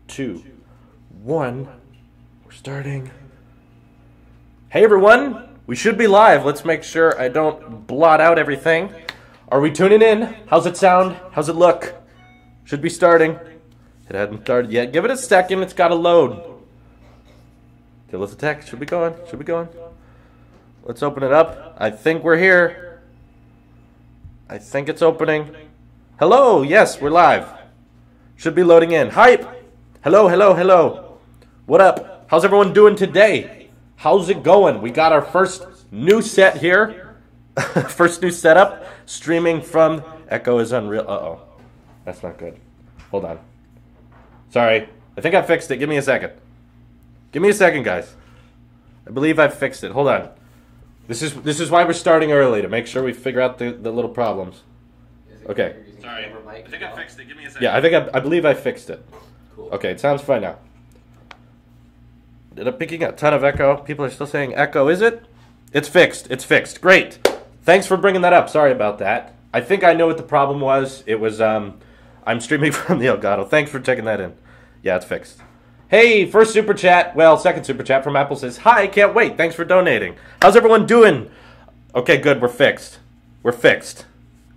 2, 1. We're starting. Hey everyone, we should be live. Let's make sure I don't blot out everything. Are we tuning in? How's it sound? How's it look? Should be starting. It hadn't started yet. Give it a second. It's got to load. Give us a text. Should be going. Should be going. Let's open it up. I think we're here. I think it's opening. Hello. Yes, we're live. Should be loading in. Hype. Hello, hello, hello. What up? How's everyone doing today? How's it going? We got our first new set here. First new setup. Streaming from... Echo is unreal. Uh-oh. That's not good. Hold on. Sorry. I think I fixed it. Give me a second. Give me a second, guys. I believe I've fixed it. Hold on. This is why we're starting early, to make sure we figure out the little problems. Okay. Sorry. I think I fixed it. Give me a second. Yeah, I believe I fixed it. Cool. Okay, it sounds fine now. Ended up picking a ton of echo. People are still saying echo. Is it? It's fixed. It's fixed. Great. Thanks for bringing that up. Sorry about that. I think I know what the problem was. It was, I'm streaming from the Elgato. Thanks for checking that in. Yeah, it's fixed. Hey, first super chat. Well, second super chat from Apple says, hi, can't wait. Thanks for donating. How's everyone doing? Okay, good. We're fixed. We're fixed.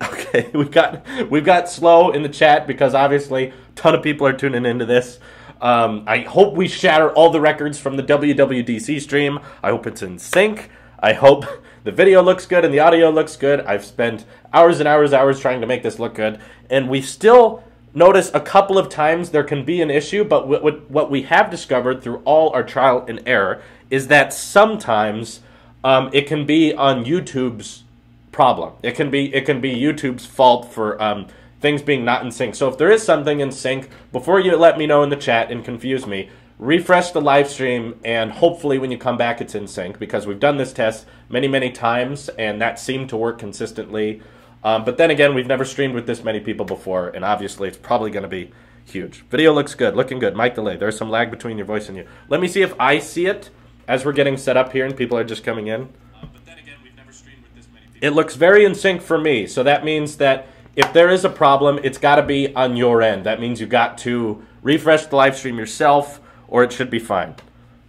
Okay, we've got slow in the chat because obviously a ton of people are tuning into this. I hope we shatter all the records from the WWDC stream. I hope it's in sync. I hope the video looks good and the audio looks good. I've spent hours and hours trying to make this look good. And we still notice a couple of times there can be an issue, but what we have discovered through all our trial and error is that sometimes it can be on YouTube's problem. It can be YouTube's fault for things being not in sync. So if there is something in sync, before you let me know in the chat and confuse me, refresh the live stream and hopefully when you come back it's in sync, because we've done this test many times and that seemed to work consistently. But then again, we've never streamed with this many people before, and obviously it's probably going to be huge. Video looks good, looking good. Mic delay. There's some lag between your voice and you. Let me see if I see it as we're getting set up here and people are just coming in. But then again, we've never streamed with this many people. It looks very in sync for me, so that means that if there is a problem, it's got to be on your end. That means you've got to refresh the live stream yourself, or it should be fine.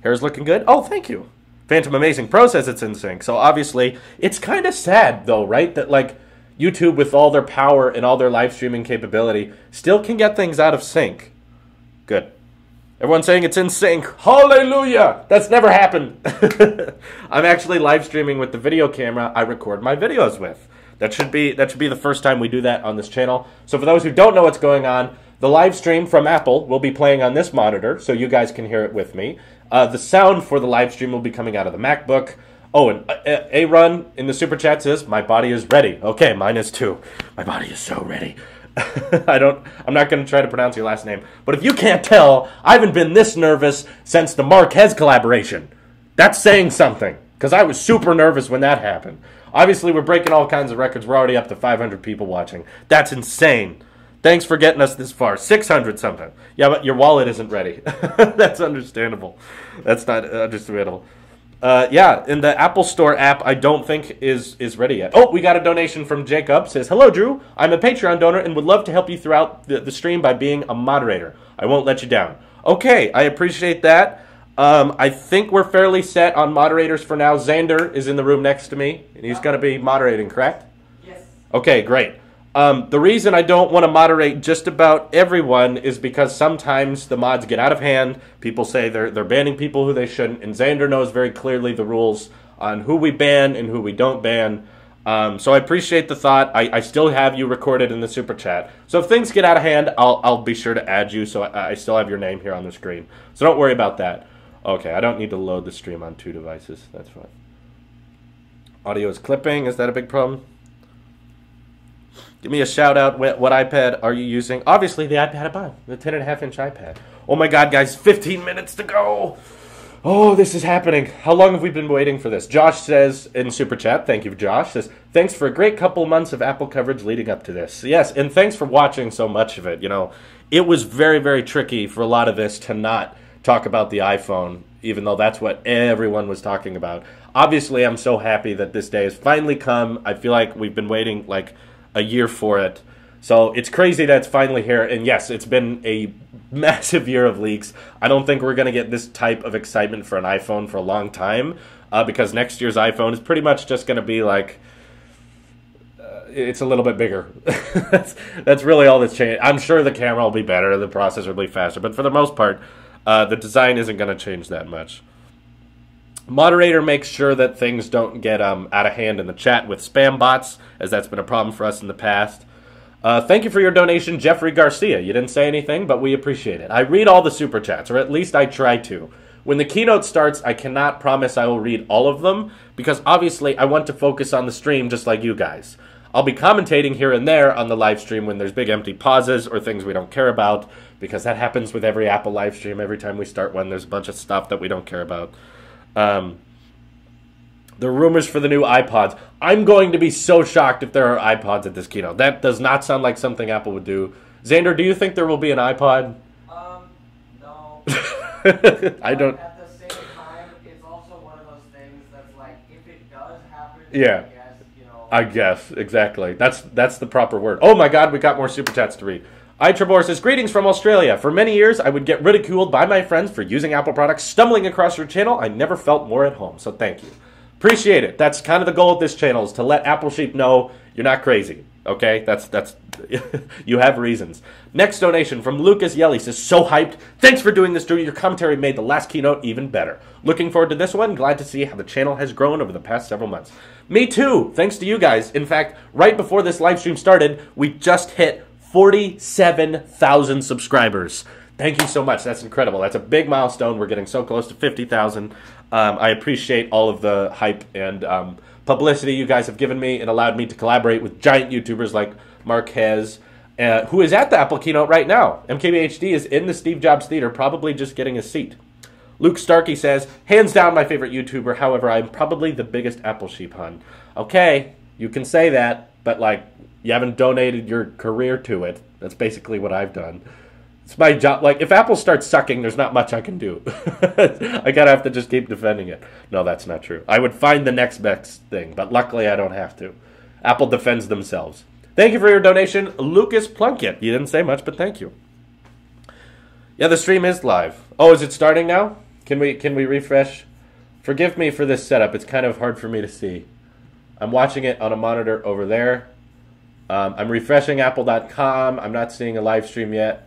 Hair's looking good. Oh, thank you. Phantom Amazing Pro says it's in sync. So obviously, it's kind of sad though, right? That like YouTube, with all their power and all their live streaming capability, still can get things out of sync. Good. Everyone's saying it's in sync. Hallelujah! That's never happened. I'm actually live streaming with the video camera I record my videos with. That should be the first time we do that on this channel. So for those who don't know what's going on, the live stream from Apple will be playing on this monitor, so you guys can hear it with me. The sound for the live stream will be coming out of the MacBook. Oh, and A-Run in the super chat says, my body is ready. Okay, mine is too. My body is so ready. I'm not going to try to pronounce your last name. But if you can't tell, I haven't been this nervous since the Marquez collaboration. That's saying something, because I was super nervous when that happened. Obviously, we're breaking all kinds of records. We're already up to 500 people watching. That's insane. Thanks for getting us this far. 600 something. Yeah, but your wallet isn't ready. That's understandable. That's not understandable. Yeah, in the Apple Store app, I don't think is ready yet. Oh, we got a donation from Jacob. Says, hello, Drew. I'm a Patreon donor and would love to help you throughout the stream by being a moderator. I won't let you down. Okay, I appreciate that. I think we're fairly set on moderators for now. Xander is in the room next to me, and he's going to be moderating, correct? Yes. Okay, great. The reason I don't want to moderate just about everyone is because sometimes the mods get out of hand. People say they're banning people who they shouldn't, and Xander knows very clearly the rules on who we ban and who we don't ban. So I appreciate the thought. I still have you recorded in the super chat. So if things get out of hand, I'll be sure to add you, so I still have your name here on the screen. So don't worry about that. Okay, I don't need to load the stream on 2 devices. That's fine. Audio is clipping. Is that a big problem? Give me a shout out. What iPad are you using? Obviously, the iPad I bought, the 10.5-inch iPad. Oh my God, guys, 15 minutes to go. Oh, this is happening. How long have we been waiting for this? Josh says in Super Chat, thank you, Josh, says, thanks for a great couple months of Apple coverage leading up to this. Yes, and thanks for watching so much of it. You know, it was very tricky for a lot of this to not talk about the iPhone, even though that's what everyone was talking about. Obviously, I'm so happy that this day has finally come. I feel like we've been waiting like a year for it. So it's crazy that it's finally here. And yes, it's been a massive year of leaks. I don't think we're going to get this type of excitement for an iPhone for a long time, because next year's iPhone is pretty much just going to be like, it's a little bit bigger. that's really all that's changed. I'm sure the camera will be better, the processor will be faster, but for the most part, the design isn't going to change that much. Moderator makes sure that things don't get out of hand in the chat with spam bots, as that's been a problem for us in the past. Thank you for your donation, Jeffrey Garcia. You didn't say anything, but we appreciate it. I read all the super chats, or at least I try to. When the keynote starts, I cannot promise I will read all of them, because obviously I want to focus on the stream just like you guys. I'll be commentating here and there on the live stream when there's big empty pauses or things we don't care about, because that happens with every Apple live stream. Every time we start one, there's a bunch of stuff that we don't care about. The rumors for the new iPods. I'm going to be so shocked if there are iPods at this keynote. That does not sound like something Apple would do. Xander, do you think there will be an iPod? No. I don't. At the same time, it's also one of those things that's like, if it does happen, Yeah. I I guess, guess, exactly. That's the proper word. Oh my god, we got more super chats to read. iTrevor says, greetings from Australia. For many years, I would get ridiculed by my friends for using Apple products. Stumbling across your channel, I never felt more at home, so thank you. Appreciate it. That's kind of the goal of this channel, is to let Apple Sheep know you're not crazy. Okay? That's you have reasons. Next donation from Lucas Yelly says, so hyped. Thanks for doing this, Drew. Your commentary made the last keynote even better. Looking forward to this one. Glad to see how the channel has grown over the past several months. Me too. Thanks to you guys. In fact, right before this live stream started, we just hit 47,000 subscribers. Thank you so much. That's incredible. That's a big milestone. We're getting so close to 50,000. I appreciate all of the hype and publicity you guys have given me. It allowed me to collaborate with giant YouTubers like Marquez, who is at the Apple keynote right now. MKBHD is in the Steve Jobs Theater, probably just getting a seat. Luke Starkey says, hands down my favorite YouTuber. However, I'm probably the biggest Apple sheep, hun. Okay, you can say that, but like, you haven't donated your career to it. That's basically what I've done. It's my job. Like, if Apple starts sucking, there's not much I can do. I gotta have to just keep defending it. No, that's not true. I would find the next best thing, but luckily I don't have to. Apple defends themselves. Thank you for your donation, Lucas Plunkett. You didn't say much, but thank you. Yeah, the stream is live. Oh, is it starting now? Can we refresh? Forgive me for this setup. It's kind of hard for me to see. I'm watching it on a monitor over there. I'm refreshing apple.com. I'm not seeing a live stream yet.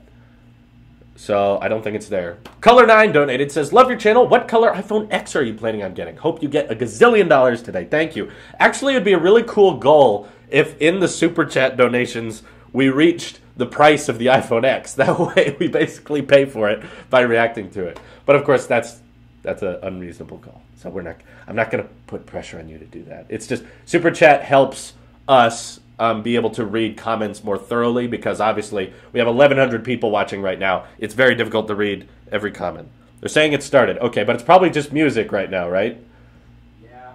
So I don't think it's there. Color9 donated, says, love your channel. What color iPhone X are you planning on getting? Hope you get a gazillion dollars today. Thank you. Actually, it would be a really cool goal if in the Super Chat donations we reached the price of the iPhone X. That way we basically pay for it by reacting to it. But of course, that's an unreasonable goal. So I'm not going to put pressure on you to do that. It's just Super Chat helps us be able to read comments more thoroughly, because obviously we have 1,100 people watching right now. It's very difficult to read every comment. They're saying it started. Okay, but it's probably just music right now, right? Yeah.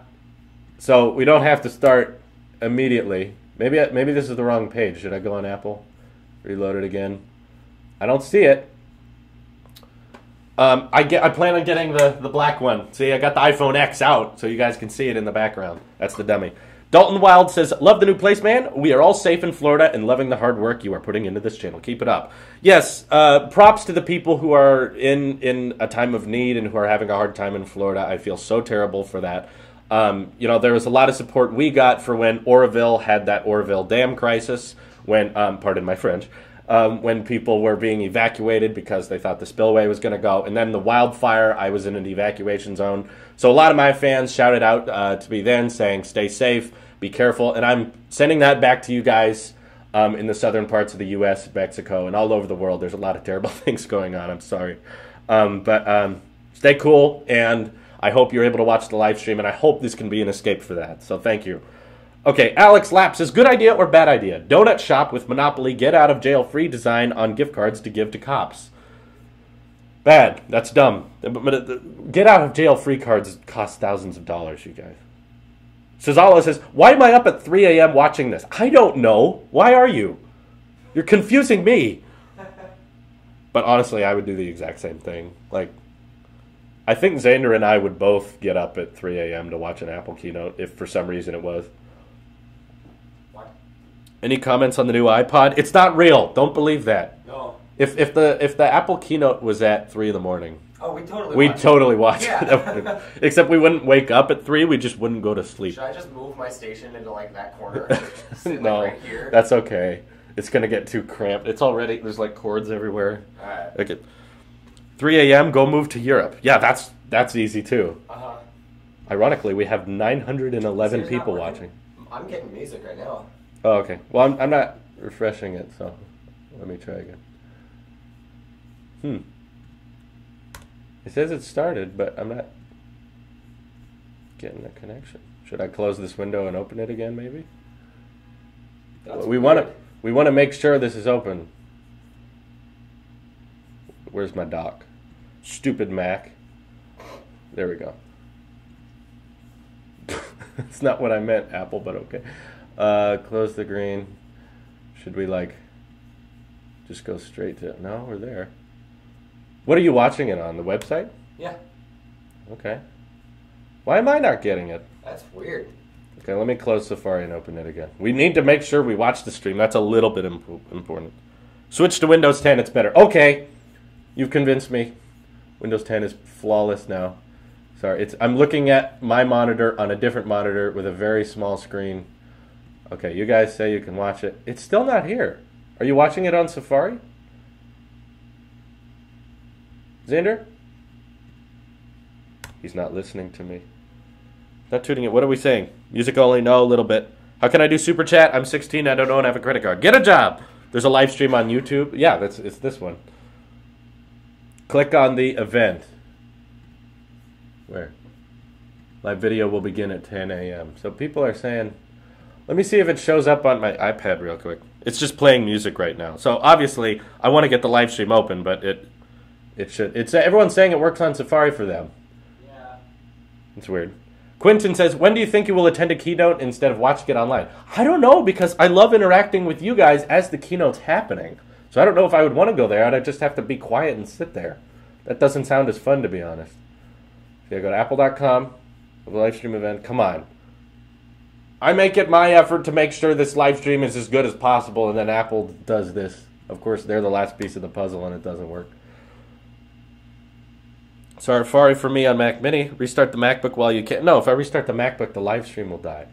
So we don't have to start immediately. Maybe this is the wrong page. Should I go on Apple? Reload it again. I don't see it. I plan on getting the black one. See, I got the iPhone X out so you guys can see it in the background. That's the dummy. Dalton Wild says, love the new place, man. We are all safe in Florida and loving the hard work you are putting into this channel. Keep it up. Yes, props to the people who are in a time of need and who are having a hard time in Florida. I feel so terrible for that. There was a lot of support we got for when Oroville had that Oroville Dam crisis, when, pardon my French, when people were being evacuated because they thought the spillway was going to go. And then the wildfire, I was in an evacuation zone. So a lot of my fans shouted out to me then saying, stay safe, be careful. And I'm sending that back to you guys in the southern parts of the U.S., Mexico, and all over the world. There's a lot of terrible things going on. I'm sorry. But stay cool, and I hope you're able to watch the live stream, and I hope this can be an escape for that. So thank you. Okay, Alex Lapp says, good idea or bad idea? Donut shop with Monopoly, get out of jail free design on gift cards to give to cops. Bad. That's dumb. But get out of jail free cards cost thousands of dollars, you guys. Cesala says, why am I up at 3 a.m. watching this? I don't know. Why are you? You're confusing me. But honestly, I would do the exact same thing. Like, I think Xander and I would both get up at 3 a.m. to watch an Apple keynote if for some reason it was. What? Any comments on the new iPod? It's not real. Don't believe that. No. If the Apple keynote was at 3 in the morning, Oh, we'd totally watch Yeah. it. Except we wouldn't wake up at 3. We just wouldn't go to sleep. Should I just move my station into like that corner? Sit, No, like, right here? that's okay. It's gonna get too cramped. It's already there's like cords everywhere. Alright. Okay. 3 a.m. Go move to Europe. Yeah, that's easy too. Uh-huh. Ironically, we have 911 Siri's not people working. watching. I'm getting music right now. Oh, okay. Well, I'm not refreshing it, so let me try again. It says it started, but I'm not getting a connection. Should I close this window and open it again, maybe? We want to make sure this is open. Where's my dock? Stupid Mac. There we go. It's not what I meant, Apple, but okay. Close the green. Should we just go straight to... No, we're there. What are you watching it on? The website? Yeah. Okay. Why am I not getting it? That's weird. Okay, let me close Safari and open it again. We need to make sure we watch the stream. That's a little bit important. Switch to Windows 10. It's better. Okay. You've convinced me. Windows 10 is flawless now. Sorry. I'm looking at my monitor on a different monitor with a very small screen. Okay, you guys say you can watch it. It's still not here. Are you watching it on Safari? Xander? He's not listening to me. Not tuning it. What are we saying? Music only? No, a little bit. How can I do super chat? I'm 16. I don't know and I have a credit card. Get a job. There's a live stream on YouTube. Yeah, it's this one. Click on the event. Where? Live video will begin at 10 a.m. So people are saying... Let me see if it shows up on my iPad real quick. It's just playing music right now. So obviously, I want to get the live stream open, but it should. Everyone's saying it works on Safari for them. Yeah. It's weird. Quentin says, when do you think you will attend a keynote instead of watching it online? I don't know, because I love interacting with you guys as the keynote's happening. So I don't know if I would want to go there. I'd just have to be quiet and sit there. That doesn't sound as fun, to be honest. So you go to apple.com, the live stream event. Come on. I make it my effort to make sure this live stream is as good as possible, and then Apple does this. Of course, they're the last piece of the puzzle, and it doesn't work. Safari for me on Mac Mini. Restart the MacBook while you can. No, if I restart the MacBook, the live stream will die.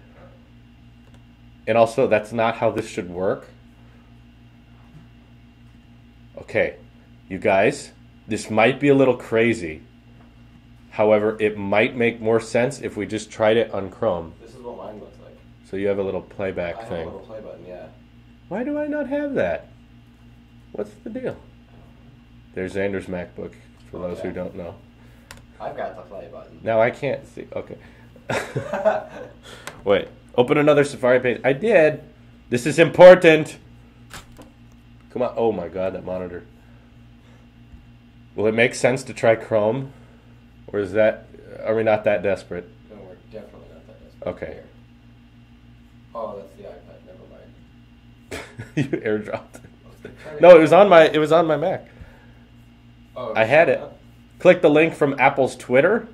And also, that's not how this should work. Okay, you guys, this might be a little crazy. However, it might make more sense if we just tried it on Chrome. This is what mine looks like. So you have a little playback I thing. have a little play button, yeah. Why do I not have that? What's the deal? There's Xander's MacBook, for those who don't know. I've got the play button. Now I can't see. Okay. Wait. Open another Safari page. I did. This is important. Come on. Oh my god, that monitor. Will it make sense to try Chrome? Or is that... Are we not that desperate? No, we're definitely not that desperate. Okay. Here. Oh, that's the iPad. Never mind. You airdropped it. No, it was on my Mac. Oh, I had it. Click the link from Apple's Twitter.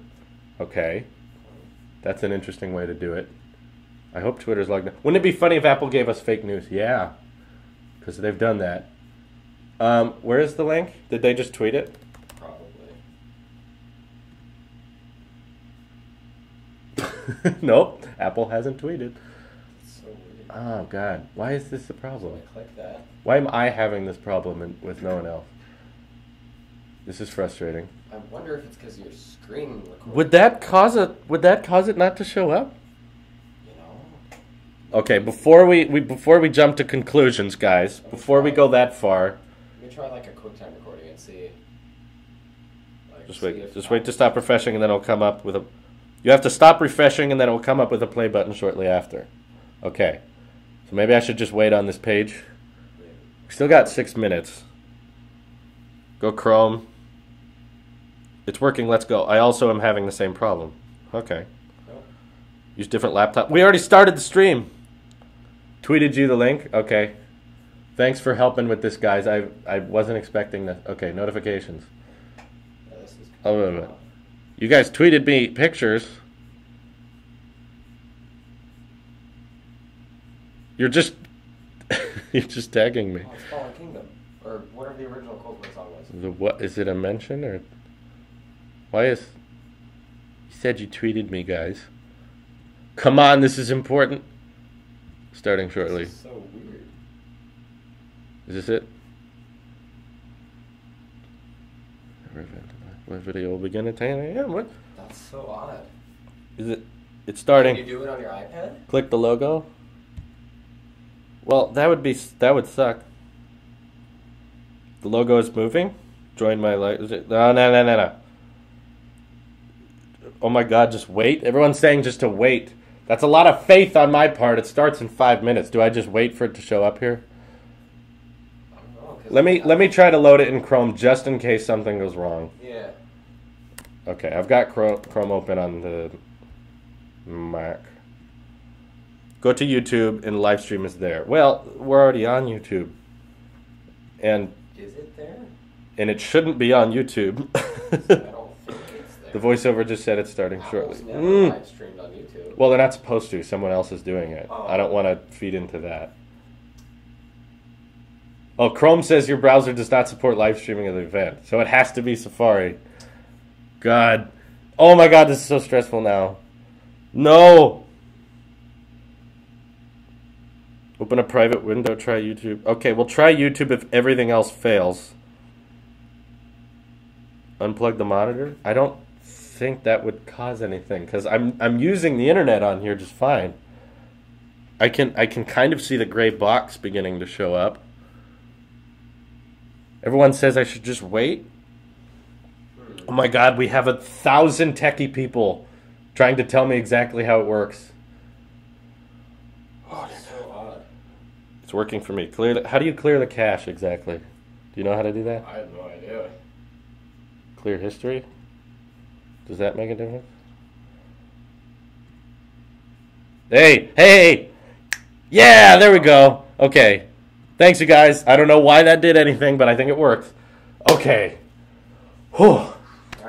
Okay. That's an interesting way to do it. I hope Twitter's logged in. Wouldn't it be funny if Apple gave us fake news? Yeah. Because they've done that. Where is the link? Did they just tweet it? Probably. Nope. Apple hasn't tweeted. It's so weird. Oh, God. Why is this a problem? So I click that. Why am I having this problem with no one else? This is frustrating. I wonder if it's because your screen recorded. Would that cause it not to show up? You know? Okay, before we jump to conclusions, guys, before we go that far, Let me try like a QuickTime recording and see. Like, just wait to stop refreshing, and then it'll come up with a. You have to stop refreshing, and then it'll come up with a play button shortly after. Okay, so maybe I should just wait on this page. We still got 6 minutes. Go Chrome. It's working. Let's go. I also am having the same problem. Okay. Nope. Use different laptop. We already started the stream. Tweeted you the link. Okay. Thanks for helping with this, guys. I wasn't expecting that. Okay, notifications. Yeah, this is Oh, wait a minute. You guys tweeted me pictures. You're just... You're just tagging me. Oh, it's Fallen Kingdom. Or whatever the original Coldplay song was. The what? Is it a mention or? Why is? You said you tweeted me, guys. Come on, this is important. Starting shortly. This is so weird. Is this it? My video will begin at 10 a.m. What? That's so odd. Is it? It's starting. Can you do it on your iPad? Click the logo. Well, that would suck. The logo is moving. Join my life. No. Oh my God, just wait. Everyone's saying just to wait. That's a lot of faith on my part. It starts in 5 minutes. Do I just wait for it to show up here? I don't know. Let me try to load it in Chrome just in case something goes wrong. Yeah. Okay, I've got Chrome open on the Mac. Go to YouTube and live stream is there. Well, we're already on YouTube. And Is it there? and it shouldn't be on YouTube. I don't think it's there. The voiceover just said it's starting shortly. Apple's never live streamed on YouTube. Well, they're not supposed to. Someone else is doing it. Oh. I don't want to feed into that. Oh, Chrome says your browser does not support live streaming of the event. So it has to be Safari. God. Oh my God, this is so stressful now. No. Open a private window, try YouTube. Okay, we'll try YouTube if everything else fails. Unplug the monitor. I don't think that would cause anything because I'm using the internet on here just fine. I can kind of see the gray box beginning to show up. Everyone says I should just wait. Oh my God, we have 1,000 techie people trying to tell me exactly how it works. Oh, that's so odd. It's working for me. How do you clear the cache exactly? Do you know how to do that? I have no idea. Clear history? Does that make a difference? Hey! Yeah, there we go. Okay. Thanks, you guys. I don't know why that did anything, but I think it worked. Okay. Whew.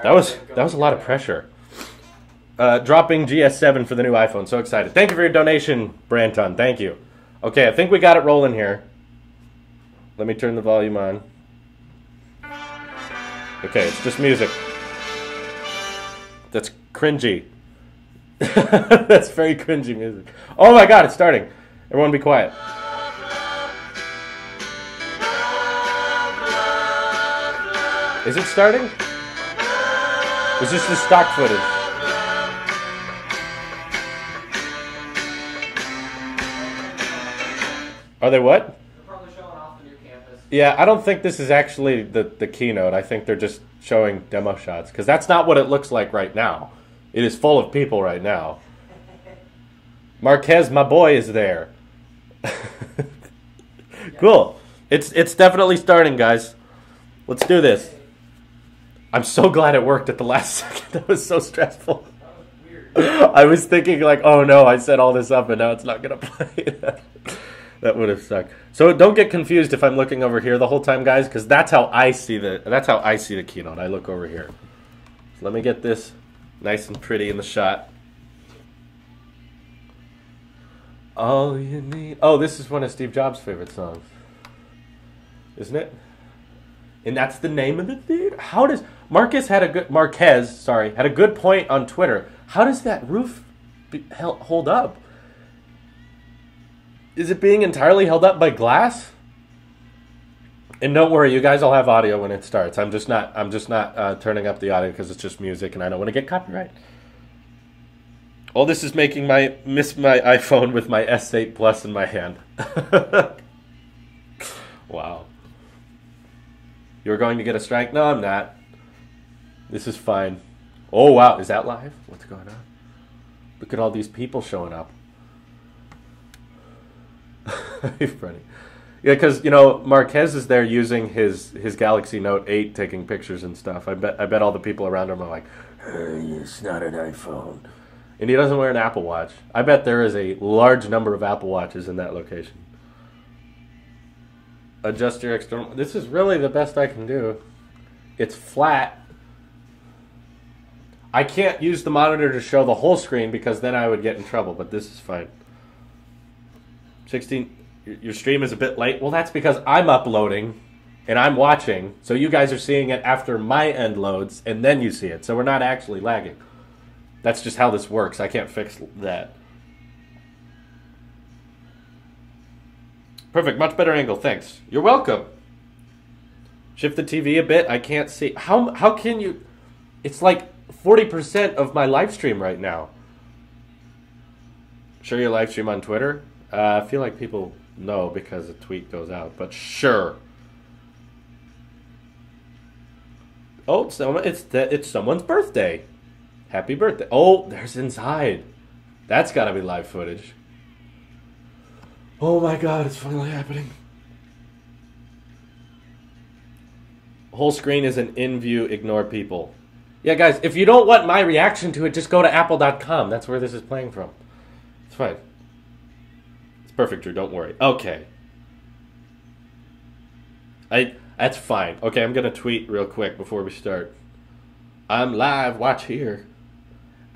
That was a lot of pressure. Dropping GS7 for the new iPhone. So excited. Thank you for your donation, Branton. Thank you. Okay, I think we got it rolling here. Let me turn the volume on. Okay, it's just music. That's cringy. That's very cringy music. Oh my God, it's starting. Everyone be quiet. Is it starting? Is this the stock footage? Are they what? They're probably showing off the new campus. Yeah, I don't think this is actually the keynote. I think they're just showing demo shots because that's not what it looks like right now. It is full of people right now. Marquez, my boy, is there. Cool. It's definitely starting, guys. Let's do this. I'm so glad it worked at the last second. That was so stressful. That was weird. I was thinking like, oh no, I set all this up and now it's not gonna play. That would have sucked. So don't get confused if I'm looking over here the whole time, guys, because that's how I see the keynote. I look over here. So let me get this nice and pretty in the shot. All you need. Oh, this is one of Steve Jobs' favorite songs, isn't it? And that's the name of the theater. How does Marquez had a good point on Twitter. How does that roof hold up? Is it being entirely held up by glass? And don't worry, you guys will have audio when it starts. I'm just not turning up the audio because it's just music, and I don't want to get copyright. All this is making miss my iPhone with my S8 Plus in my hand. Wow. You're going to get a strike? No, I'm not. This is fine. Oh, wow. Is that live? What's going on? Look at all these people showing up. Funny. Yeah, because, Marquez is there using his Galaxy Note 8 taking pictures and stuff. I bet all the people around him are like, hey, it's not an iPhone. And he doesn't wear an Apple Watch. I bet there is a large number of Apple Watches in that location. Adjust your external... This is really the best I can do. It's flat. I can't use the monitor to show the whole screen because then I would get in trouble, but this is fine. 16... your stream is a bit late. Well, that's because I'm uploading and I'm watching. So you guys are seeing it after my end loads, and then you see it. So we're not actually lagging. That's just how this works. I can't fix that. Perfect. Much better angle. Thanks. You're welcome. Shift the TV a bit. I can't see. How can you... It's like 40% of my live stream right now. Share your live stream on Twitter? I feel like people know because a tweet goes out, but sure. Oh, it's someone's birthday. Happy birthday. Oh, there's inside. That's got to be live footage. Oh my god, it's finally happening. Whole screen is an in view, ignore people. Yeah, guys, if you don't want my reaction to it, just go to apple.com. That's where this is playing from. It's fine. It's perfect, Drew. Don't worry. Okay. That's fine. Okay, I'm going to tweet real quick before we start. I'm live. Watch here.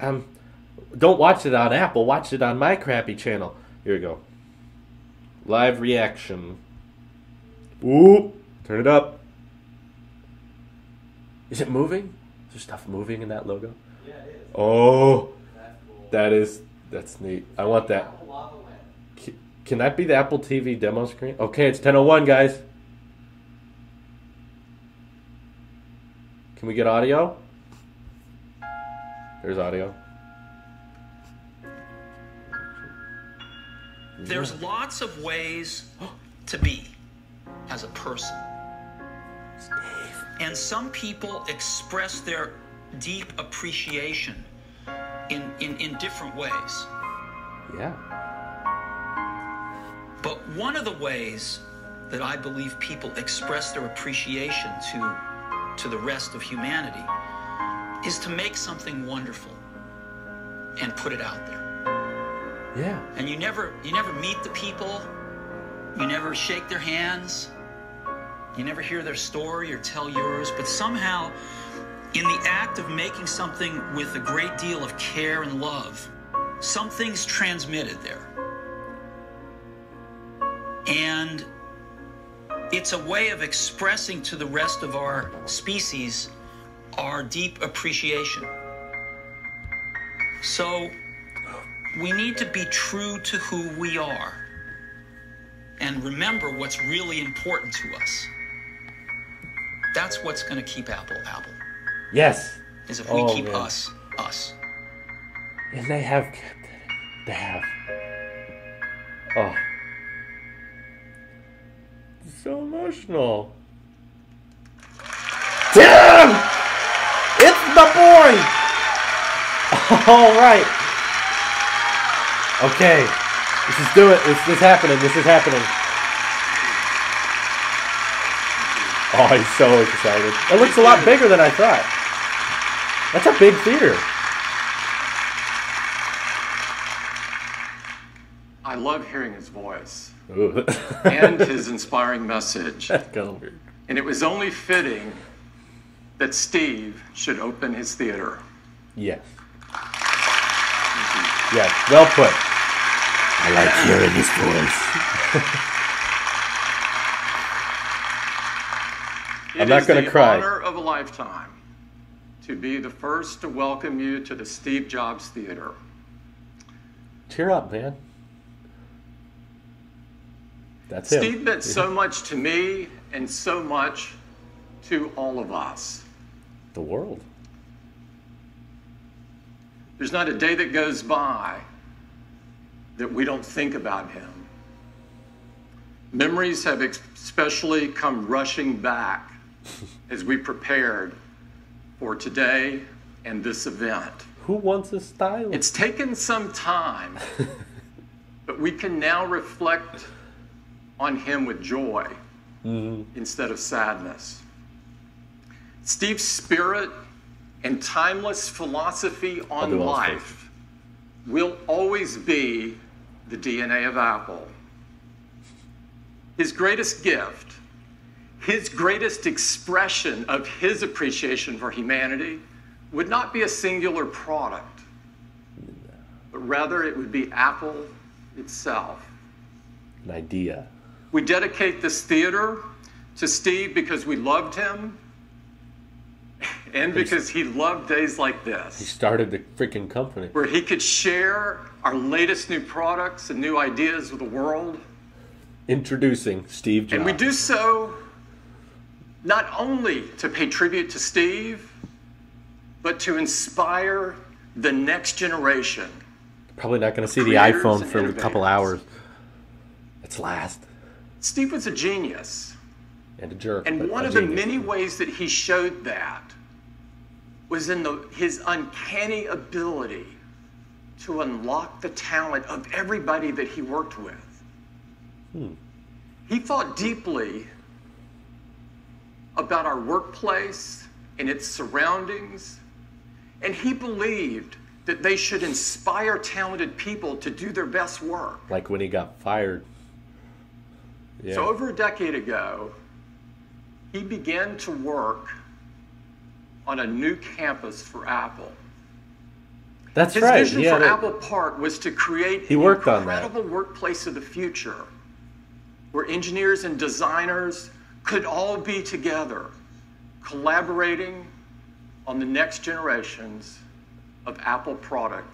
Don't watch it on Apple. Watch it on my crappy channel. Here we go. Live reaction. Ooh. Turn it up. Is it moving? Is there stuff moving in that logo? Yeah, it is. Oh. That's cool. That's neat. I want that. Apple lava lamp. Can that be the Apple TV demo screen? Okay, it's 10:01, guys. Can we get audio? There's audio. There's lots of ways to be as a person. And some people express their deep appreciation in different ways. Yeah. But one of the ways that I believe people express their appreciation to the rest of humanity is to make something wonderful and put it out there. Yeah. And you never meet the people, you never shake their hands, you never hear their story or tell yours, but somehow in the act of making something with a great deal of care and love, something's transmitted there. And it's a way of expressing to the rest of our species our deep appreciation. So we need to be true to who we are and remember what's really important to us. That's what's going to keep Apple. Yes. Is if we keep man. us. And they have kept it. They have. Oh. It's so emotional. Damn! It's the boy! All right. Okay. This is happening. This is happening. Oh, he's so excited. It looks a lot bigger than I thought. That's a big theater. I love hearing his voice Ooh. and his inspiring message. That's kind of weird. And it was only fitting that Steve should open his theater. Yes. Yes, well put. I like hearing his voice. I'm not going to cry. It is the honor of a lifetime to be the first to welcome you to the Steve Jobs Theater. Cheer up, man. That's him. Steve meant so much to me and so much to all of us. The world. There's not a day that goes by that we don't think about him. Memories have especially come rushing back as we prepared for today and this event. Who wants a style? It's taken some time, but we can now reflect on him with joy instead of sadness. Steve's spirit and timeless philosophy on life will always be the DNA of Apple. His greatest gift, his greatest expression of his appreciation for humanity would not be a singular product, but rather it would be Apple itself. An idea. We dedicate this theater to Steve because we loved him and because he loved days like He this, started the freaking company. where he could share our latest new products and new ideas with the world. Introducing Steve Jobs. And we do so not only to pay tribute to Steve, but to inspire the next generation. Probably not going to see the Creators iPhone and for a couple innovators. hours. It's last. Steve was a genius. And a jerk. And but one a of the genius. many ways that he showed that was in his uncanny ability to unlock the talent of everybody that he worked with. He thought deeply about our workplace and its surroundings, and he believed that they should inspire talented people to do their best work. Like when he got fired. Yeah. So over a decade ago, he began to work on a new campus for Apple. That's His right. vision He had for a- Apple Park was to create He an worked on that. incredible workplace of the future, where engineers and designers could all be together, collaborating on the next generations of Apple product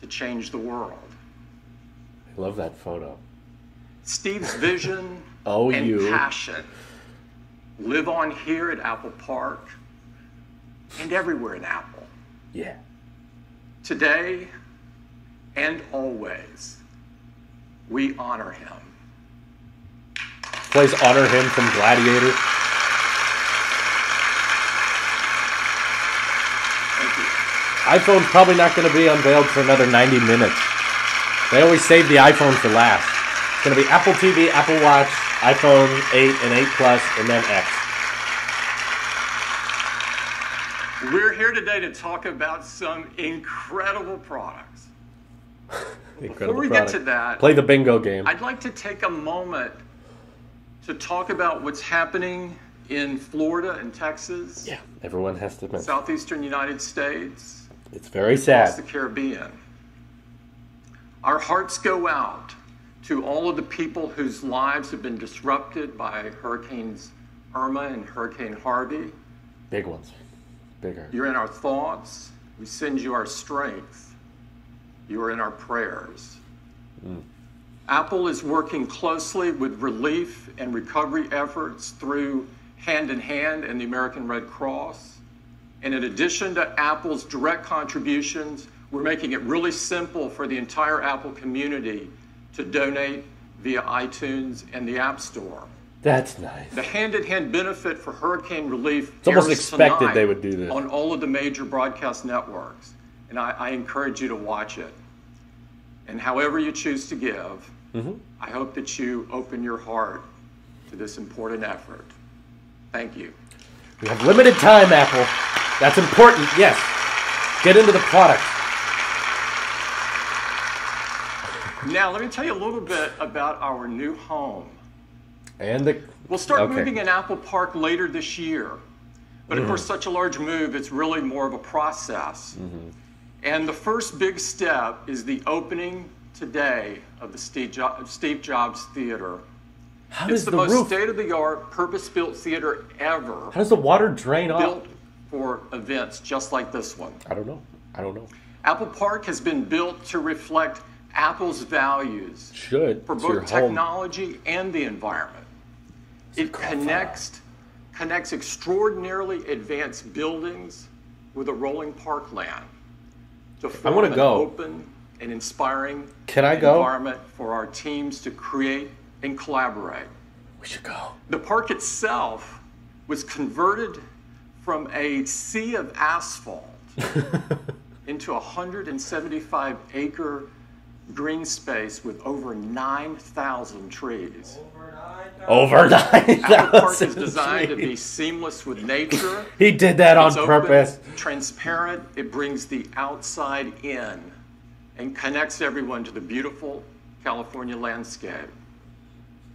to change the world. I love that photo. Steve's vision Oh, and you. passion live on here at Apple Park and everywhere in Apple, Yeah. today and always. We honor him. Plays Honor Him from Gladiator. Thank you. iPhone's probably not going to be unveiled for another 90 minutes. They always save the iPhone for last. It's going to be Apple TV, Apple Watch, iPhone 8 and 8 Plus, and then X. We're here today to talk about some incredible products. Incredible Before we product. get to that, Play the bingo game. I'd like to take a moment to talk about what's happening in Florida and Texas, Yeah, everyone has to admit. southeastern United States, It's very across the sad. Caribbean. Our hearts go out to all of the people whose lives have been disrupted by Hurricanes Irma and Hurricane Harvey. Big ones. Bigger. You're in our thoughts. We send you our strength. You are in our prayers. Apple is working closely with relief and recovery efforts through Hand in Hand and the American Red Cross. And in addition to Apple's direct contributions, we're making it really simple for the entire Apple community to donate via iTunes and the App Store. That's nice. The hand-in-hand benefit for hurricane relief It's almost airs expected tonight they would do this. on all of the major broadcast networks, and I encourage you to watch it. And however you choose to give, I hope that you open your heart to this important effort. Thank you. We have limited time, Apple. That's important, yes. Get into the product. Now, let me tell you a little bit about our new home. And the... We'll start Okay. moving in Apple Park later this year. But of course, such a large move, it's really more of a process. And the first big step is the opening today of the Steve Jobs Theater. How It's does the the most roof... state-of-the-art, purpose-built theater ever, How does the water drain off? built for events just like this one. I don't know. I don't know. Apple Park has been built to reflect Apple's values Should. for It's your both home. technology and the environment. It connects extraordinarily advanced buildings with a rolling parkland to form wanna an go. open and inspiring Can I go? environment for our teams to create and collaborate. We should go. The park itself was converted from a sea of asphalt into a 175-acre green space with over 9,000 trees. Over 9,000 Apple Park is designed to be trees. seamless with nature. He did that on It's open, purpose. transparent. It brings the outside in and connects everyone to the beautiful California landscape.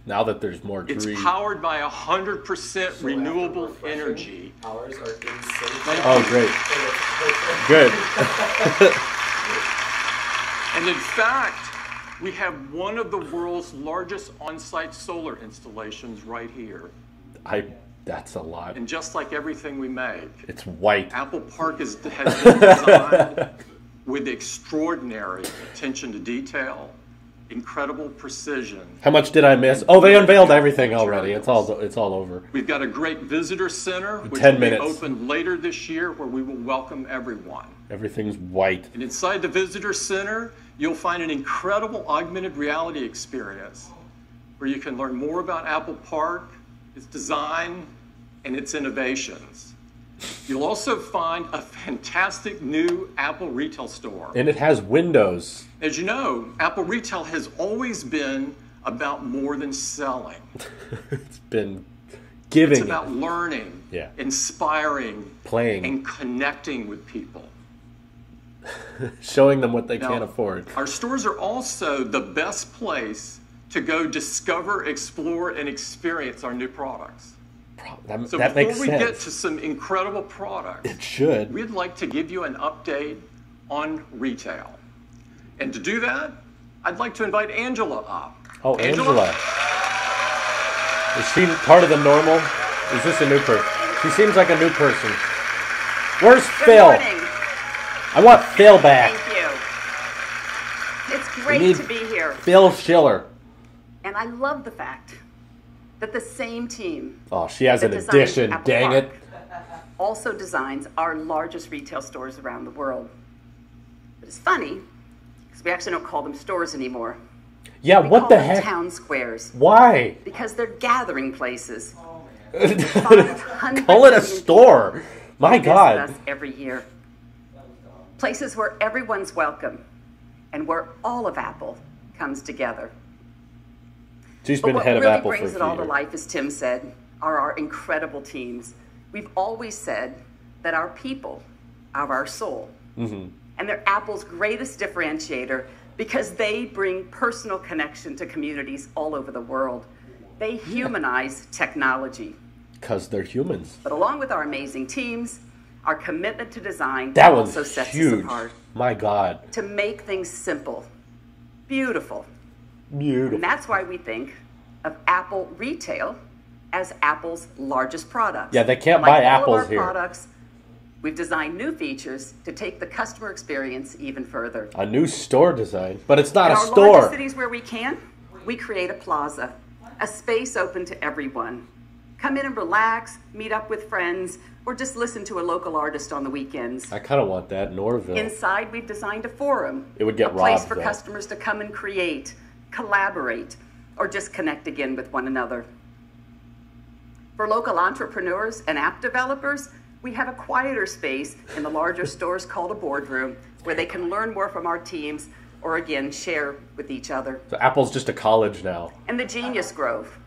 Now that there's more It's trees. powered by 100% renewable energy. Hours are insane. Oh, great. Good. And in fact, We have one of the world's largest on-site solar installations right here. That's a lot. And just like everything we make, It's white. Apple Park has been designed with extraordinary attention to detail, incredible precision. How much did I miss? Oh, they unveiled everything already. It's all over. We've got a great visitor center, which 10 will minutes. be open later this year, where we will welcome everyone. Everything's white. And inside the visitor center, you'll find an incredible augmented reality experience where you can learn more about Apple Park, its design, and its innovations. You'll also find a fantastic new Apple retail store. And it has windows. As you know, Apple Retail has always been about more than selling. It's been giving. It's about learning, Yeah. inspiring, Playing. and connecting with people. Showing them what they Now, can't afford. Our stores are also the best place to go discover, explore, and experience our new products. That, So that before makes we sense. get to some incredible products, It should. we'd like to give you an update on retail. And to do that, I'd like to invite Angela up. Oh, Angela. Is she part of the normal? Is this a new person? She seems like a new person. Where's Phil? Good morning. I want Phil back. Thank you. It's We great need to be here. Phil Schiller. And I love the fact that the same team Oh, she has that an designed addition. Apple Dang Park it. also designs our largest retail stores around the world. But it's funny, because we actually don't call them stores anymore. Yeah, We what call the them heck? town squares, Why? because they're gathering places. Call it a store. My God. Visit us every year. Places where everyone's welcome and where all of Apple comes together. She's But been what head of really Apple for brings a it few all to years. life, as Tim said, are our incredible teams. We've always said that our people are our soul. Mm-hmm. And they're Apple's greatest differentiator because they bring personal connection to communities all over the world. They humanize technology. Because they're humans. But along with our amazing teams, our commitment to design That was also sets us huge. apart. My God. To make things simple, beautiful. Beautiful. And that's why we think of Apple Retail as Apple's largest product. Yeah, they can't Like buy all apples of our here. products, we've designed new features to take the customer experience even further. A new store design. But it's not In a our store. largest cities where we can, we create a plaza, a space open to everyone. Come in and relax, meet up with friends, or just listen to a local artist on the weekends. I kind of want that in Orville. Inside, we've designed a forum. It would get a place robbed, for though. customers to come and create, collaborate, or just connect again with one another. For local entrepreneurs and app developers, we have a quieter space in the larger stores called a boardroom where they can learn more from our teams or again share with each other. So Apple's just a college now. And the Genius Grove,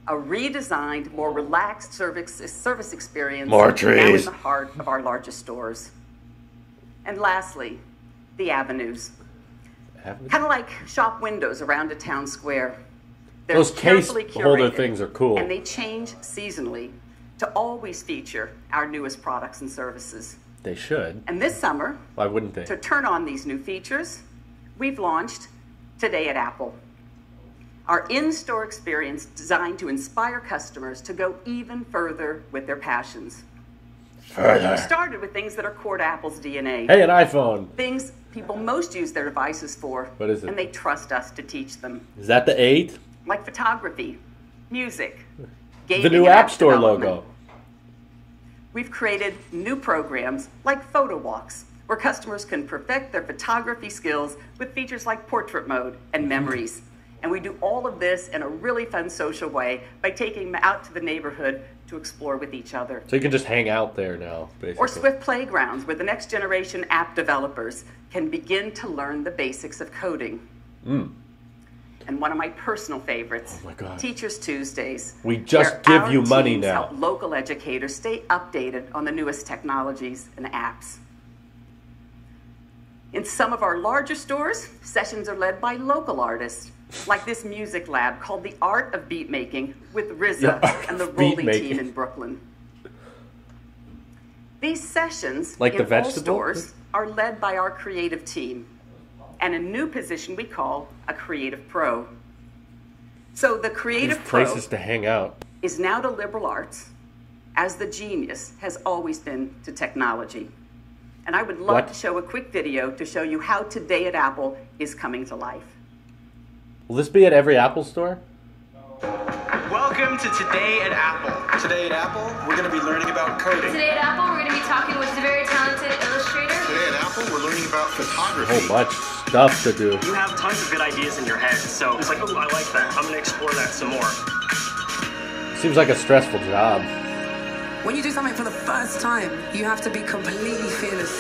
a redesigned, more relaxed service experience More now in trees. the heart of our largest stores. And lastly, the avenues. Kind of like shop windows around a town square. They're Those case carefully holder curated, things are cool. And they change seasonally to always feature our newest products and services. They should. And this summer, Why wouldn't they? to turn on these new features, we've launched Today at Apple, our in-store experience designed to inspire customers to go even further with their passions. We started with things that are core to Apple's DNA. Hey, an iPhone. Things people most use their devices for. What is it? And they trust us to teach them. Is that the 8? Like photography, music, The gaming, new and App Store development. logo. We've created new programs like Photo Walks, where customers can perfect their photography skills with features like portrait mode and memories. And we do all of this in a really fun social way by taking them out to the neighborhood to explore with each other. So you can just hang out there now, basically. Or Swift Playgrounds, where the next generation app developers can begin to learn the basics of coding. And one of my personal favorites, Oh my God. Teachers Tuesdays. We just where give our you money teams now. help local educators stay updated on the newest technologies and apps. In some of our larger stores, sessions are led by local artists, like this music lab called The Art of Beat Making with The RZA Art and the of Beat Rolling Making. Team in Brooklyn. These sessions Like in the all vegetable? stores are led by our creative team. and a new position we call a creative pro. So the creative These pro places to hang out. is now to liberal arts as the genius has always been to technology. And I would love to show a quick video to show you how Today at Apple is coming to life. Will this be at every Apple store? Welcome to Today at Apple. Today at Apple, we're going to be learning about coding. Today at Apple, we're going to be talking with a very talented illustrator. Today at Apple, we're learning about A photography. whole bunch of stuff to do. You have tons of good ideas in your head, so it's like, oh, I like that. I'm going to explore that some more. Seems like a stressful job. When you do something for the first time, you have to be completely fearless.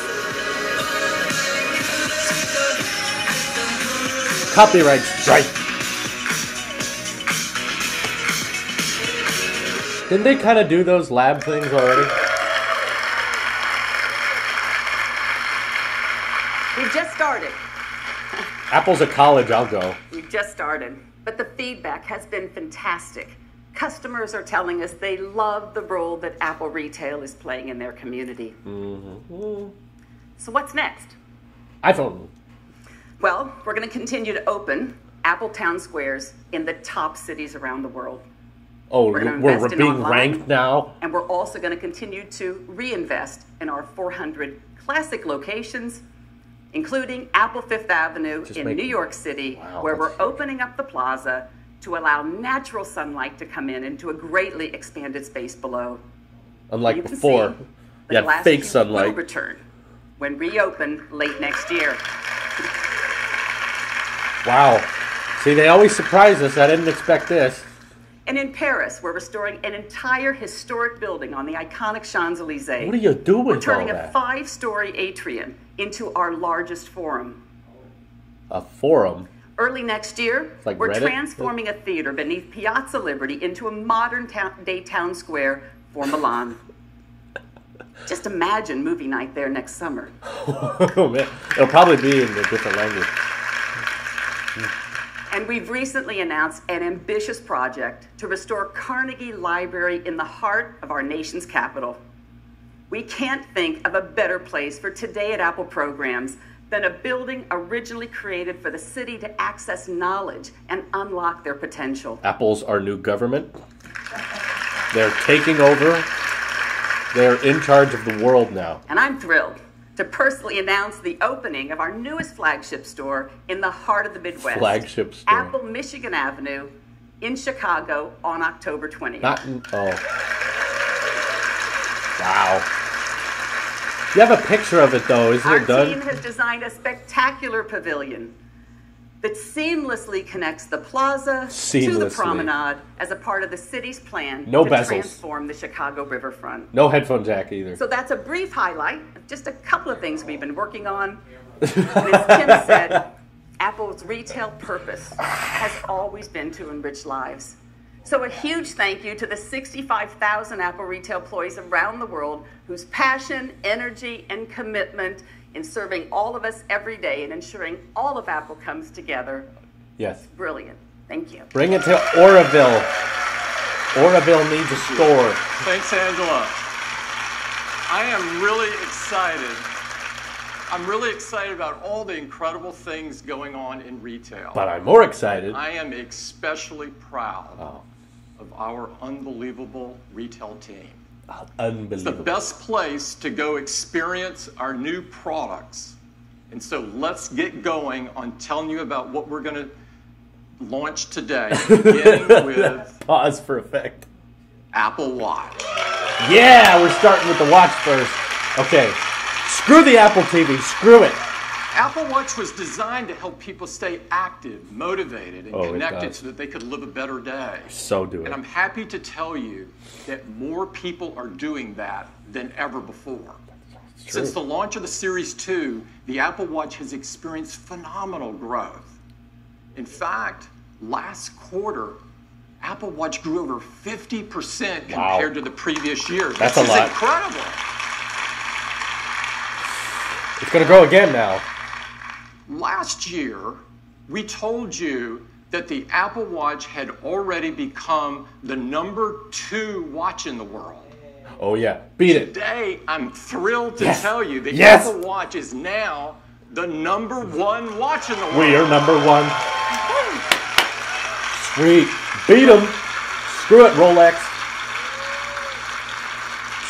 Copyright strike. Didn't they kind of do those lab things already? We've just started. Apple's a college, I'll go. We've just started, but the feedback has been fantastic. Customers are telling us they love the role that Apple Retail is playing in their community. Mm-hmm. So what's next? iPhone. Well, we're going to continue to open Apple Town Squares in the top cities around the world. Oh, We're gonna we're invest in being online. ranked now? And we're also going to continue to reinvest in our 400 classic locations, including Apple Fifth Avenue in New York City, where we're opening up the plaza to allow natural sunlight to come in into a greatly expanded space below. Unlike You can before, see you had glass fake cube sunlight. will return when reopened late next year. Wow. See, they always surprise us. I didn't expect this. And in Paris, we're restoring an entire historic building on the iconic Champs-Elysees. What do you do with We're turning all a that? 5-story atrium into our largest forum. A forum? Early next year, Like we're Reddit? transforming a theater beneath Piazza Liberty into a modern day town square for Milan. Just imagine movie night there next summer. Oh, man. It'll probably be in a different language. And we've recently announced an ambitious project to restore Carnegie Library in the heart of our nation's capital. We can't think of a better place for Today at Apple programs than a building originally created for the city to access knowledge and unlock their potential. Apple's our new government. They're taking over. They're in charge of the world now. And I'm thrilled to personally announce the opening of our newest flagship store in the heart of the Midwest. Flagship store. Apple Michigan Avenue in Chicago on October 20th. Wow. You have a picture of it, though. Isn't it done? Our team has designed a spectacular pavilion that seamlessly connects the plaza to the promenade as a part of the city's plan No to bezels. transform the Chicago riverfront. No headphone jack either. So that's a brief highlight of just a couple of things we've been working on. And as Tim said, Apple's retail purpose has always been to enrich lives. So a huge thank you to the 65,000 Apple retail employees around the world whose passion, energy, and commitment in serving all of us every day and ensuring all of Apple comes together. Yes. Brilliant. Thank you. Bring it to Oroville. Oroville needs a store. Thanks, Angela. I am really excited. I'm really excited about all the incredible things going on in retail. But I'm more excited. I am especially proud of our unbelievable retail team. Unbelievable. It's the best place to go experience our new products. And so let's get going on telling you about what we're going to launch today, beginning with Pause for effect. Apple Watch. Yeah, we're starting with the watch first. Okay. Screw the Apple TV. Screw it. Apple Watch was designed to help people stay active, motivated, and connected so that they could live a better day. So do it. And I'm happy to tell you that more people are doing that than ever before. Since the launch of the Series 2, the Apple Watch has experienced phenomenal growth. In fact, last quarter, Apple Watch grew over 50% compared to the previous year. That's a lot. This is incredible. It's going to grow again now. Last year, we told you that the Apple Watch had already become the #2 watch in the world. Oh, yeah. Beat it. Today, I'm thrilled to tell you that the Apple Watch is now the #1 watch in the world. We are #1. Sweet. Beat them. Screw it, Rolex.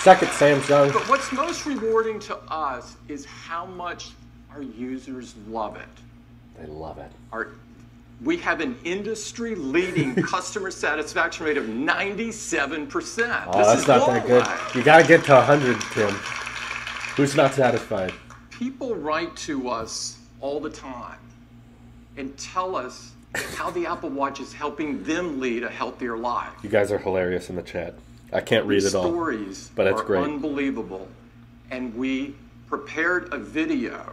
Second, Samsung. But what's most rewarding to us is how much our users love it. They love it. We have an industry-leading customer satisfaction rate of 97%. Oh, that's not that good. You got to get to 100, Tim. Who's not satisfied? People write to us all the time and tell us how the Apple Watch is helping them lead a healthier life. You guys are hilarious in the chat. I can't read it all. Stories but it's are great. Unbelievable. And we prepared a video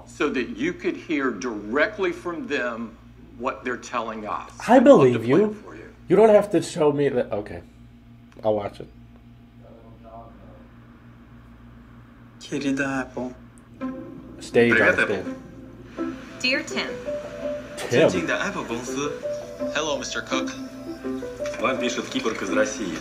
so that you could hear directly from them what they're telling us. I believe you. You don't have to show me that. Okay. I'll watch it. Querida Apple. Stage on Привет, stage. Dear Tim. Tim. 尊敬的 Apple 公司 Hello, Mr. Cook. Вам пишет киборг из России.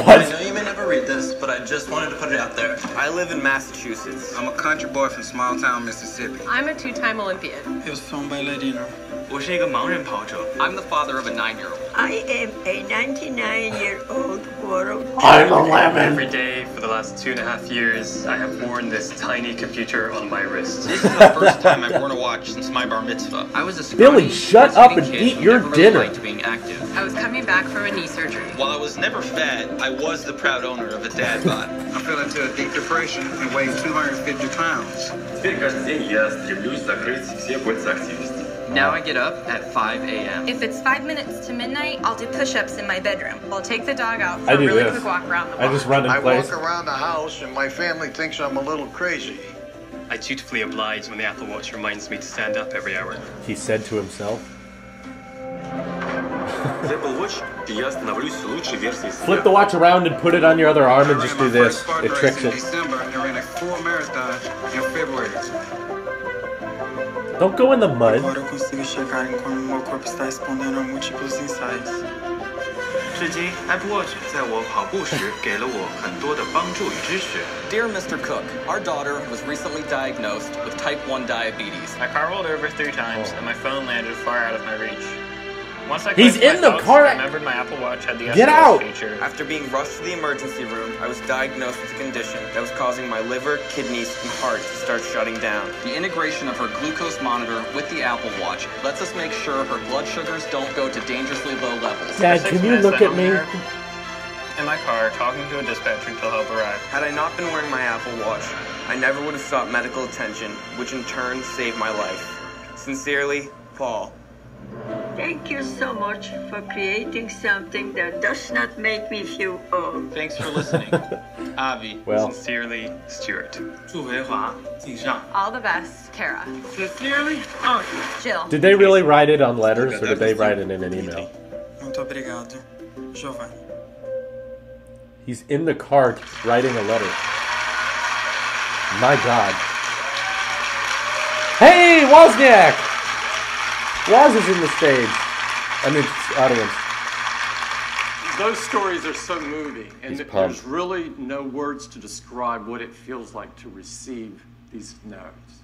What? I know you may never read this, but I just wanted to put it out there. I live in Massachusetts. I'm a country boy from small town Mississippi. I'm a two-time Olympian. He was filmed by Ladino. 我是一个盲人跑者. I'm the father of a 9-year-old. I am a 99-year-old world. I'm 11. Every day for the last 2.5 years, I have worn this tiny computer on my wrist. This is the first time I've worn a watch since my bar mitzvah. I was a Billy, shut up and eat your dinner. Being active. I was coming back from a knee surgery. While I was never fat, I was the proud owner of a dad bod. I fell into a deep depression and weighed 250 pounds. Теперь каждый день я стремлюсь закрыть все кольца активности. Now I get up at 5 a.m. If it's 5 minutes to midnight, I'll do push-ups in my bedroom. I'll take the dog out for I a do really this. quick walk around the block. I just run in place. I walk around the house and my family thinks I'm a little crazy. I dutifully oblige when the Apple Watch reminds me to stand up every hour. He said to himself. С Apple Watch я становлюсь лучшей версией себя. Flip the watch around and put it on your other arm and just do this. It tricks it. December and ran a full marathon in February. Don't go in the mud. Agora eu consigo chegar em como meu corpo está respondendo a múltiplos ensaios. 至今 Apple Watch 在我跑步时给了我很多的帮助与支持。Dear Mr. Cook, our daughter was recently diagnosed with type 1 diabetes. My car rolled over 3 times and my phone landed far out of my reach. Once I He's clicked in my the pulse, car. I remembered my Apple Watch had the Get SOS out. feature. After being rushed to the emergency room, I was diagnosed with a condition that was causing my liver, kidneys, and heart to start shutting down. The integration of her glucose monitor with the Apple Watch lets us make sure her blood sugars don't go to dangerously low levels. Dad, For 6 can you minutes, look I at me? hung there in my car, talking to a dispatcher until help arrived. Had I not been wearing my Apple Watch, I never would have sought medical attention, which in turn saved my life. Sincerely, Paul. Thank you so much for creating something that does not make me feel old. Thanks for listening. Avi, Well. sincerely, Stuart. 祝维华敬上。 All the best, Kara. Sincerely, Jill. Did they really write it on letters or did they write it in an email? Muito obrigado, Giovanni. He's in the car writing a letter. My God. Hey, Wozniak! Woz is in the stage. I mean, audience. Those stories are so moving, and He's pumped. there's really no words to describe what it feels like to receive these notes.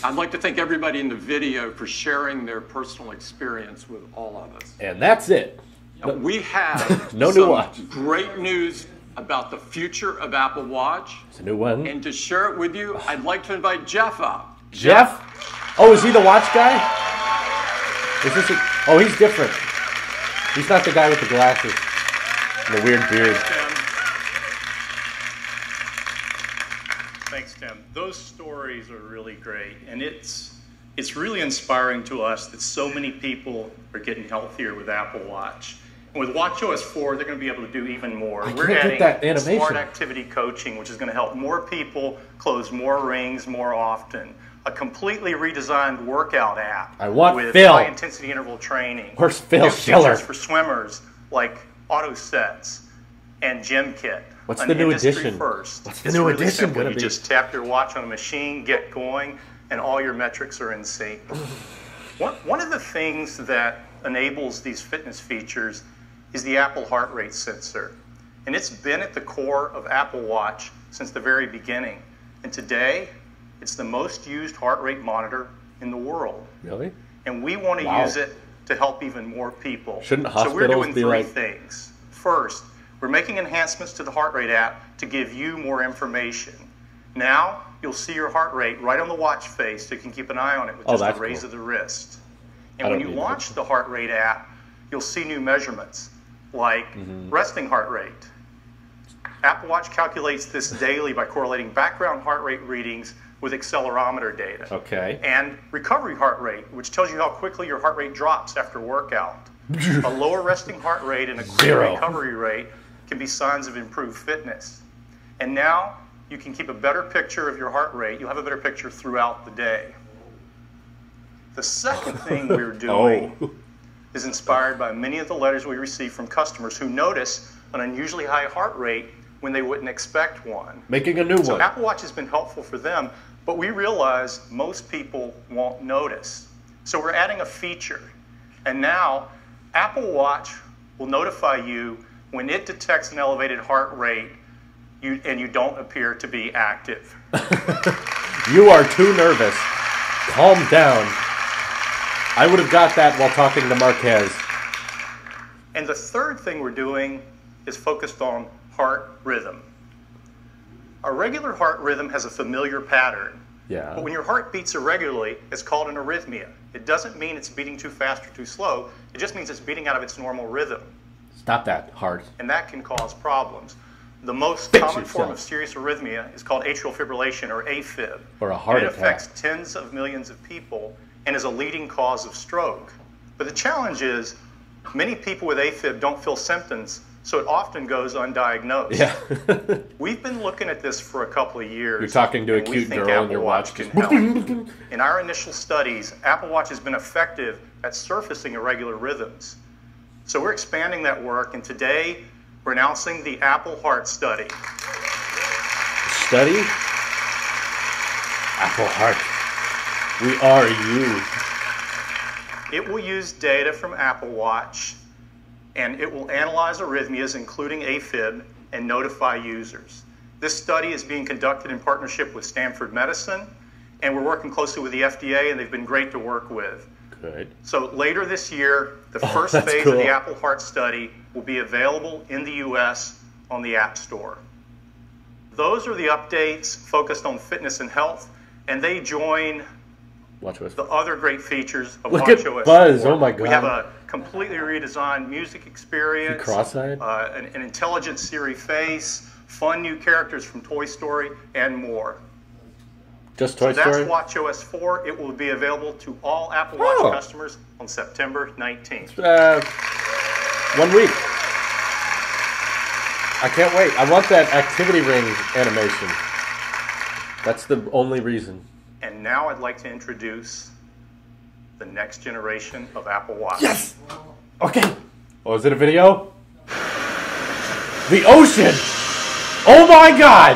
I'd like to thank everybody in the video for sharing their personal experience with all of us. And that's it. We have No new some watch. great news about the future of Apple Watch. It's a new one. And to share it with you, I'd like to invite Jeff up. Jeff? Oh, is he the watch guy? Is this oh, he's different. He's not the guy with the glasses and the weird beard. Thanks, Tim. Those stories are really great, and it's really inspiring to us that so many people are getting healthier with Apple Watch. And with WatchOS 4, they're going to be able to do even more. I We're can't get adding that animation. smart activity coaching, which is going to help more people close more rings more often. A completely redesigned workout app I want with Phil. high-intensity interval training. Where's Phil New Schiller? features for swimmers like auto sets and gym kit. What's An the new industry edition? First. What's the It's new really edition simple. gonna You be? just tap your watch on a machine, get going, and all your metrics are in sync. One of the things that enables these fitness features is the Apple heart rate sensor. And it's been at the core of Apple Watch since the very beginning. And today, It's the most used heart rate monitor in the world. Really? And we want to use it to help even more people. Shouldn't so we're hospitals doing be three like- things. First, we're making enhancements to the heart rate app to give you more information. Now, you'll see your heart rate right on the watch face, so you can keep an eye on it with just a that's raise cool. of the wrist. I And when don't you need launch the heart rate app, you'll see new measurements, like resting heart rate. Apple Watch calculates this daily by correlating background heart rate readings with accelerometer data. Okay. And recovery heart rate, which tells you how quickly your heart rate drops after workout. A lower resting heart rate and a quicker Zero. recovery rate can be signs of improved fitness. And now you can keep a better picture of your heart rate. You'll have a better picture throughout the day. The second thing we're doing is inspired by many of the letters we receive from customers who notice an unusually high heart rate when they wouldn't expect one. Making a new So one. Apple Watch has been helpful for them, but we realize most people won't notice. So we're adding a feature. And now Apple Watch will notify you when it detects an elevated heart rate and you don't appear to be active. You are too nervous. Calm down. I would have got that while talking to Marquez. And the third thing we're doing is focused on heart rhythm. A regular heart rhythm has a familiar pattern. Yeah. But when your heart beats irregularly, it's called an arrhythmia. It doesn't mean it's beating too fast or too slow. It just means it's beating out of its normal rhythm. Stop that, heart. And that can cause problems. The most Fix common form yourself. of serious arrhythmia is called atrial fibrillation, or AFib. Or a heart It attack. affects tens of millions of people and is a leading cause of stroke. But the challenge is many people with AFib don't feel symptoms, so it often goes undiagnosed. Yeah. We've been looking at this for a couple of years. You're talking to a and we cute think girl and Apple your Watch watch can just... help. In our initial studies, Apple Watch has been effective at surfacing irregular rhythms. So we're expanding that work, and today we're announcing the Apple Heart Study. Study? Apple Heart. We are you. It will use data from Apple Watch, and it will analyze arrhythmias, including AFib, and notify users. This study is being conducted in partnership with Stanford Medicine, and we're working closely with the FDA, and they've been great to work with. Good. So later this year, the first that's phase cool. of the Apple Heart Study will be available in the US on the App Store. Those are the updates focused on fitness and health, and they join WatchOS. the other great features of Look at WatchOS Buzz. 4. Oh my We have God. a completely redesigned music experience, You cross-eyed? an intelligent Siri face, fun new characters from Toy Story, and more. Just Toy So Story? that's WatchOS 4. It will be available to all Apple Watch Oh. customers on September 19th. 1 week. I can't wait. I want that activity ring animation. That's the only reason. And now I'd like to introduce the next generation of Apple Watch. Yes! Okay. Oh, is it a video? The ocean! Oh my God!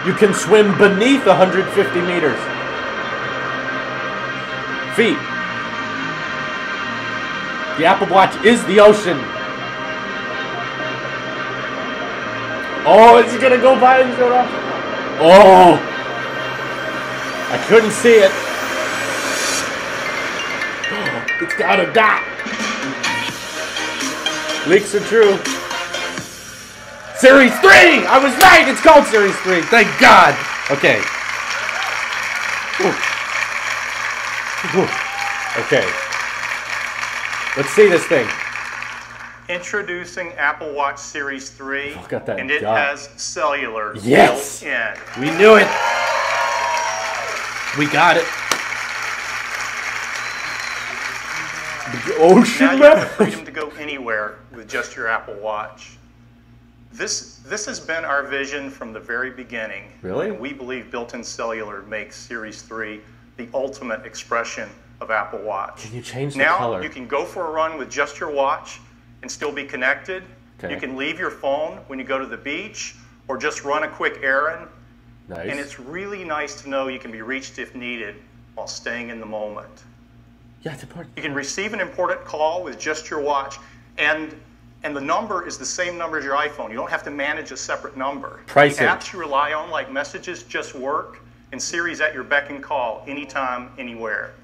You can swim beneath 150 meters. Feet. The Apple Watch is the ocean. Oh, is he gonna go by and go off? Oh! I couldn't see it. It's got a dot. Leaks are true. Series 3! I was right! It's called Series 3. Thank God! Okay. Okay. Let's see this thing. Introducing Apple Watch Series 3, got that and it dot. has cellular Yes! built in. We knew it. We got it. The ocean Now you have the map. freedom to go anywhere with just your Apple Watch. This has been our vision from the very beginning. Really? And we believe built-in cellular makes Series 3 the ultimate expression of Apple Watch. Can you change the Now color? you can go for a run with just your watch and still be connected. Okay. You can leave your phone when you go to the beach or just run a quick errand. Nice. And it's really nice to know you can be reached if needed while staying in the moment. Yeah, it's important. You can receive an important call with just your watch, and And the number is the same number as your iPhone. You don't have to manage a separate number. Pricing. The apps you rely on, like Messages, just work, and Siri's at your beck and call anytime, anywhere.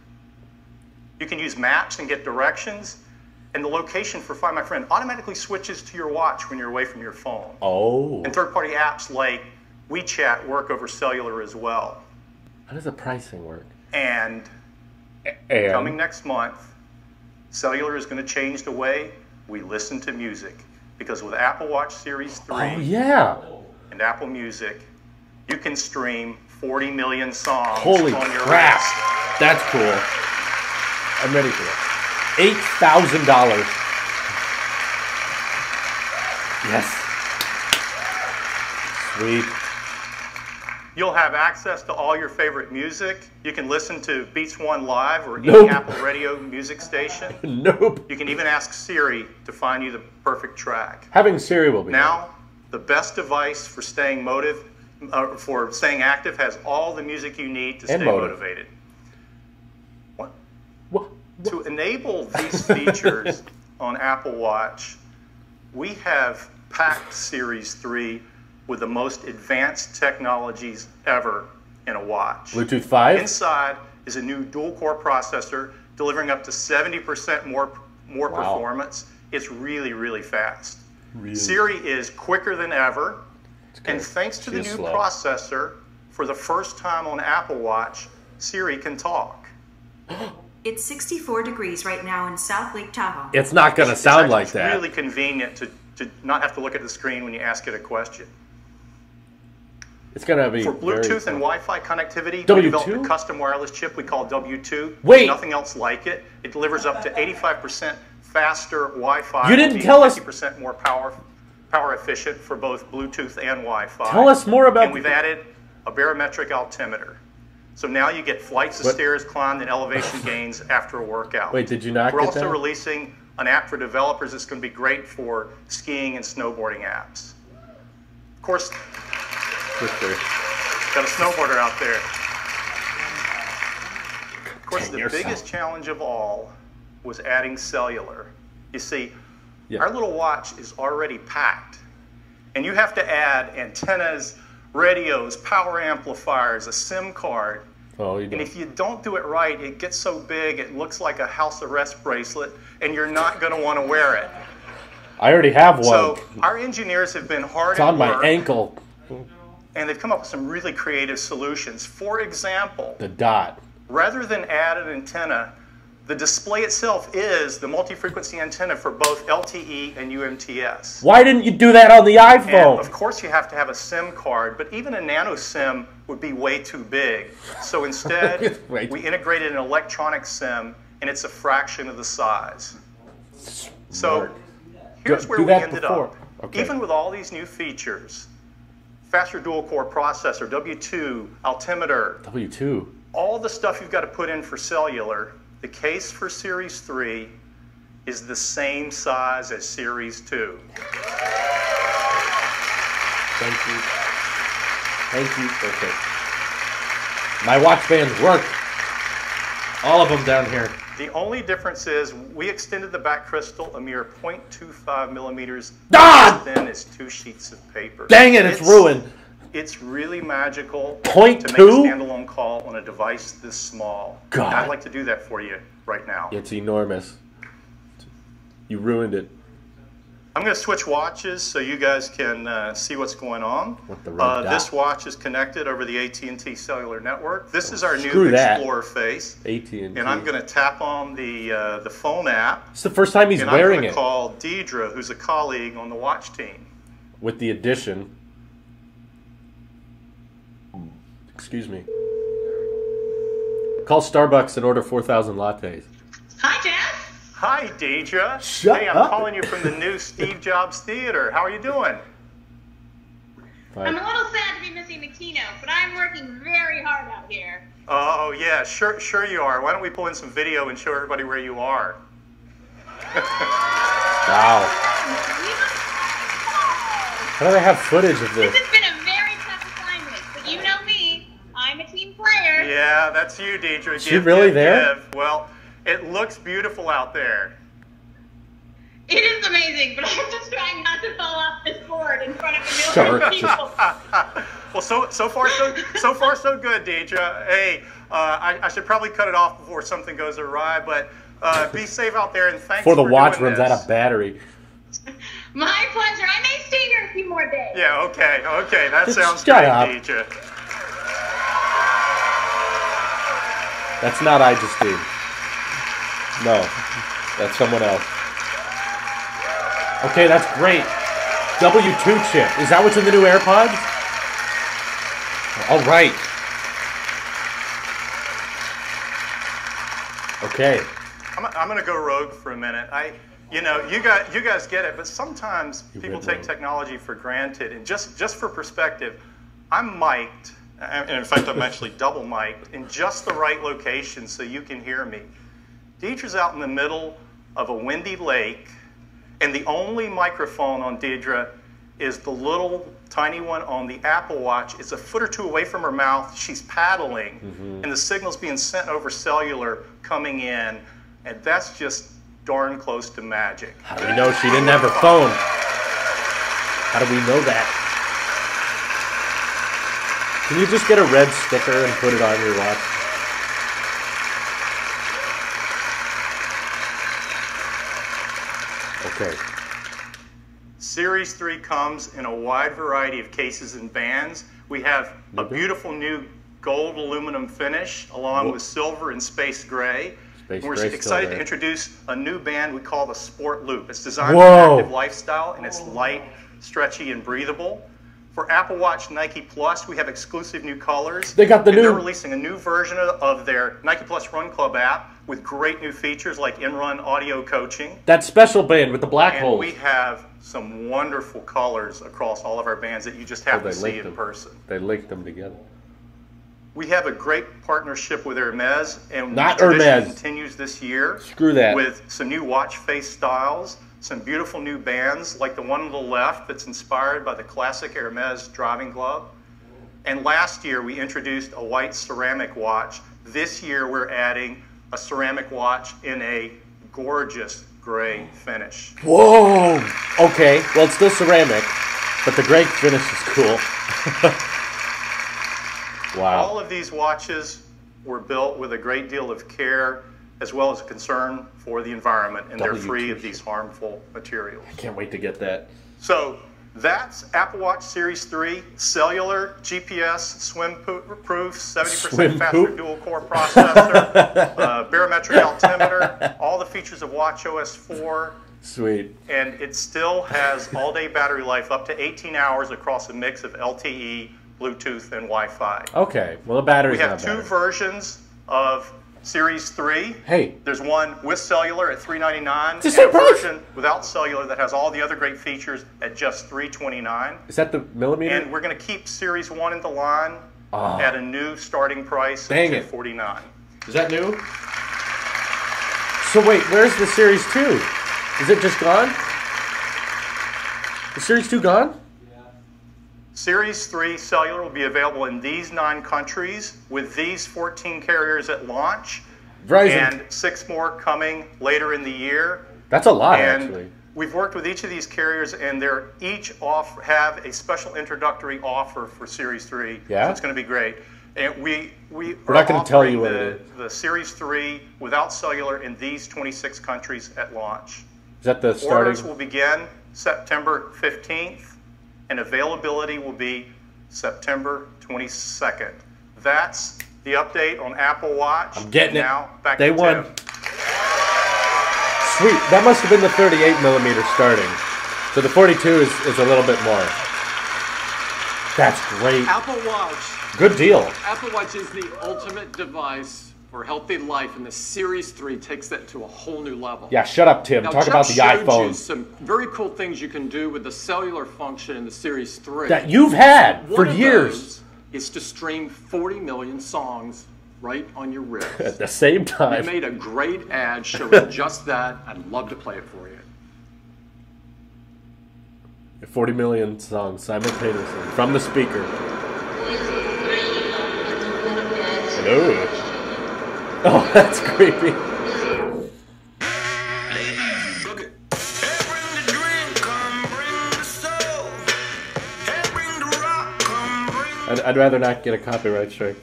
You can use maps and get directions, and the location for Find My Friend automatically switches to your watch when you're away from your phone. Oh. And third-party apps like WeChat work over cellular as well. How does the pricing work? And coming next month, cellular is going to change the way we listen to music. Because with Apple Watch Series 3 and Apple Music, you can stream 40 million songs Holy on your crap. wrist. That's cool. I'm ready for it. $8,000. Yes. Sweet. You'll have access to all your favorite music. You can listen to Beats One Live or any Nope. Apple radio music station. Nope. You can even ask Siri to find you the perfect track. Having Siri will be Now, the best device for staying active has all the music you need to stay motivated. What? To enable these features on Apple Watch, we have packed Series 3 with the most advanced technologies ever in a watch. Bluetooth 5? Inside is a new dual-core processor delivering up to 70% more performance. It's really, really fast. Really? Siri is quicker than ever, and thanks to the new processor, for the first time on Apple Watch, Siri can talk. It's 64 degrees right now in South Lake Tahoe. It's not going to sound like that. It's really convenient to not have to look at the screen when you ask it a question. It's going to be For Bluetooth and Wi-Fi connectivity, W2? we developed a custom wireless chip we call W2. Wait. There's nothing else like it. It delivers up to 85% faster Wi-Fi. You didn't tell us. 50% more power efficient for both Bluetooth and Wi-Fi. Tell us more about. And we've added a barometric altimeter. So now you get flights of stairs climbed and elevation gains after a workout. Wait, did you not We're get also that? releasing an app for developers that's going to be great for skiing and snowboarding apps. Of course, got a snowboarder out there. Of course, the biggest challenge of all was adding cellular. You see, our little watch is already packed, and you have to add antennas, radios, power amplifiers, a SIM card. Oh, you And don't. if you don't do it right, it gets so big it looks like a house arrest bracelet, and you're not going to want to wear it. I already have one. So our engineers have been hard It's at on my work, ankle. and they've come up with some really creative solutions. For example, The dot. rather than add an antenna, the display itself is the multi-frequency antenna for both LTE and UMTS. Why didn't you do that on the And iPhone? of course you have to have a SIM card, but even a nano SIM would be way too big. So instead, we integrated an electronic SIM, and it's a fraction of the size. So here's where do we that ended before. up. Okay. Even with all these new features, faster dual-core processor, W2, altimeter, W2. all the stuff you've got to put in for cellular, the case for Series 3 is the same size as Series 2. Thank you. Thank you. Okay. My watch bands work. All of them down here. The only difference is we extended the back crystal a mere 0.25 millimeters Ah! as thin as 2 sheets of paper. Dang it, it's ruined. It's really magical to 0.2? make a standalone call on a device this small. God. And I'd like to do that for you right now. It's enormous. You ruined it. I'm going to switch watches so you guys can see what's going on. With the red dot. This watch is connected over the AT&T cellular network. This is our Screw new that. Explorer face. AT&T. And I'm going to tap on the phone app. It's the first time he's and wearing I'm going it. to call Deidre, who's a colleague on the watch team. With the addition. Excuse me. Call Starbucks and order 4,000 lattes. Hi, Jeff. Hi, Deidre. Shut hey, I'm up. calling you from the new Steve Jobs Theater. How are you doing? I'm a little sad to be missing the keynote, but I'm working very hard out here. Oh, yeah, sure you are. Why don't we pull in some video and show everybody where you are? Wow. How do I have footage of This this? has been a very tough assignment, but you know me. I'm a team player. Yeah, that's you, Deidre. Is she really there? Well, it looks beautiful out there. It is amazing, but I'm just trying not to fall off this board in front of a million people. Well, so far so good, Deidre. Hey, I should probably cut it off before something goes awry, but be safe out there, and thanks Before the watch doing runs this. out of battery. My pleasure. I may stay here a few more days. Yeah, okay, that sounds Shut great, up. Deidre. That's not iJustine. No, that's someone else. Okay, that's great. W2 chip. Is that what's in the new AirPods? All right. Okay. I'm going to go rogue for a minute. You guys get it, but sometimes people take technology for granted. And just for perspective, I'm mic'd, and in fact, I'm actually double mic'd in just the right location so you can hear me. Deidre's out in the middle of a windy lake, and the only microphone on Deidre is the little tiny one on the Apple Watch. It's a foot or two away from her mouth. She's paddling, and the signal's being sent over cellular coming in, and that's just darn close to magic. How do we know she didn't have her phone? How do we know that? Can you just get a red sticker and put it on your watch? Okay. Series 3 comes in a wide variety of cases and bands. We have a beautiful new gold aluminum finish along with silver and space gray. And we're excited to introduce a new band we call the Sport Loop. It's designed for an active lifestyle, and it's light, stretchy, and breathable. For Apple Watch Nike Plus, we have exclusive new colors. They got the new... They're releasing a new version of their Nike Plus Run Club app with great new features like in-run audio coaching. That special band with the black holes. And we have some wonderful colors across all of our bands that you just have to see in person. They linked them together. We have a great partnership with Hermes, and Not the tradition Hermes. continues this year. Screw that. With some new watch face styles, some beautiful new bands, like the one on the left that's inspired by the classic Hermes driving glove. And last year, we introduced a white ceramic watch. This year, we're adding a ceramic watch in a gorgeous gray finish. Whoa! Okay, well, it's still ceramic, but the gray finish is cool. Wow. All of these watches were built with a great deal of care as well as a concern for the environment, and they're free of these harmful materials. I can't wait to get that. So that's Apple Watch Series 3, cellular, GPS, swim-proof, 70% faster dual-core processor, barometric altimeter, all the features of watchOS 4. Sweet. And it still has all-day battery life up to 18 hours across a mix of LTE, Bluetooth, and Wi-Fi. Okay, well, the battery's We not have bad. two versions of Series 3. Hey. There's one with cellular at $399 It's the same and a price. version without cellular that has all the other great features at just $329. Is that the millimeter? And we're going to keep Series 1 in the line at a new starting price of Dang it. $249. Is that new? So wait, where's the Series 2? Is it just gone? The Series 2 gone? Series 3 cellular will be available in these 9 countries with these 14 carriers at launch. Verizon. And 6 more coming later in the year. That's a lot, And actually. we've worked with each of these carriers, and they're each have a special introductory offer for Series 3. Yeah? So it's going to be great. And we're not going to tell you what offering it is. the Series 3 without cellular in these 26 countries at launch. Is that the starting? Orders will begin September 15th, and availability will be September 22nd. That's the update on Apple Watch. I'm getting it. Now, back Day to one. Tim. Sweet. That must have been the 38 millimeter starting. So the 42 is a little bit more. That's great. Apple Watch. Good deal. Apple Watch is the ultimate device for healthy life, and the Series 3 takes that to a whole new level. Yeah, shut up, Tim. Now, Talk Chuck about the showed iPhone. you some very cool things you can do with the cellular function in the Series 3. That you've had for One of years. those is to stream 40 million songs right on your wrist. At the same They time. made a great ad showing just that. I'd love to play it for you. 40 million songs simultaneously from the speaker. Hello. Oh, that's creepy. I'd rather not get a copyright strike.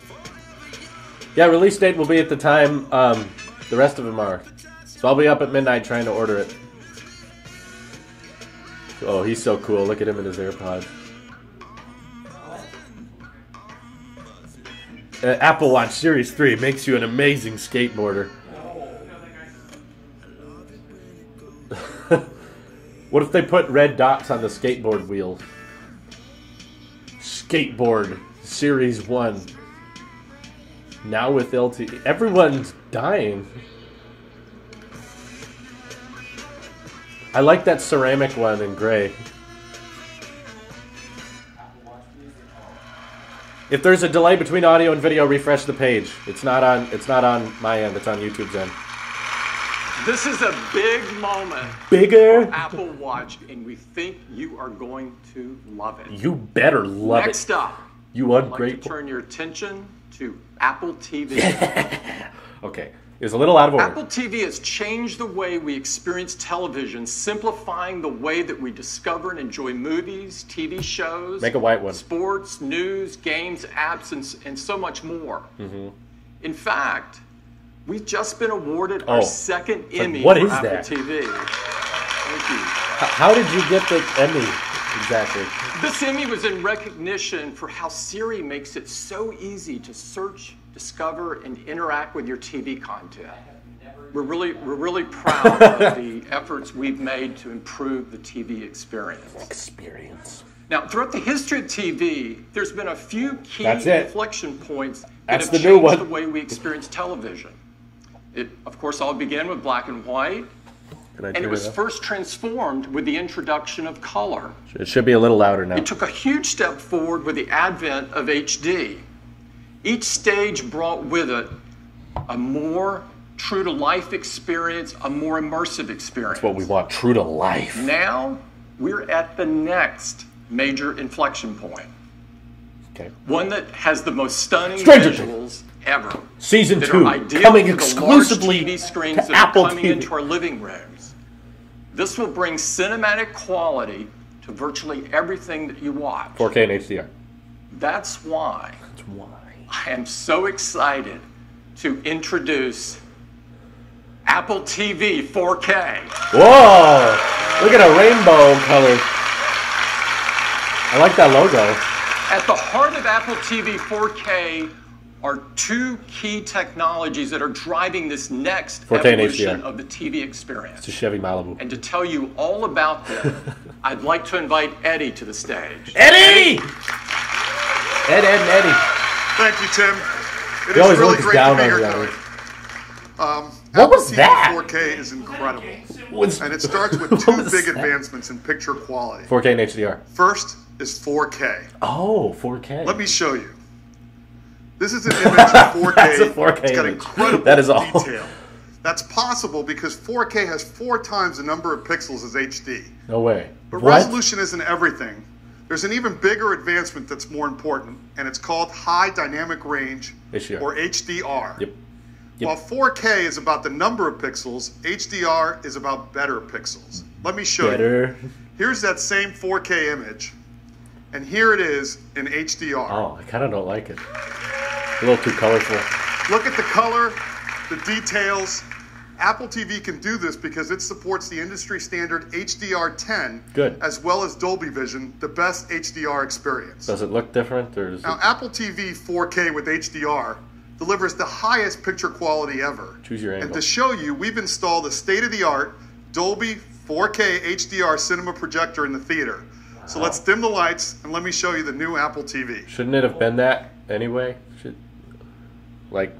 Yeah, release date will be at the time the rest of them are. So I'll be up at midnight trying to order it. Oh, he's so cool. Look at him in his AirPods. Apple Watch Series 3 makes you an amazing skateboarder. What if they put red dots on the skateboard wheels? Skateboard Series 1. Now with LTE. Everyone's dying. I like that ceramic one in gray. If there's a delay between audio and video, refresh the page. It's not on my end, it's on YouTube's end. This is a big moment. Bigger? For Apple Watch, and we think you are going to love it. You better love it. Next up, you I'd like ungrateful. to turn your attention to Apple TV. Okay, it was a little out of order. Apple TV has changed the way we experience television, simplifying the way that we discover and enjoy movies, TV shows, Make a white one. sports, news, games, apps, and so much more. Mm-hmm. In fact, we've just been awarded our second Emmy what for is Apple that? TV. Thank you. How did you get the Emmy exactly? This Emmy was in recognition for how Siri makes it so easy to search, discover, and interact with your TV content. We're really proud of the efforts we've made to improve the TV experience. Now, throughout the history of TV, there's been a few key inflection points that have changed the way we experience television. It, of course, all began with black and white, and it was first transformed with the introduction of color. It should be a little louder now. It took a huge step forward with the advent of HD. Each stage brought with it a more true-to-life experience, a more immersive experience. That's what we want, true to life. Now, we're at the next major inflection point. Okay. One that has the most stunning Stranger visuals ever. Season that 2, are ideal coming for the exclusively large TV screens to that Apple are coming TV. into our living rooms. This will bring cinematic quality to virtually everything that you watch. 4K and HDR. That's why I am so excited to introduce Apple TV 4K. Whoa! Look at a rainbow color. I like that logo. At the heart of Apple TV 4K are two key technologies that are driving this next 4K and evolution HDR. of the TV experience. It's a Chevy Malibu. And to tell you all about them, I'd like to invite Eddie to the stage. Eddie! Ed and Eddie. Thank you, Tim. It He is always really looks great down to be on here the tonight. What Apple was TV that? 4K is incredible. And it starts with What two was big that? advancements in picture quality. 4K and HDR. First is 4K. Oh, 4K. Let me show you. This is an image of 4K. That's a 4K It's got image. incredible That is all. detail. That's possible because 4K has 4 times the number of pixels as HD. No way. But What? resolution isn't everything. There's an even bigger advancement that's more important, and it's called High Dynamic Range, HDR. or HDR. Yep. While 4K is about the number of pixels, HDR is about better pixels. Let me show Better. you. Here's that same 4K image, and here it is in HDR. Oh, I kind of don't like it. A little too colorful. Look at the color, the details. Apple TV can do this because it supports the industry standard HDR10, Good. as well as Dolby Vision, the best HDR experience. Does it look different, or is Now, it... Apple TV 4K with HDR delivers the highest picture quality ever. Choose your And angle. to show you, we've installed a state-of-the-art Dolby 4K HDR cinema projector in the theater. So let's dim the lights and let me show you the new Apple TV. Shouldn't it have been that anyway? Like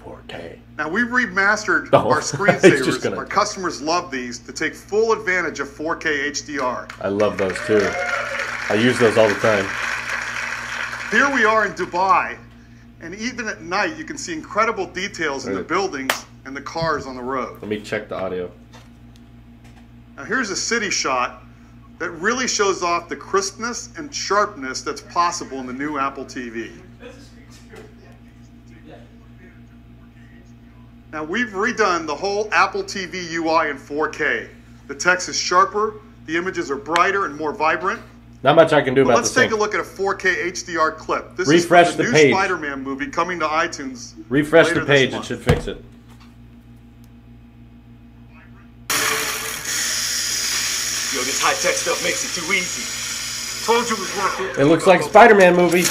4K. Now, we've remastered Oh, our I was screensavers. just gonna- Our customers love these to take full advantage of 4K HDR. I love those too. I use those all the time. Here we are in Dubai, and even at night, you can see incredible details in the buildings and the cars on the road. Let me check the audio. Now, here's a city shot that really shows off the crispness and sharpness that's possible in the new Apple TV. Now, we've redone the whole Apple TV UI in 4K. The text is sharper, the images are brighter and more vibrant, Not much I can do But about let's the take sync. a look at a 4K HDR clip. This Refresh is from the the new page. Spider-Man movie coming to iTunes. Refresh later the page. this It month. should fix it. Yo, this high-tech stuff makes it too easy. Told you it was worth it. It looks like Spider-Man movie.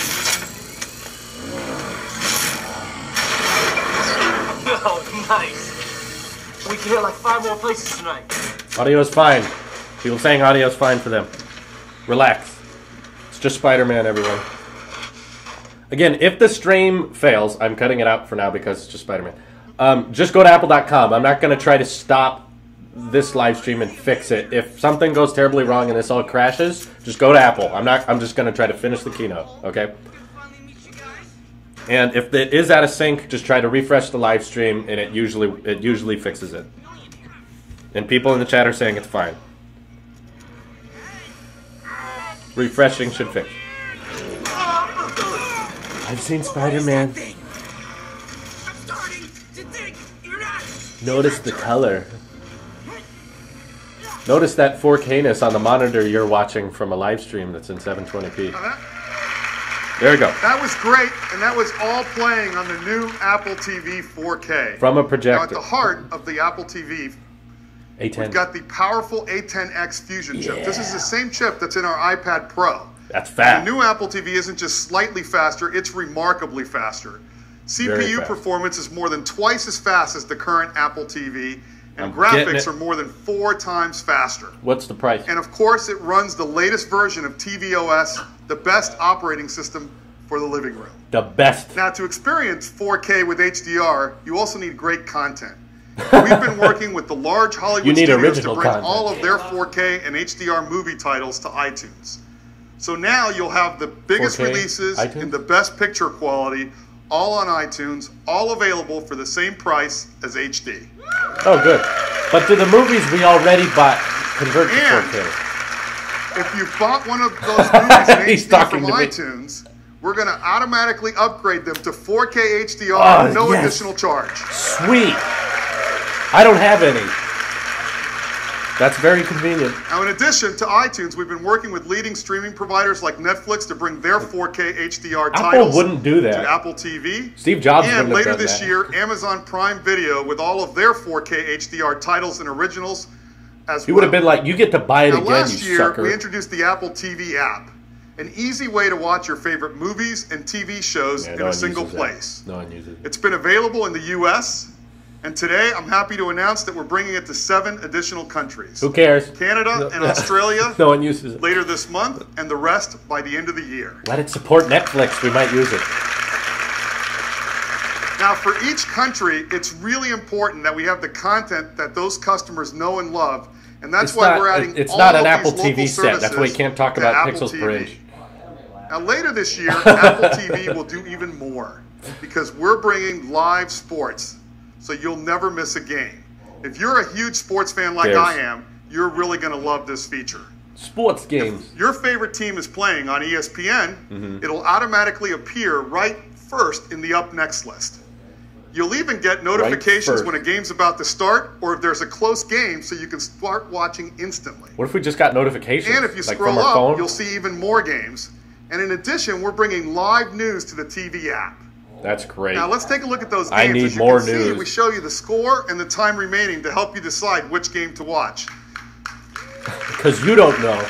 Oh, nice. We can hit like 5 more places tonight. Audio's fine. People saying audio's fine for them. Relax. It's just Spider-Man, everyone. Again, if the stream fails, I'm cutting it out for now because it's just Spider-Man. Just go to apple.com. I'm not going to try to stop this live stream and fix it. If something goes terribly wrong and this all crashes, just go to Apple. I'm just going to try to finish the keynote, okay? And if it is out of sync, just try to refresh the live stream and it usually fixes it. And people in the chat are saying it's fine. Refreshing should fix. I've seen Spider-Man. Notice the color. Notice that 4K-ness on the monitor you're watching from a live stream that's in 720p. There we go. That was great, and that was all playing on the new Apple TV 4K. From a Now, projector. at the heart of the Apple TV, A10. we've got the powerful A10X Fusion chip. This is the same chip that's in our iPad Pro. That's fast. The new Apple TV isn't just slightly faster, it's remarkably faster. Very CPU fast. performance is more than twice as fast as the current Apple TV, and I'm getting graphics it. are more than 4 times faster. What's the price? And of course, it runs the latest version of tvOS, the best operating system for the living room. The best. Now, to experience 4K with HDR, you also need great content. We've been working with the large You Hollywood need studios to original bring content. all of their 4K and HDR movie titles to iTunes. So now you'll have the biggest 4K releases iTunes? in the best picture quality, all on iTunes, all available for the same price as HD. Oh, good. But do the movies we already bought convert to And 4K? if you bought one of those movies in He's HD talking from to me. iTunes, we're going to automatically upgrade them to 4K HDR Oh, at no yes. additional charge. Sweet. I don't have any. That's very convenient. Now, in addition to iTunes, we've been working with leading streaming providers like Netflix to bring their 4K HDR Apple titles wouldn't do that. to Apple TV. Steve Jobs And wouldn't have later done this that. year, Amazon Prime Video with all of their 4K HDR titles and originals as He well. would have been like, you get to buy it Now, again, last you year, sucker. we introduced the Apple TV app, an easy way to watch your favorite movies and TV shows Yeah, in no a one single uses that. place. No one uses it. It's been available in the U.S., and today I'm happy to announce that we're bringing it to 7 additional countries. Who cares? Canada and Australia No one uses it. later this month, and the rest by the end of the year. Let it support Netflix. We might use it. Now, for each country, it's really important that we have the content that those customers know and love, and that's It's why not- we're adding it's all not an of Apple these TV local set. That's why you services can't talk to about Apple pixels per TV. inch. Now, later this year, Apple TV will do even more because we're bringing live sports, so you'll never miss a game. If you're a huge sports fan like Cares. I am, you're really going to love this feature. Sports games. Your favorite team is playing on ESPN, Mhm. it'll automatically appear right first in the up next list. You'll even get notifications first. when a game's about to start or if there's a close game so you can start watching instantly. What if we just got notifications? And if you like scroll from our up, phone? you'll see even more games. And in addition, we're bringing live news to the TV app. That's great. Now let's take a look at those I games. need As you more can see, news. we show you the score and the time remaining to help you decide which game to watch. Because you don't know.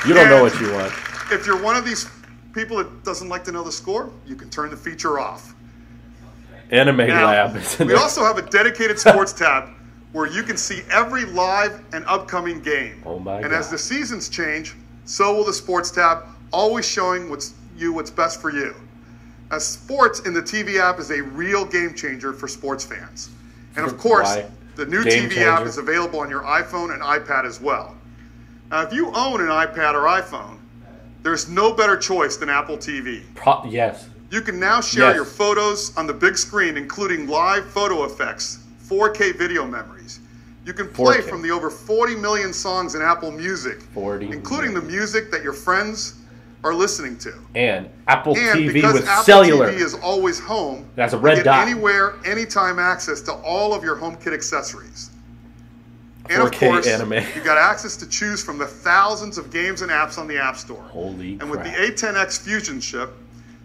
You don't know what you want. If you're one of these people that doesn't like to know the score, you can turn the feature off. Anime Now, Lab. is in we there. also have a dedicated sports tab where you can see every live and upcoming game. Oh my And God. as the seasons change, so will the sports tab, always showing what's best for you. As sports in the TV app is a real game changer for sports fans. And of course, Why? the new Game TV app changer? is available on your iPhone and iPad as well. Now, if you own an iPad or iPhone, there's no better choice than Apple TV. Yes. You can now share Yes. your photos on the big screen, including live photo effects, 4K video memories. You can play 4K. from the over 40 million songs in Apple Music, 40 including the music that your friends are listening to. And Apple And TV because with Apple cellular. TV is always home, That's a you red get dot. anywhere, anytime access to all of your HomeKit accessories. And of 4K course, anime. you got access to choose from the thousands of games and apps on the App Store. Holy And with crap. the A10X Fusion chip,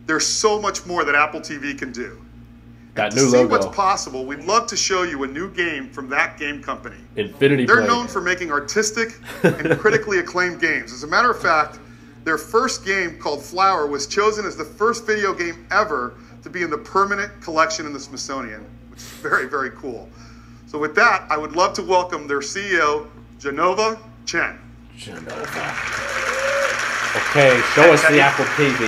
there's so much more that Apple TV can do. That And new to see logo. what's possible, we'd love to show you a new game from that game company. Infinity They're Blade. known for making artistic and critically acclaimed games. As a matter of fact, their first game, called Flower, was chosen as the first video game ever to be in the permanent collection in the Smithsonian, which is very, very cool. So with that, I would love to welcome their CEO, Genova Chen. Genova. Okay, show us the Apple TV.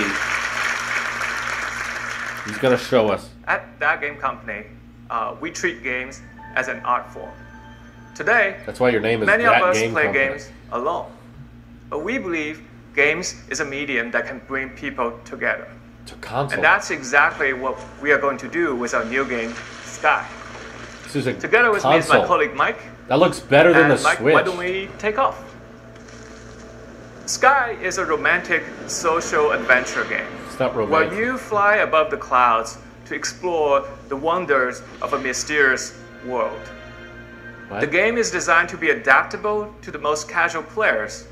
He's going to show us. At that game company, we treat games as an art form. Today, That's why your name is many That of us Game play Company. games alone. But we believe games is a medium that can bring people together. To console. And that's exactly what we are going to do with our new game, Sky. This is a Together with me is my console. colleague Mike. That looks better than And the Mike, Switch. why don't we take off? Sky is a romantic social adventure game. It's not Where romantic. you fly above the clouds to explore the wonders of a mysterious world. What? The game is designed to be adaptable to the most casual players.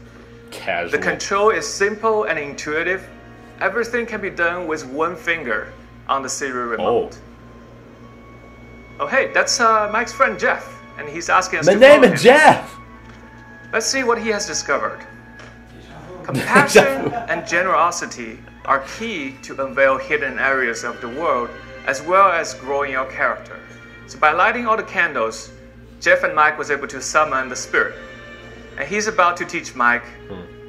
Casual. The control is simple and intuitive. Everything can be done with one finger on the Siri remote. Oh, hey, that's Mike's friend Jeff, and he's asking us My to name follow is him. Jeff. Let's see what he has discovered. Compassion and generosity are key to unveil hidden areas of the world, as well as growing your character. So by lighting all the candles, Jeff and Mike was able to summon the spirit. And he's about to teach Mike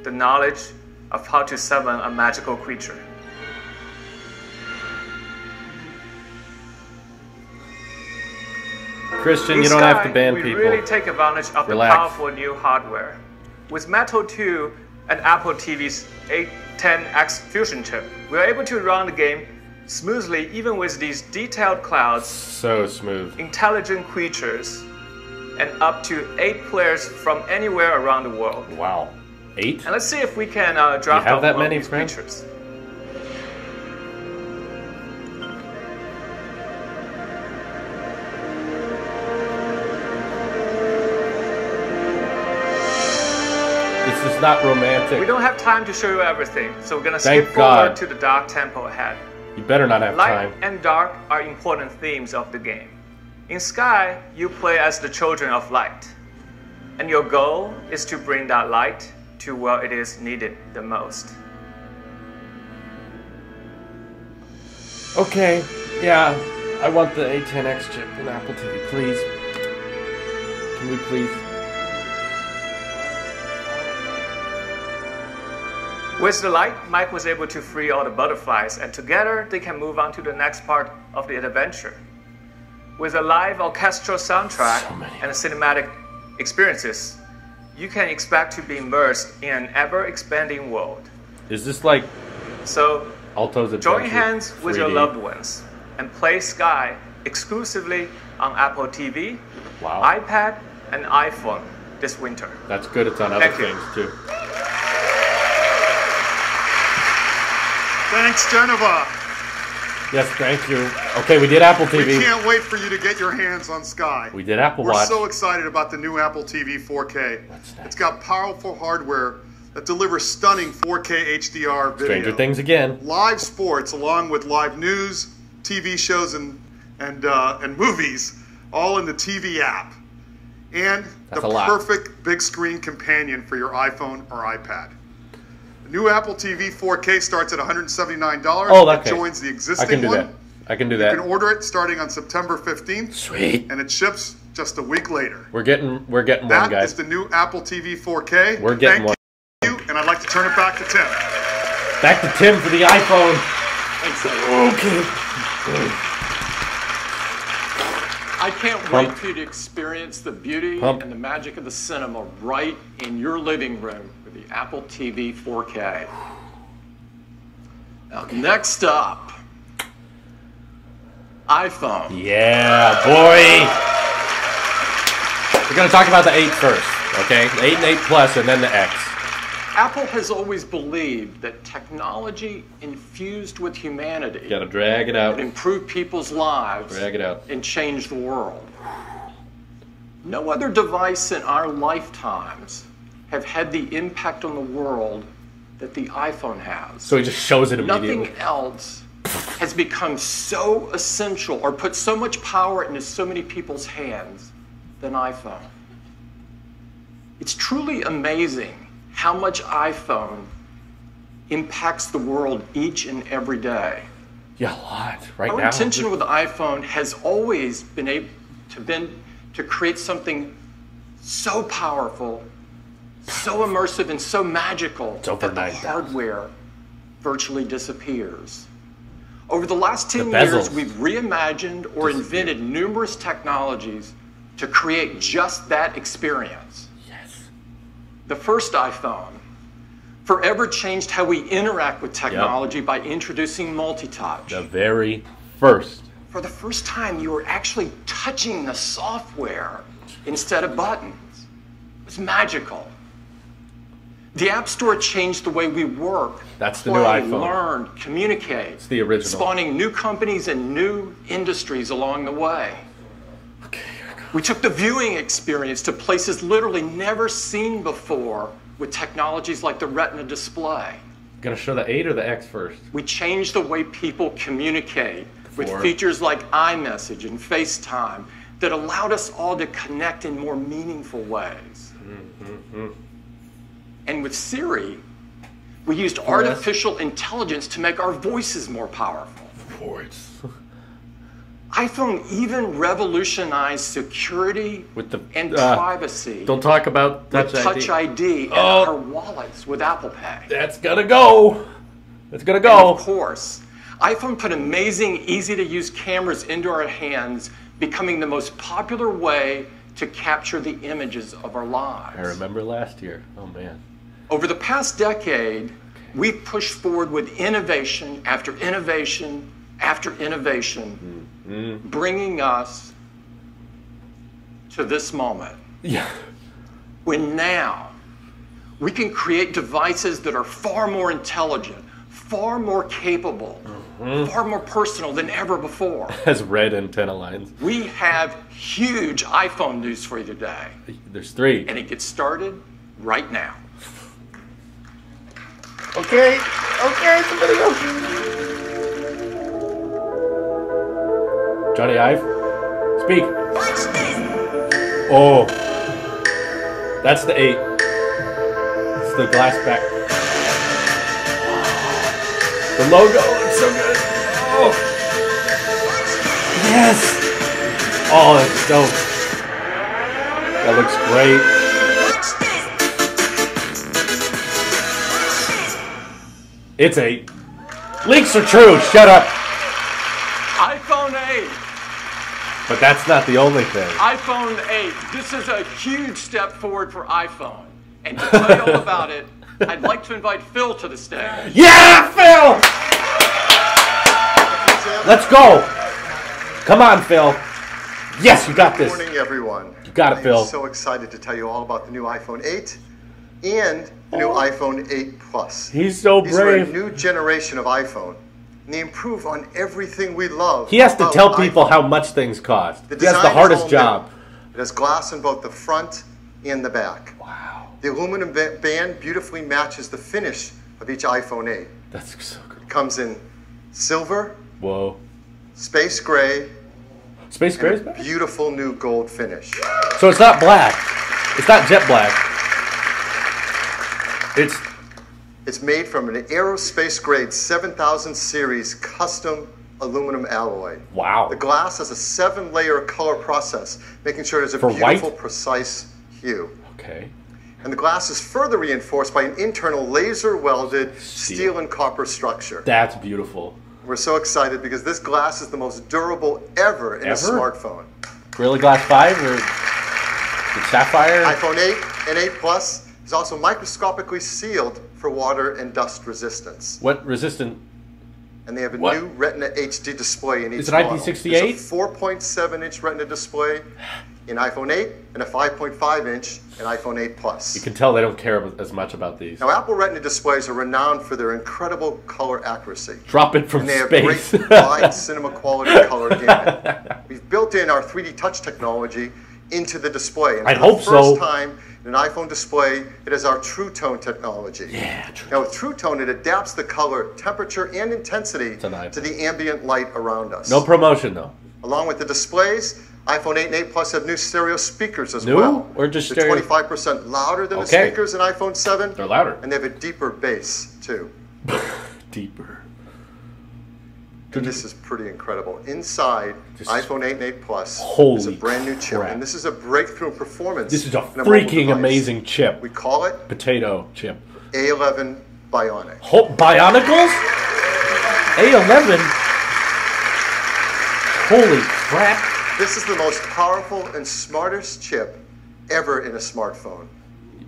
the knowledge of how to summon a magical creature. Christian, In you don't have to Sky, ban we people. really take advantage of Relax. the powerful new hardware. With Metal 2 and Apple TV's A10X Fusion chip, we are able to run the game smoothly even with these detailed clouds, So smooth. intelligent creatures, and up to 8 players from anywhere around the world. Wow. 8? And let's see if we can draft have out that one many of these friends? creatures. This is not romantic. We don't have time to show you everything, so we're gonna Thank skip God. forward to the dark temple ahead. You better not have Light time. and dark are important themes of the game. In Sky, you play as the children of light, and your goal is to bring that light to where it is needed the most. Okay, yeah, I want the A10X chip in Apple TV, please. Can we please? With the light, Mike was able to free all the butterflies, and together they can move on to the next part of the adventure. With a live orchestral soundtrack and cinematic experiences, you can expect to be immersed in an ever-expanding world. Is this like So, Alto's join Adventure hands with your 3D? loved ones and play Sky exclusively on Apple TV, Wow. iPad, and iPhone this winter. That's good, it's on other Thank you. things too. Thanks, Genova. Yes, thank you. Okay, we did Apple TV. We can't wait for you to get your hands on Sky. We did Apple We're Watch. so excited about the new Apple TV 4K. It's got powerful hardware that delivers stunning 4K HDR video. Stranger Things again. Live sports, along with live news, TV shows, and movies, all in the TV app. And That's the a lot. perfect big screen companion for your iPhone or iPad. The new Apple TV 4K starts at $179. Oh, It okay. joins the existing I can do one. that. I can do You that. can order it starting on September 15th. Sweet. And it ships just a week later. We're getting one, That guys. is the new Apple TV 4K. We're getting Thank one. you, and I'd like to turn it back to Tim. Back to Tim for the iPhone. Thanks, Okay. I can't Pump. wait for you to experience the beauty Pump. and the magic of the cinema right in your living room with the Apple TV 4K. Now, next up, iPhone. Yeah, boy. We're going to talk about the 8 first, okay? The 8 and 8 Plus, and then the X. Apple has always believed that technology infused with humanity Got to drag it out. would improve people's lives Drag it out. and change the world. No other device in our lifetimes have had the impact on the world that the iPhone has. So he just shows it immediately. Nothing else has become so essential or put so much power into so many people's hands than iPhone. It's truly amazing how much iPhone impacts the world each and every day. Yeah, a lot right Our now. intention with the iPhone has always been to create something so powerful, so immersive, and so magical that the hardware virtually disappears. Over the last 10 years, we've reimagined or invented numerous technologies to create just that experience. Yes. The first iPhone forever changed how we interact with technology by introducing multi-touch. The very first. For the first time, you were actually touching the software instead of buttons. It was magical. The App Store changed the way we work, That's the play, new iPhone. learn, communicate. It's the original. Spawning new companies and new industries along the way. We took the viewing experience to places literally never seen before with technologies like the Retina display. Gonna show the 8 or the X first? We changed the way people communicate with 4. features like iMessage and FaceTime that allowed us all to connect in more meaningful ways. And with Siri, we used artificial intelligence to make our voices more powerful. Voice. iPhone even revolutionized security and privacy. Don't talk about Touch with ID. Touch ID and our wallets with Apple Pay. That's gonna go. That's gonna go. And of course, iPhone put amazing, easy-to-use cameras into our hands, becoming the most popular way to capture the images of our lives. I remember last year. Oh man. Over the past decade, we've pushed forward with innovation after innovation after innovation, bringing us to this moment. Yeah. When now we can create devices that are far more intelligent, far more capable, far more personal than ever before. Has red antenna lines. We have huge iPhone news for you today. There's 3. And it gets started right now. Okay, it's a video. Johnny Ive, speak. Oh, that's the 8. It's the glass back. The logo looks so good. Oh, yes. Oh, that's dope. That looks great. It's 8. Leaks are true. Shut up. iPhone 8. But that's not the only thing. iPhone 8. This is a huge step forward for iPhone. And to tell you all about it, I'd like to invite Phil to the stage. Yeah, Phil! Let's go. Come on, Phil. Yes, you got this. Good morning, everyone. You got it, Phil. I'm so excited to tell you all about the new iPhone 8 and the new iPhone 8 Plus. He's so These are a brave. new generation of iPhone, and they improve on everything we love. He has to about tell people iPhone. how much things cost. The He has design the is hardest all job. new. It has glass in both the front and the back. Wow. The aluminum band beautifully matches the finish of each iPhone 8. That's so good. It comes in silver, Whoa. space gray, Space gray is and a back? beautiful new gold finish. So it's not black. It's not jet black. It's made from an aerospace grade 7000 series custom aluminum alloy. Wow. The glass has a 7-layer color process, making sure there's a For beautiful, white? precise hue. Okay. And the glass is further reinforced by an internal laser welded steel and copper structure. That's beautiful. We're so excited because this glass is the most durable ever in a smartphone. Gorilla Glass 5 or the Sapphire? iPhone 8 and 8 Plus is also microscopically sealed for water and dust resistance. What resistant? And they have a What? new Retina HD display in each Is it model. IP68? There's a 4.7-inch Retina display in iPhone 8 and a 5.5-inch in iPhone 8 Plus. You can tell they don't care as much about these. Now, Apple Retina displays are renowned for their incredible color accuracy. Drop it from and they space. have great wide cinema quality color gamut. We've built in our 3D touch technology into the display. And I for hope the first so. time in an iPhone display, it is our True Tone technology. Yeah, True Now with True Tone, it adapts the color, temperature, and intensity to the ambient light around us. No promotion though. Along with the displays, iPhone 8 and 8 Plus have new stereo speakers as New? well. Or just They're stereo? 25% louder than the Okay. speakers in iPhone 7. They're louder. And they have a deeper bass, too. Deeper. And this is pretty incredible. Inside iPhone 8 and 8 Plus is a Holy brand new chip. crap. And this is a breakthrough in performance. This is a in mobile freaking device. amazing chip. We call it Potato chip. A11 Bionic. Bionicles? A11? Holy crap. This is the most powerful and smartest chip ever in a smartphone.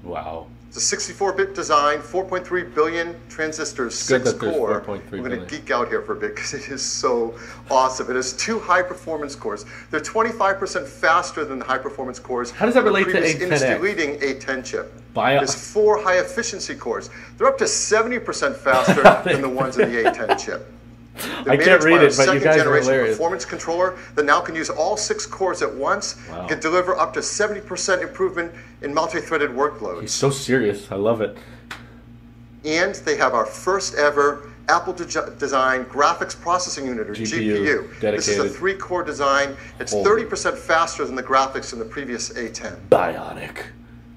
Wow. It's a 64-bit design, 4.3 billion transistors, Good 6 that there's core. 4.3 We're going billion. to geek out here for a bit because it is so awesome. It has 2 high-performance cores. They're 25% faster than the high-performance cores. How does that relate to previous A10X? industry-leading A10 chip. Bio- There's 4 high-efficiency cores. They're up to 70% faster than the ones in the A10 chip. I can't read it, but you guys are second-generation hilarious. performance controller that now can use all 6 cores at once. Wow. Can deliver up to 70% improvement in multi-threaded workloads. He's so serious. I love it. And they have our first ever Apple design graphics processing unit, or GPU. This is a dedicated. 3-core design. It's Holy. 30% faster than the graphics in the previous A10. Bionic.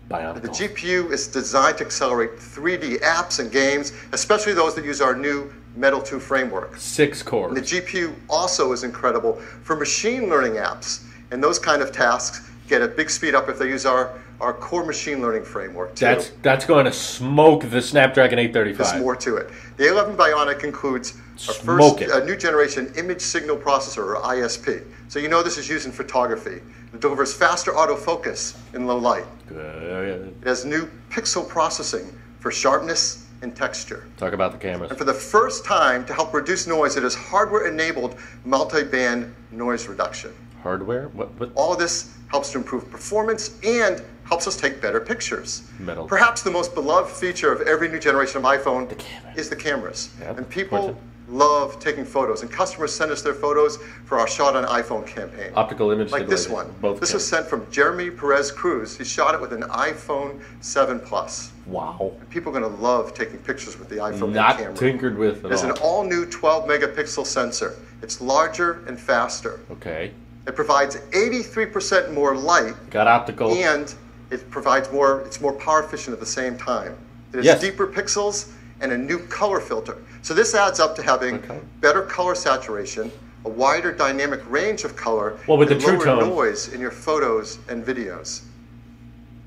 The Bionicle. GPU is designed to accelerate 3D apps and games, especially those that use our new Metal 2 framework. 6 cores. And the GPU also is incredible for machine learning apps, and those kind of tasks get a big speed up if they use our core machine learning framework too. That's going to smoke the Snapdragon 835. There's more to it. The A11 Bionic includes our Smoke first new generation image signal processor, or ISP. So you know this is used in photography. It delivers faster autofocus in low light. Good. It has new pixel processing for sharpness and texture. Talk about the cameras. And for the first time, to help reduce noise, it has hardware-enabled multi-band noise reduction. Hardware? What? All of this helps to improve performance and helps us take better pictures. Metal. Perhaps the most beloved feature of every new generation of iPhone is the cameras. Yep. And people love taking photos, and customers send us their photos for our Shot on iPhone campaign. Optical image Like this one. Both This was sent from Jeremy Perez Cruz. He shot it with an iPhone 7 Plus. Wow. And people are going to love taking pictures with the iPhone 8 Not camera. tinkered with at There's all. an all-new 12-megapixel sensor. It's larger and faster. Okay. It provides 83% more light. Got optical. And it provides more, it's more power efficient at the same time. It has Yes. deeper pixels and a new color filter. So this adds up to having better color saturation, a wider dynamic range of color, Well, with and the True lower Tone. noise in your photos and videos.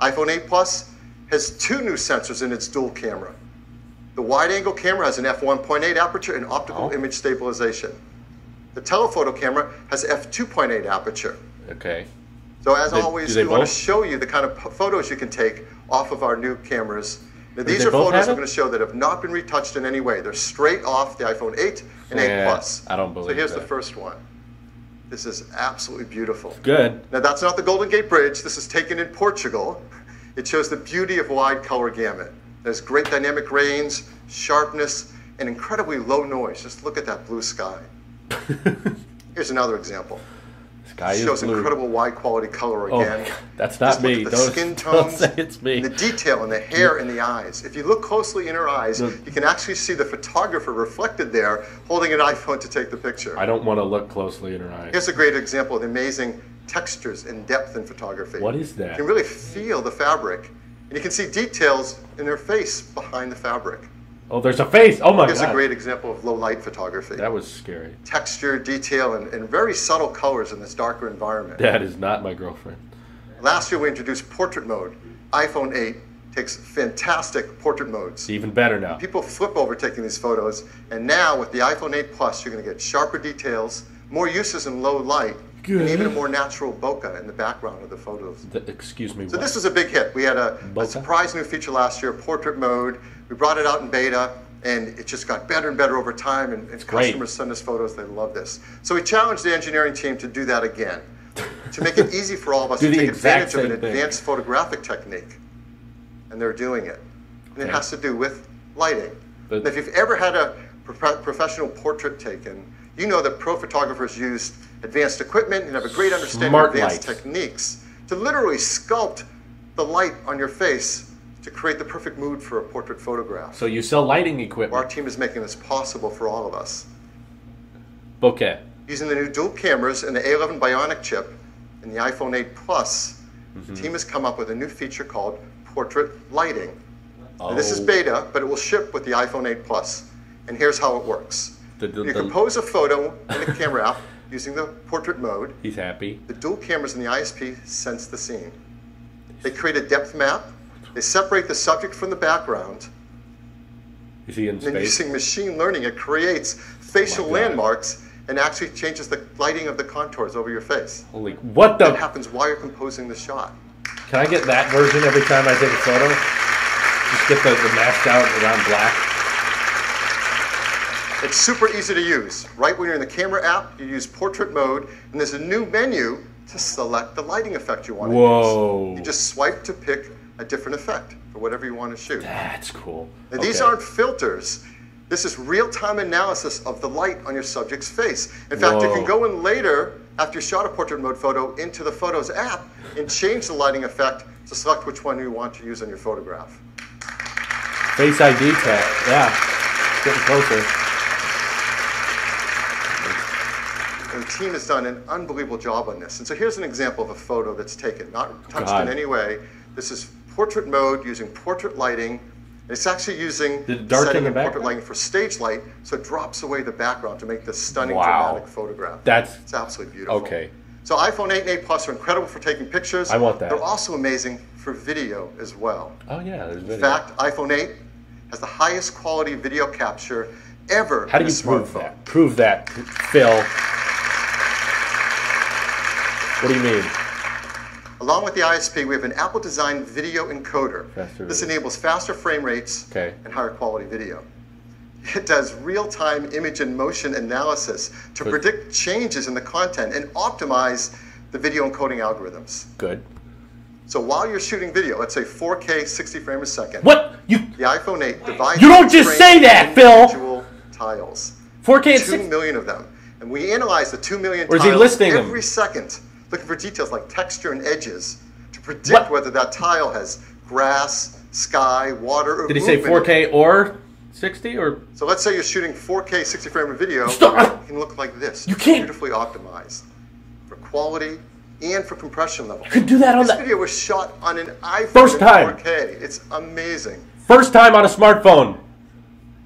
iPhone 8 Plus has 2 new sensors in its dual camera. The wide-angle camera has an f1.8 aperture and optical image stabilization. The telephoto camera has f2.8 aperture. Okay. So as Do always, they we want to both? show you the kind of photos you can take off of our new cameras. Now, Do these they are both photos have we're it? going to show that have not been retouched in any way. They're straight off the iPhone 8 and 8 Yeah, Plus. I don't So believe here's that. the first one. This is absolutely beautiful. Good. Now that's not the Golden Gate Bridge. This is taken in Portugal. It shows the beauty of wide color gamut. There's great dynamic range, sharpness, and incredibly low noise. Just look at that blue sky. Here's another example. Sky is shows blue. incredible wide quality color Oh, again. that's not Just look me. at the Don't- skin don't tones, say it's me. and the detail in the hair and the eyes. If you look closely in her eyes, Look. you can actually see the photographer reflected there holding an iPhone to take the picture. I don't want to look closely in her eyes. Here's a great example of the amazing textures and depth in photography. What is that? You can really feel the fabric, and you can see details in her face behind the fabric. Oh, there's a face. Oh my Here's god. a great example of low light photography. That was scary. Texture, detail, and very subtle colors in this darker environment. That is not my girlfriend. Last year we introduced portrait mode. iPhone 8 takes fantastic portrait modes. Even better now. People flip over taking these photos, and now with the iPhone 8 Plus, you're going to get sharper details, more uses in low light, Good. and even a more natural bokeh in the background of the photos. Excuse me. So what? this was a big hit. We had a Bokeh? surprise new feature last year, portrait mode. We brought it out in beta, and it just got better and better over time, and great. customers send us photos. They love this. So we challenged the engineering team to do that again, to make it easy for all of us Do to the take exact advantage of an same thing. advanced photographic technique. And they're doing it. And it Okay. has to do with lighting. But- If you've ever had a professional portrait taken, you know that pro photographers use advanced equipment and have a great understanding Smart of advanced lights. techniques to literally sculpt the light on your face to create the perfect mood for a portrait photograph. So you sell lighting equipment. Our team is making this possible for all of us. Bokeh. Using the new dual cameras and the A11 Bionic chip and the iPhone 8 Plus, the team has come up with a new feature called portrait lighting. Now, this is beta, but it will ship with the iPhone 8 Plus. And here's how it works. You compose a photo in the camera app using the portrait mode. He's happy. The dual cameras in the ISP sense the scene. They create a depth map. They separate the subject from the background. Is he in space? And then using machine learning, it creates facial landmarks and actually changes the lighting of the contours over your face. Holy, what the? That happens while you're composing the shot. Can I get that version every time I take a photo? Just get the masked out around black. It's super easy to use. Right when you're in the camera app, you use portrait mode, and there's a new menu to select the lighting effect you want to use. You just swipe to pick a different effect for whatever you want to shoot. That's cool. Now, these aren't filters. This is real-time analysis of the light on your subject's face. In fact, you can go in later, after you shot a portrait mode photo, into the Photos app and change the lighting effect to select which one you want to use on your photograph. Face ID tag, yeah. Getting closer. And the team has done an unbelievable job on this. And so here's an example of a photo that's taken, not touched in any way. This is portrait mode using portrait lighting. And it's actually using setting in portrait lighting for stage light, so it drops away the background to make this stunning, dramatic photograph. It's absolutely beautiful. Okay. So iPhone 8 and 8 Plus are incredible for taking pictures. I want that. They're also amazing for video as well. Oh yeah, there's video. In fact, iPhone 8 has the highest quality video capture ever. How do you prove that? Prove that, Phil. What do you mean? Along with the ISP, we have an Apple-designed video encoder. This enables faster frame rates and higher quality video. It does real-time image and motion analysis to predict changes in the content and optimize the video encoding algorithms. Good. So while you're shooting video, let's say 4K 60 frames a second. What? The iPhone 8 divides. You don't just say that, Phil. Individual tiles. 4K at 2 million of them, and we analyze the 2 million Or is he tiles listing every second, looking for details like texture and edges to predict whether that tile has grass, sky, water, or Did he say movement. 4K or 60 or? So let's say you're shooting 4K 60 frame of video. Stop. It can look like this. You can't. Beautifully optimized for quality and for compression level. You could do that on this video was shot on an iPhone First in time. 4K. It's amazing. First time on a smartphone.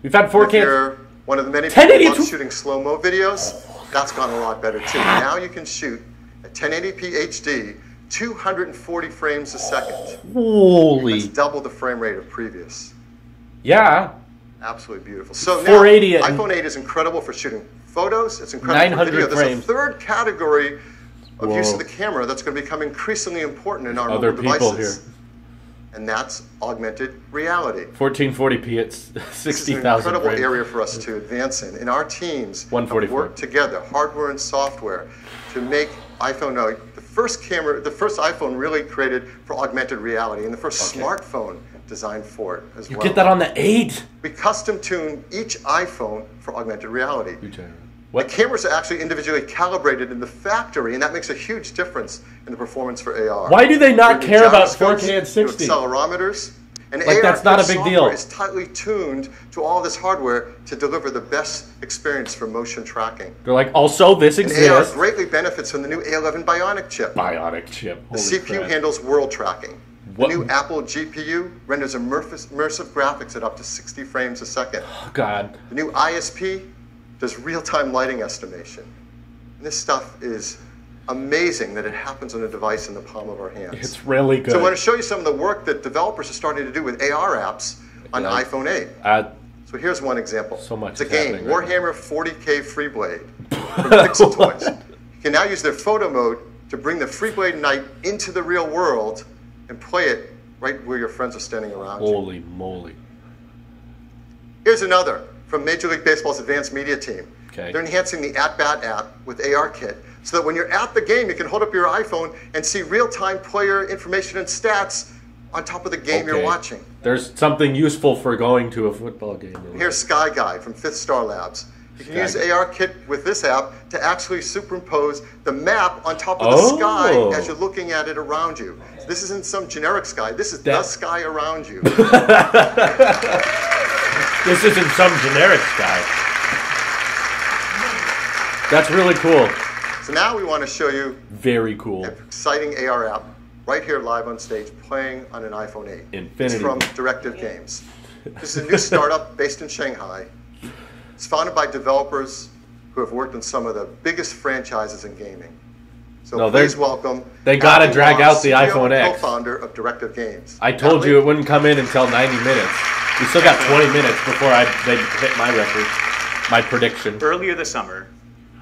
We've had 4K. If you're one of the many people shooting slow-mo videos, that's gone a lot better too. Now you can shoot at 1080p HD, 240 frames a second. Holy. That's double the frame rate of previous. Yeah. Absolutely beautiful. So now, 480 iPhone 8 is incredible for shooting photos. It's incredible for video. There's frames. a third category of use of the camera that's going to become increasingly important in our Other mobile people devices. here. And that's augmented reality. 1440p at 60,000 This is an incredible area for us to advance in. And our teams have worked together, hardware and software, to make iPhone 8 the first iPhone really created for augmented reality, and the first smartphone designed for it as well. You get that on the 8? We custom tune each iPhone for augmented reality. The cameras are actually individually calibrated in the factory, and that makes a huge difference in the performance for AR. Why do they not New care about gyroscopes, 4K at 60? new accelerometers, and Like, AR that's not a big software deal. is tightly tuned to all this hardware to deliver the best experience for motion tracking. They're like, also this And AR exists. greatly benefits from the new A11 Bionic chip. Bionic chip. The Holy CPU crap. handles world tracking. The new Apple GPU renders immersive graphics at up to 60 frames a second. Oh, God. The new ISP does real-time lighting estimation. And this stuff is amazing that it happens on a device in the palm of our hands. It's really good. So I want to show you some of the work that developers are starting to do with AR apps on iPhone 8. So here's one example. So much it's a game, happening right Warhammer 40K Freeblade from Pixel Toys. You can now use their photo mode to bring the Freeblade Knight into the real world and play it right where your friends are standing around you. Holy moly. Here's another from Major League Baseball's advanced media team. Okay. They're enhancing the At-Bat app with ARKit so that when you're at the game, you can hold up your iPhone and see real-time player information and stats on top of the game you're watching. There's something useful for going to a football game. Here's Sky Guide from Fifth Star Labs. You can use ARKit with this app to actually superimpose the map on top of the sky as you're looking at it around you. This isn't some generic sky. This is the sky around you. This isn't some generic sky. That's really cool. So now we want to show you very cool, an exciting AR app right here live on stage playing on an iPhone 8. Infinity. It's from Directive Games. This is a new startup based in Shanghai. It's founded by developers who have worked on some of the biggest franchises in gaming. So please welcome. They gotta drag out the iPhone X. Co-founder of Directive Games. I told you it wouldn't come in until 90 minutes. We still got 20 minutes before they hit my record, my prediction. Earlier this summer,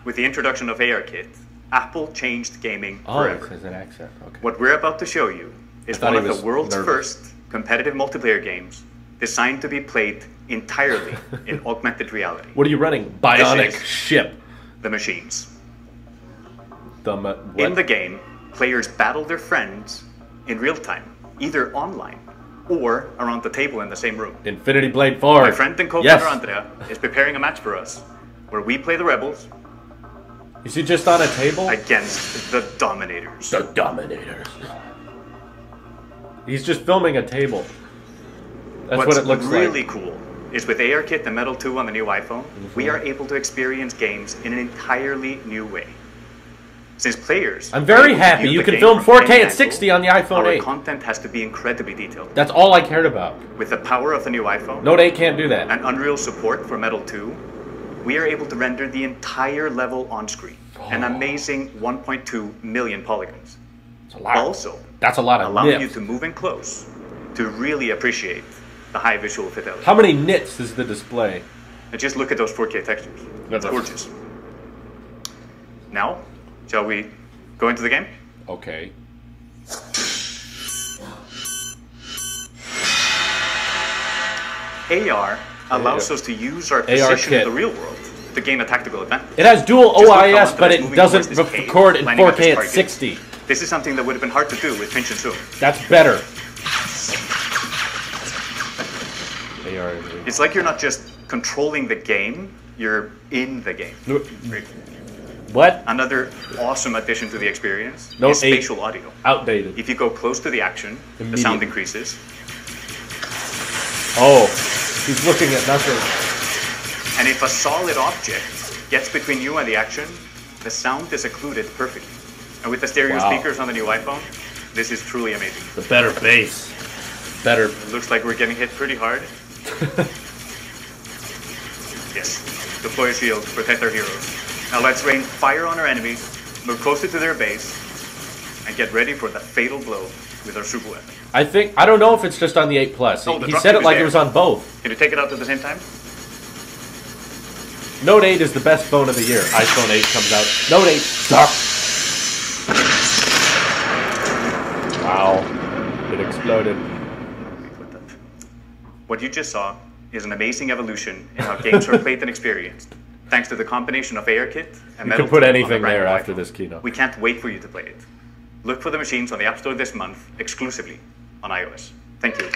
with the introduction of ARKit, Apple changed gaming forever. Oh, it's an accent. Okay. What we're about to show you is one of the world's first competitive multiplayer games designed to be played entirely in augmented reality. What are you running? Bionic ship. The Machines. What? In the game, players battle their friends in real time, either online or around the table in the same room. Infinity Blade 4. My friend and co-founder Andrea is preparing a match for us, where we play the rebels. Is he just on a table? Against the Dominators. The Dominators. He's just filming a table. That's what it looks like. What's really cool is with ARKit and Metal 2 on the new iPhone, we are able to experience games in an entirely new way. Since players... I'm very happy you can film 4K at 60 on the iPhone 8. Our content has to be incredibly detailed. That's all I cared about. With the power of the new iPhone... Note 8 can't do that. And Unreal support for Metal 2, we are able to render the entire level on screen. An amazing 1.2 million polygons. That's a lot. Also, that's a lot of allowing nits. you to move in close to really appreciate the high visual fidelity. How many nits is the display? And just look at those 4K textures. That's gorgeous. Now, shall we go into the game? Okay. AR allows us to use our position in the real world to gain a tactical advantage. It has dual OIS, but it doesn't record in 4K at 60. This is something that would have been hard to do with pinch and zoom. That's better. It's like you're not just controlling the game, you're in the game. What? Another awesome addition to the experience Note is spatial audio. Outdated. If you go close to the action, the sound increases. Oh, he's looking at nothing. And if a solid object gets between you and the action, the sound is occluded perfectly. And with the stereo speakers on the new iPhone, this is truly amazing. The better bass. Better. It looks like we're getting hit pretty hard. Yes. Deploy a shield, protect our heroes. Now let's rain fire on our enemies, move closer to their base, and get ready for the fatal blow with our super weapon. I don't know if it's just on the 8 Plus. He said it like it was on both. Can you take it out at the same time? Note 8 is the best phone of the year. iPhone 8 comes out. Note 8 sucks. Wow. It exploded. What you just saw is an amazing evolution in how games are played and experienced, thanks to the combination of ARKit and You can put anything there after this keynote. We can't wait for you to play it. Look for the Machines on the App Store this month, exclusively on iOS. Thank you.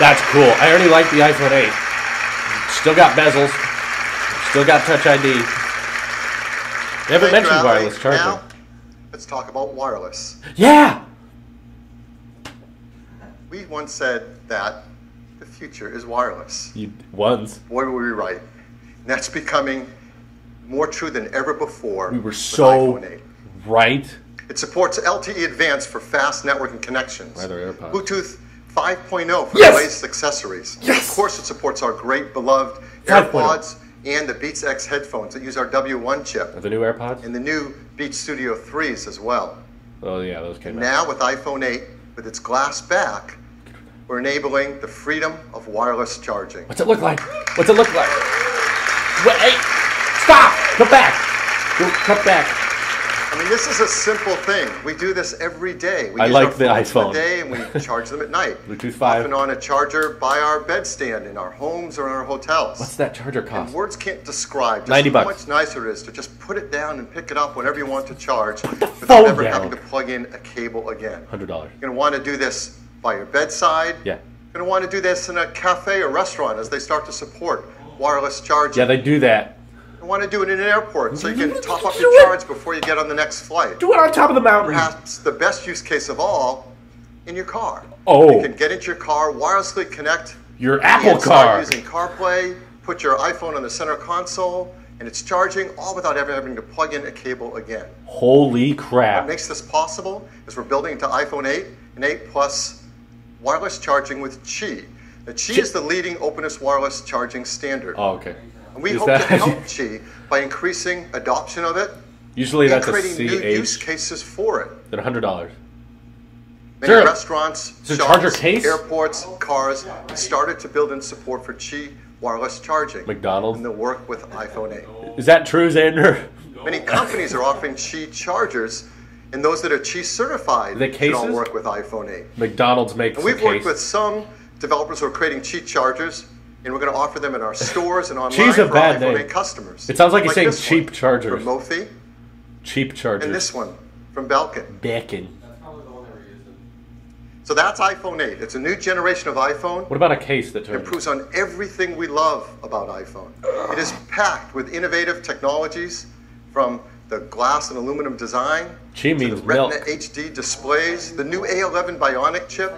That's cool. I already like the iPhone 8. Still got bezels. Still got Touch ID. They haven't mentioned wireless charging. Now, let's talk about wireless. Yeah! We once said that the future is wireless. Once. Boy, were we right. And that's becoming more true than ever before. We were so right. It supports LTE Advanced for fast networking connections. AirPods. Bluetooth 5.0 for Yes! the latest accessories. Yes! Of course, it supports our great beloved 5.0. AirPods and the Beats X headphones that use our W1 chip. Are the new AirPods? And the new Beats Studio 3s as well. Oh yeah, those came out. Now with iPhone 8, with its glass back, we're enabling the freedom of wireless charging. What's it look like? What's it look like? Wait, hey, stop! Come back! Come back. I mean, this is a simple thing. We do this every day. We I use like our the phones iPhone. in the day and we charge them at night. Bluetooth 5. Often on a charger by our bedstand in our homes or in our hotels. What's that charger cost? And words can't describe just $90. how much nicer it is to just put it down and pick it up whenever you want to charge without ever having to plug in a cable again. $100. You're going to want to do this by your bedside. Yeah. You're going to want to do this in a cafe or restaurant as they start to support wireless charging. Yeah, they do that. You want to do it in an airport so you can top up your charge before you get on the next flight. Do it on top of the mountain. Perhaps the best use case of all, in your car. Oh. You can get into your car, wirelessly connect your Apple and start car using CarPlay, put your iPhone on the center console, and it's charging all without ever having to plug in a cable again. Holy crap. What makes this possible is we're building into iPhone 8 and 8 Plus wireless charging with Qi. Now, Qi is the leading openness wireless charging standard. Oh, okay. And we hope to help Qi by increasing adoption of it Usually and that's a creating new CH. use cases for it. Then $100. Many restaurants, Is it a shops, charger case? airports, cars have started to build in support for Qi wireless charging. McDonald's. And they'll work with iPhone 8. Is that true, Xander? Many companies are offering Qi chargers, and those that are Qi certified The can all cases? work with iPhone 8. McDonald's makes And we've the worked case. with some developers who are creating Qi chargers, and we're going to offer them in our stores and online Qi's a for bad iPhone name. 8 customers. It sounds like you're saying this cheap one chargers. From Mophie, Cheap chargers. and this one from Belkin. Belkin. So that's iPhone 8. It's a new generation of iPhone. What about a case that It turns? improves on everything we love about iPhone. It is packed with innovative technologies, from the glass and aluminum design Qi to the means Retina milk. HD displays, the new A11 Bionic chip.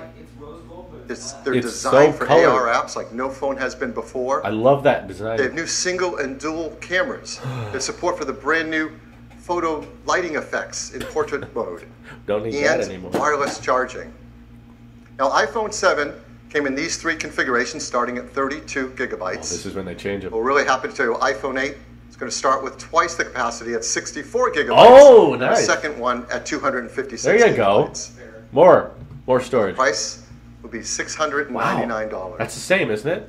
They're It's designed so for colored. AR apps like no phone has been before. I love that design. They have new single and dual cameras. There's support for the brand new photo lighting effects in portrait mode. Don't need that And anymore. wireless charging. Now, iPhone 7 came in these three configurations starting at 32 gigabytes. This is when they change it. We're really happy to tell you iPhone 8 is going to start with twice the capacity at 64 gigabytes. Oh, and nice. the second one at 256 There you go. gigabytes. More storage. Price will be $699. That's the same, isn't it?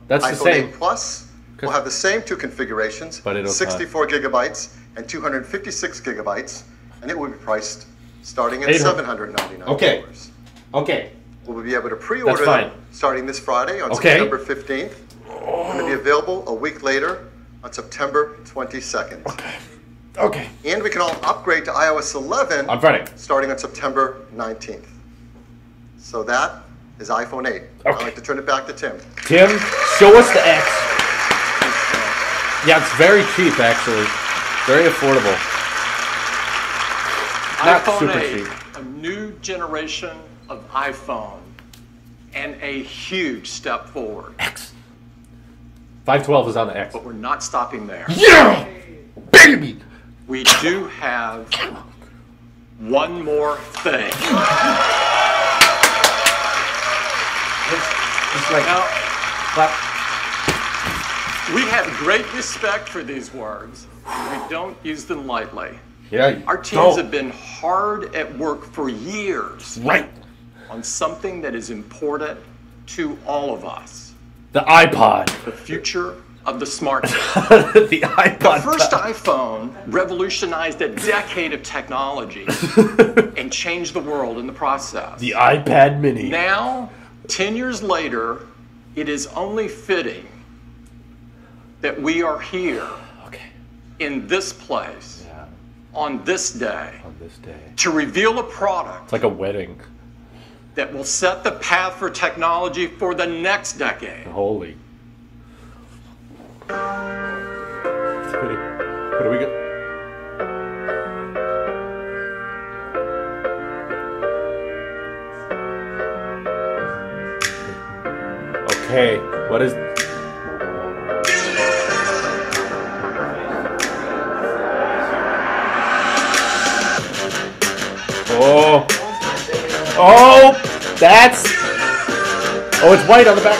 That's the iPhone same. 8 Plus will have the same two configurations, But it'll 64 gigabytes and 256 gigabytes, and it will be priced starting at $800. $799. Okay. Okay. We'll be able to pre-order That's fine. them starting this Friday on Okay. September 15th, and they'll be available a week later on September 22nd. Okay. And we can all upgrade to iOS 11 On Friday. starting on September 19th. So that is iPhone 8. I'd like to turn it back to Tim. Tim, show us the X. Yeah, it's very cheap, actually. Very affordable. Not iPhone super 8, cheap. a new generation of iPhone, and a huge step forward. 512 is on the X. But we're not stopping there. Yeah! Baby! We do have one more thing. Just like Now, clap. we have great respect for these words. We don't use them lightly. Yeah, Our teams don't. have been hard at work for years. Right. On something that is important to all of us. The iPod. The future of the smartphone. The iPod. The first iPhone revolutionized a decade of technology and changed the world in the process. The iPad mini. Now, 10 years later, it is only fitting that we are here in this place on this day to reveal a product It's like a wedding. that will set the path for technology for the next decade. Holy. What do we get? Okay, what is... Oh. Oh, that's... Oh, it's white on the back.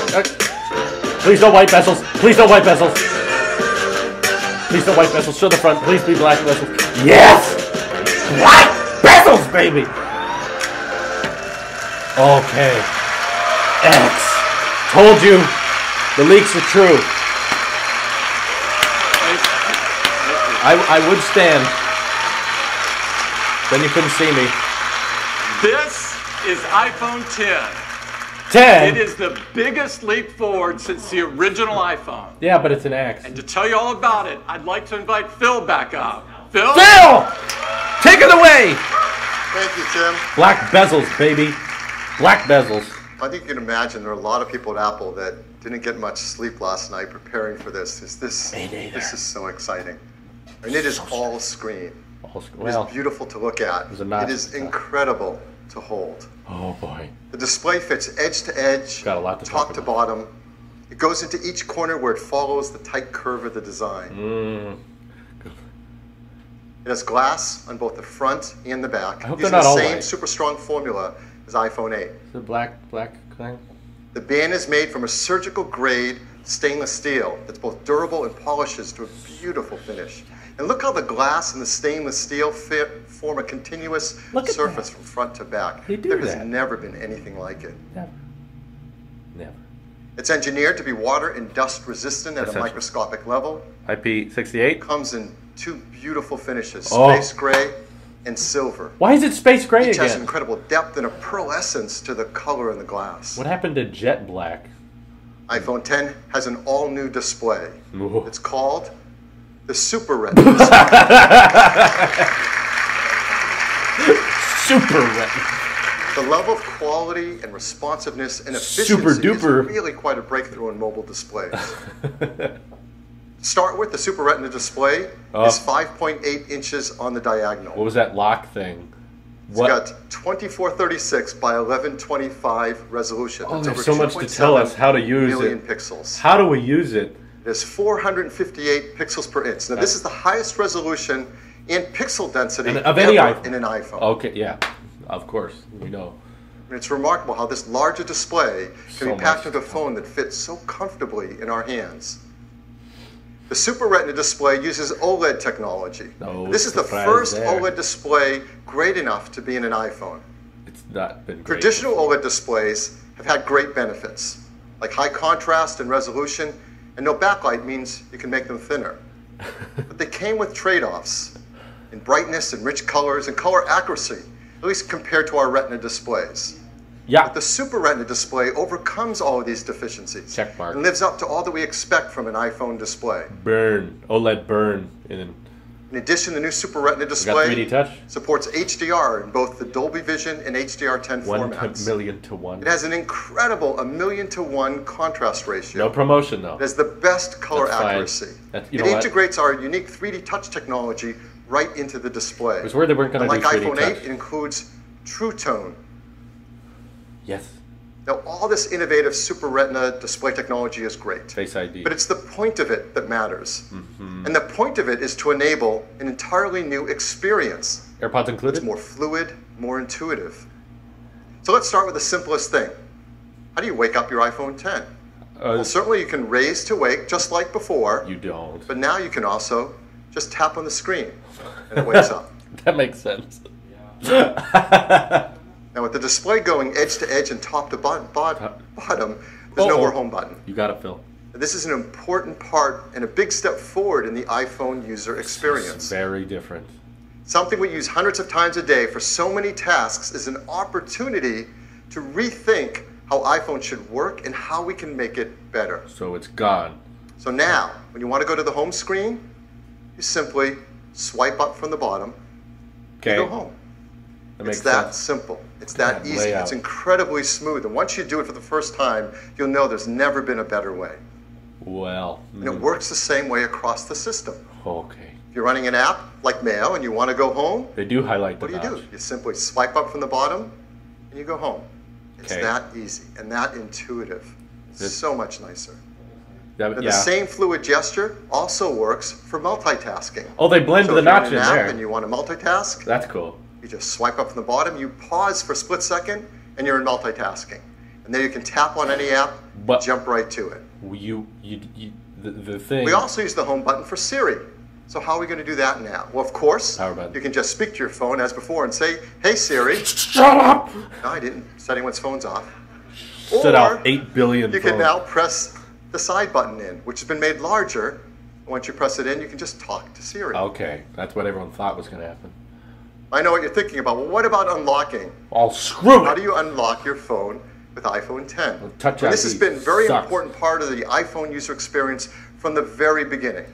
Please no white bezels. Please no white bezels. Please no white bezels. Show the front. Please be black bezels. Yes! Black bezels, baby! Okay. X. Told you. The leaks are true. I would stand. Then you couldn't see me. This is iPhone 10. 10? It is the biggest leap forward since the original iPhone. Yeah, but it's an X. And to tell you all about it, I'd like to invite Phil back up. Phil? Phil! Take it away! Thank you, Tim. Black bezels, baby. Black bezels. I think you can imagine there are a lot of people at Apple that Didn't get much sleep last night preparing for this. This is so exciting. And it is all screen. It is beautiful to look at. It is incredible to hold. Oh boy. The display fits edge to edge, top to bottom. It goes into each corner where it follows the tight curve of the design. It has glass on both the front and the back, using the same super strong formula as iPhone 8. The black thing? The band is made from a surgical grade stainless steel that's both durable and polishes to a beautiful finish. And look how the glass and the stainless steel form a continuous surface from front to back. There has never been anything like it. Never. It's engineered to be water and dust resistant at a microscopic level. IP68? Comes in two beautiful finishes, space gray and silver. Why is it space gray Each again? has incredible depth and a pearlescence to the color in the glass. What happened to jet black? iPhone 10 has an all-new display. Ooh. It's called the Super Retina display. Super Retina. The level of quality and responsiveness and efficiency is really quite a breakthrough in mobile displays. Start with the Super Retina display is 5.8 inches on the diagonal. What was that lock thing? It's got 2436 by 1125 resolution. Oh, That's there's over so much to tell us how to use million it. Pixels. How do we use it? It has 458 pixels per inch. Now, this is the highest resolution and pixel density of any iPhone. In an iPhone. Okay, yeah, of course, we know. And it's remarkable how this larger display can be packed into a phone that fits so comfortably in our hands. The Super Retina display uses OLED technology. This is the first OLED display great enough to be in an iPhone. It's not been great. Traditional OLED displays have had great benefits, like high contrast and resolution, and no backlight means you can make them thinner. But they came with trade-offs in brightness and rich colors and color accuracy, at least compared to our Retina displays. Yeah. But the Super Retina display overcomes all of these deficiencies and lives up to all that we expect from an iPhone display. Burn. OLED burn. In addition, the new Super Retina display 3D touch? supports HDR in both the Dolby Vision and HDR10 formats. 1,000,000 to 1. It has an incredible 1,000,000 to 1 contrast ratio. No promotion, though. It has the best color That's fine. accuracy. You it know what? integrates our unique 3D touch technology right into the display. It was weird they weren't going to do Like 3D iPhone touch. 8, it includes True Tone. Yes. Now, all this innovative Super Retina display technology is great. Face ID. But it's the point of it that matters. And the point of it is to enable an entirely new experience. AirPods included? It's more fluid, more intuitive. So let's start with the simplest thing. How do you wake up your iPhone 10? Well, certainly you can raise to wake just like before. You don't. But now you can also just tap on the screen and it wakes up. That makes sense. Now with the display going edge to edge and top to bottom, there's no more home button. You got it, Phil. This is an important part and a big step forward in the iPhone user experience. It's very different. Something we use hundreds of times a day for so many tasks is an opportunity to rethink how iPhone should work and how we can make it better. So it's gone. So now, when you want to go to the home screen, you simply swipe up from the bottom and go home. It's that simple. It's that easy. Layout. It's incredibly smooth. And once you do it for the first time, you'll know there's never been a better way. Well. And it works the same way across the system. Okay. If you're running an app like Mail and you want to go home, they do highlight the What do? You simply swipe up from the bottom and you go home. It's that easy and that intuitive. It's so much nicer. And the same fluid gesture also works for multitasking. Oh, they blended the notch in if you're in an there. app and you want to multitask, that's cool. You just swipe up from the bottom, you pause for a split second, and you're in multitasking. And then you can tap on any app, jump right to it. The thing. We also use the home button for Siri. So how are we going to do that now? Well, of course, you can just speak to your phone as before and say, "Hey Siri." Shut up! No, I didn't set anyone's phones off. Set out 8 billion You can now press the side button in, which has been made larger. Once you press it in, you can just talk to Siri. Okay, that's what everyone thought was going to happen. I know what you're thinking about. Well, what about unlocking? Oh, screw it! How do you unlock your phone with iPhone 10? Well, Touch and this ID has been a very sucks. important part of the iPhone user experience from the very beginning.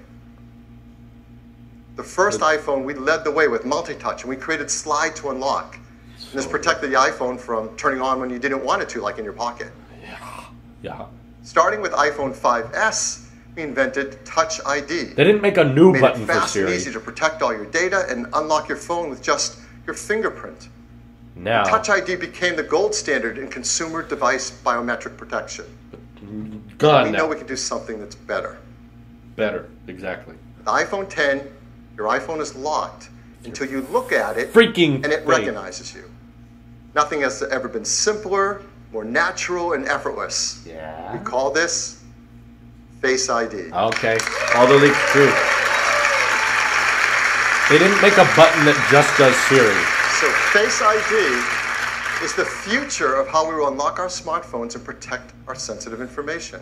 The first iPhone, we led the way with multi-touch, and we created slide to unlock. And this protected the iPhone from turning on when you didn't want it to, like in your pocket. Yeah. Starting with iPhone 5S, we invented Touch ID. They didn't make a new Made button it for fast and Siri. easy to protect all your data and unlock your phone with just your fingerprint. Now, Touch ID became the gold standard in consumer device biometric protection. God, we now. know we can do something that's better. Better, exactly. The iPhone 10, your iPhone is locked until you look at it Freaking and it great. recognizes you. Nothing has ever been simpler, more natural, and effortless. Yeah. We call this Face ID. Okay, all the leaks true. They didn't make a button that just does Siri. So Face ID is the future of how we will unlock our smartphones and protect our sensitive information.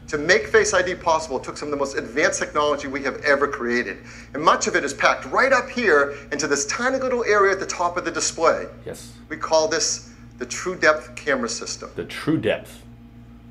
To make Face ID possible, it took some of the most advanced technology we have ever created. And much of it is packed right up here into this tiny little area at the top of the display. Yes. We call this the True Depth camera system. The True Depth.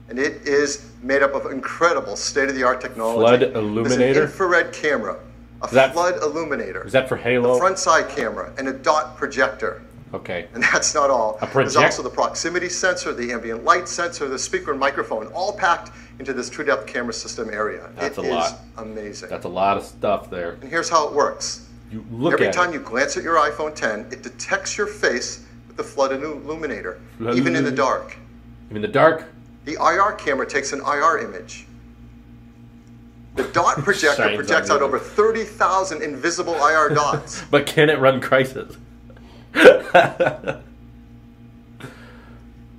And it is made up of incredible state-of-the-art technology. Flood There's illuminator? an infrared camera, a that- flood illuminator. Is that for Halo? A front side camera, and a dot projector. Okay. And that's not all. A There's project- also the proximity sensor, the ambient light sensor, the speaker and microphone, all packed into this True Depth camera system area. That's It a is lot. amazing. That's a lot of stuff there. And here's how it works. You look Every at time it. you glance at your iPhone 10, it detects your face with the flood illuminator, Flood even in the illuminator. dark. In the dark? The IR camera takes an IR image. The dot projector Shines projects on out you. over 30,000 invisible IR dots. But can it run Crisis?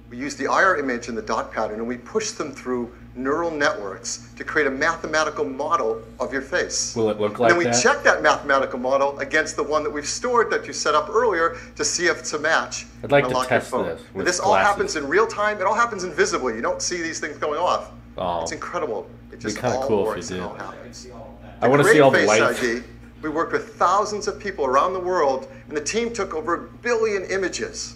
We use the IR image and the dot pattern, and we push them through neural networks to create a mathematical model of your face. Will it look And like then we that? check that mathematical model against the one that we've stored that you set up earlier to see if it's a match. I'd like and to unlock your test phone. this And with this all glasses. happens in real time. It all happens invisibly. You don't see these things going off. Oh. It's incredible. It just kinda all cool if works you and did. all happens. I want to see all the Face lights. ID, we worked with thousands of people around the world, and the team took over 1 billion images.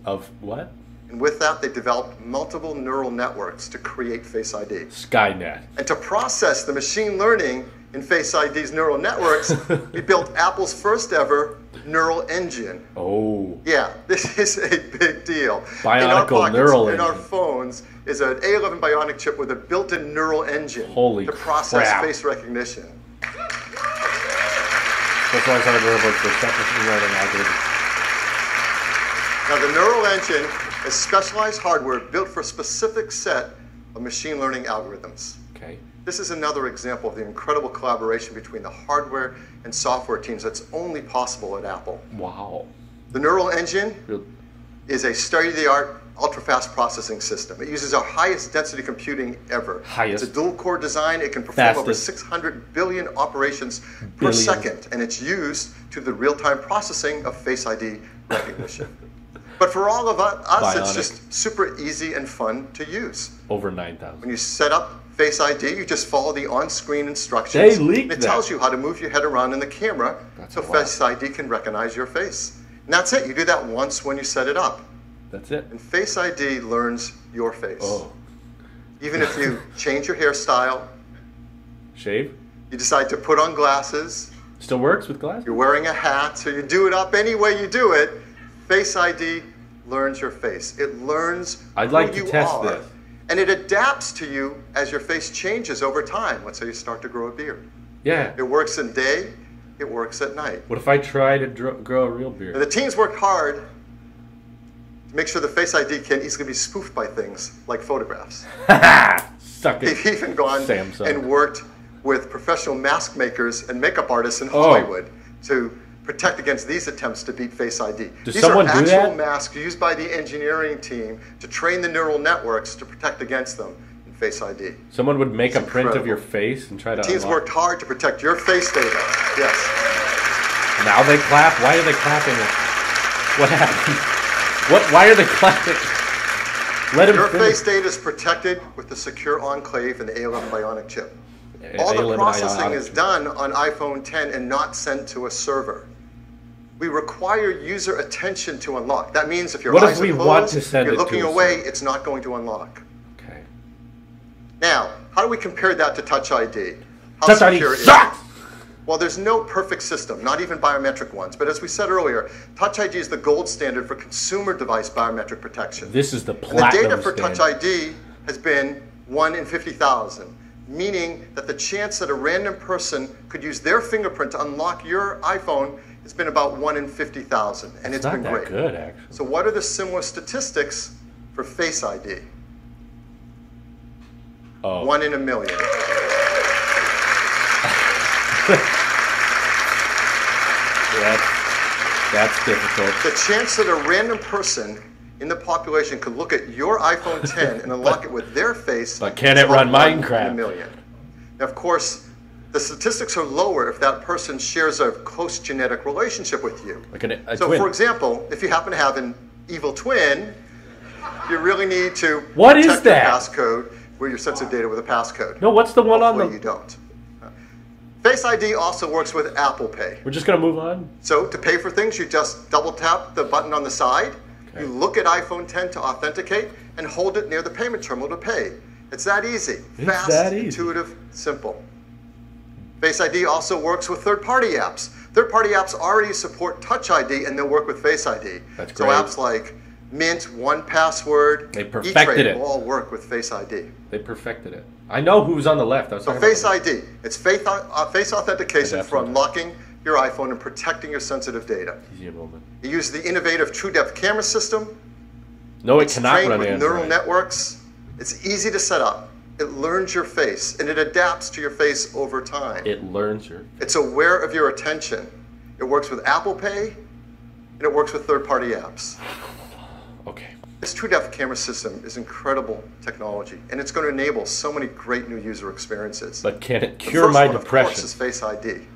Of what? And with that, they developed multiple neural networks to create Face ID. Skynet. And to process the machine learning in Face ID's neural networks, we built Apple's first ever neural engine. Oh. Yeah, this is a big deal. Bionicle neural in our engine. phones is an A11 Bionic chip with a built-in neural engine Holy to process crap. face recognition. That's why I started working for machine learning algorithms. Now, the neural engine is specialized hardware built for a specific set of machine learning algorithms. Okay. This is another example of the incredible collaboration between the hardware and software teams that's only possible at Apple. Wow. The neural engine is a state-of-the-art ultra-fast processing system. It uses our highest density computing ever. Highest. It's a dual-core design. It can perform over Fastest. 600 billion operations per Billion. second, and it's used to the real-time processing of Face ID recognition. But for all of us, it's Bionic. just super easy and fun to use. Over 9,000. When you set up Face ID, you just follow the on-screen instructions. They leaked It that. tells you how to move your head around in the camera so a lot. Face ID can recognize your face. And that's it. You do that once when you set it up. That's it. And Face ID learns your face. Oh. Even if you change your hairstyle, Shave? you decide to put on glasses, Still works with glasses? you're wearing a hat, so you do it up any way you do it, Face ID learns your face. It learns I'd like who to you test are. this. And it adapts to you as your face changes over time. Let's say you start to grow a beard. Yeah. It works in day, it works at night. What if I try to grow a real And beard? the teams worked hard to make sure the Face ID can easily be spoofed by things like photographs. Suck it. They've even gone Samsung. and worked with professional mask makers and makeup artists in Oh. Hollywood to protect against these attempts to beat Face ID. Does These someone are do actual that? masks used by the engineering team to train the neural networks to protect against them in Face ID. Someone would make It's a print of incredible. your face and try to Teams unlock. worked hard to protect your face data. Yes. Now they clap? Why are they clapping? What happened? Why are they clapping? Let him Your finish. face data is protected with the secure enclave and the A11 Bionic chip. All the A11 processing Bionic is done on iPhone 10 and not sent to a server. We require user attention to unlock. That means if your What if eyes we are want closed, to send you're it to looking a away, server? it's not going to unlock. Okay. Now, how do we compare that to Touch ID? How Touch ID secure is it? sucks! Well, there's no perfect system, not even biometric ones. But as we said earlier, Touch ID is the gold standard for consumer device biometric protection. This is the And the platinum data for standard. Touch ID has been 1 in 50,000, meaning that the chance that a random person could use their fingerprint to unlock your iPhone has been about 1 in 50,000, and it's been great. Not that good, actually. So what are the similar statistics for Face ID? 1 in a million. That's difficult. The chance that a random person in the population could look at your iPhone 10 and unlock it with their face. But can it run Minecraft? 1 in a million. Now, of course, the statistics are lower if that person shares a close genetic relationship with you. Like a so, twin. for example, if you happen to have an evil twin, you really need to What is protect your that? passcode where your sensitive data with a passcode. No, what's the one Hopefully on the... you don't. Face ID also works with Apple Pay. We're just going to move on? So to pay for things, you just double tap the button on the side, you look at iPhone 10 to authenticate, and hold it near the payment terminal to pay. It's that easy. Fast, intuitive, simple. Face ID also works with third-party apps. Third-party apps already support Touch ID, and they'll work with Face ID. That's so great. apps like Mint, 1Password, They perfected it. will all work with Face ID. They perfected it. I know who's on the left. I was So talking Face about ID, it's face authentication for unlocking your iPhone and protecting your sensitive data. Easy moment. You use the innovative TrueDepth camera system. No, it It's cannot trained run with Android. neural networks. It's easy to set up. It learns your face, and it adapts to your face over time. It learns your... It's aware of your attention. It works with Apple Pay, and it works with third-party apps. Okay. This TrueDepth camera system is incredible technology, and it's going to enable so many great new user experiences. But can it The cure first my one, depression? Of course, is Face ID.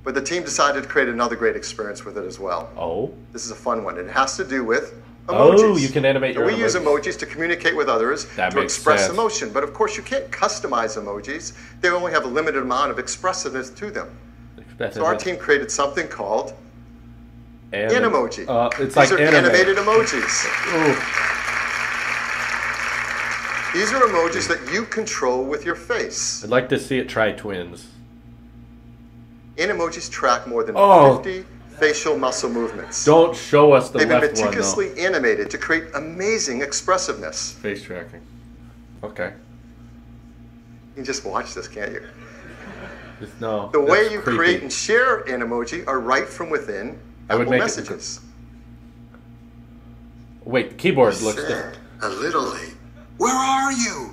But the team decided to create another great experience with it as well. Oh? This is a fun one. It has to do with emojis. Oh, you can animate your We use emojis. emojis to communicate with others, That to makes express sense. emotion. But of course, you can't customize emojis. They only have a limited amount of expressiveness to them. So our team created something called Animoji. It's These like are anime. animated emojis. Ooh. These are emojis that you control with your face. I'd like to see it try twins. Animojis track more than Oh. 50 facial muscle movements. Don't show us the They've been left one, though. meticulously animated to create amazing expressiveness. Face tracking. Okay. You can just watch this, can't you? No. The way that's you creepy. create and share an emoji are right from within I would Apple make it- Messages. Wait, the keyboard looks different. A little late. Where are you?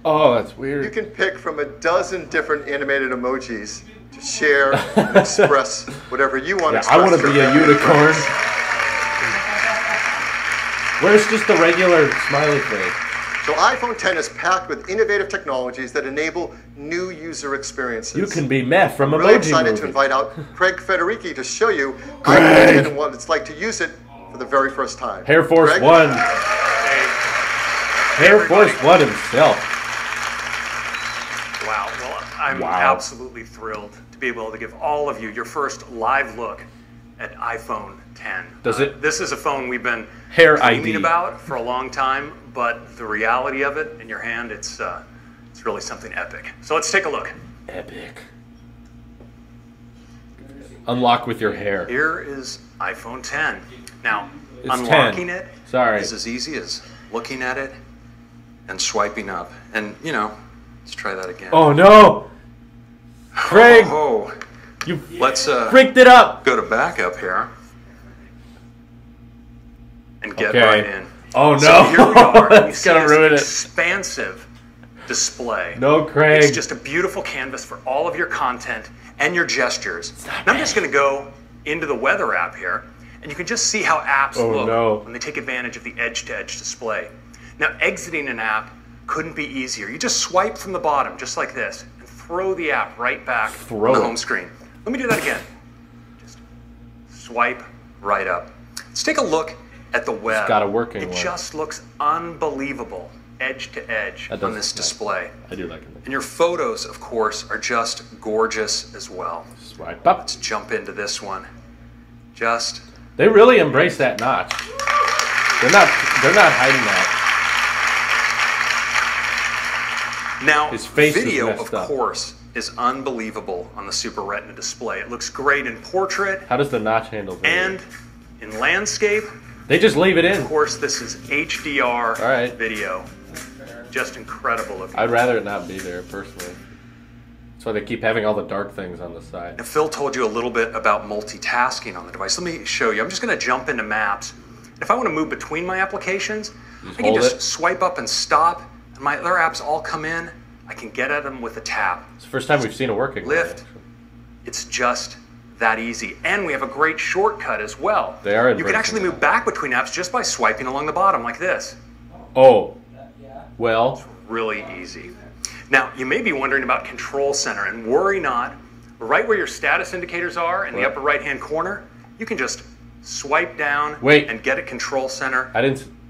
Oh, that's weird. You can pick from a dozen different animated emojis to share and express whatever you want to Yeah, express. I want to be a unicorn. Where's just the regular smiley face? So iPhone 10 is packed with innovative technologies that enable new user experiences. You can be meth from I'm really Emoji excited Movie. to invite out Craig Federici to show you Craig! iPhone 10 and what it's like to use it for the very first time. Air Force Craig? One. Air Force One himself. Wow. Well, I'm absolutely thrilled to be able to give all of you your first live look at iPhone 10. Does it? This is a phone we've been Hair dreaming ID. about for a long time, but the reality of it in your hand, it's really something epic. So let's take a look. Epic. Unlock with your hair. Here is iPhone 10. Now, It's unlocking 10. it Sorry. is as easy as looking at it and swiping up. And, you know, let's try that again. Oh no! Craig! Oh, you let's freaked it up! Go to backup here. And get Okay. right in. Oh, So no. here we are. and you It's see gonna this ruin it. expansive display. No, Craig. It's just a beautiful canvas for all of your content and your gestures. And I'm just going to go into the weather app here, and you can just see how apps Oh, look no. when they take advantage of the edge-to-edge display. Now, exiting an app couldn't be easier. You just swipe from the bottom, just like this, and throw the app right back Throw on the it. home screen. Let me do that again. Just swipe right up. Let's take a look at the web. got a working It one. just looks unbelievable, edge to edge That on does this look nice. display. I do like it. And your photos, of course, are just gorgeous as well. Swipe up. Let's jump into this one. Just They really embrace that notch. They're not hiding that. now, His face is video, messed of up. course, is unbelievable on the Super Retina display. It looks great in portrait How does the notch handle that? and in landscape. They just leave it Of in. course, this is HDR All right. video. just incredible looking. I'd rather it not be there, personally. That's why they keep having all the dark things on the side. Now, Phil told you a little bit about multitasking on the device. Let me show you. I'm just going to jump into Maps. If I want to move between my applications, I can just swipe up and stop, and my other apps all come in. I can get at them with a tap. It's the first time we've seen it working. Lift. It's just that easy. And we have a great shortcut as well. They are. You can actually move back between apps just by swiping along the bottom like this. Oh. Well. It's really easy. Now, you may be wondering about Control Center, and worry not. Right where your status indicators are in the upper right-hand corner, you can just swipe down and get a Control Center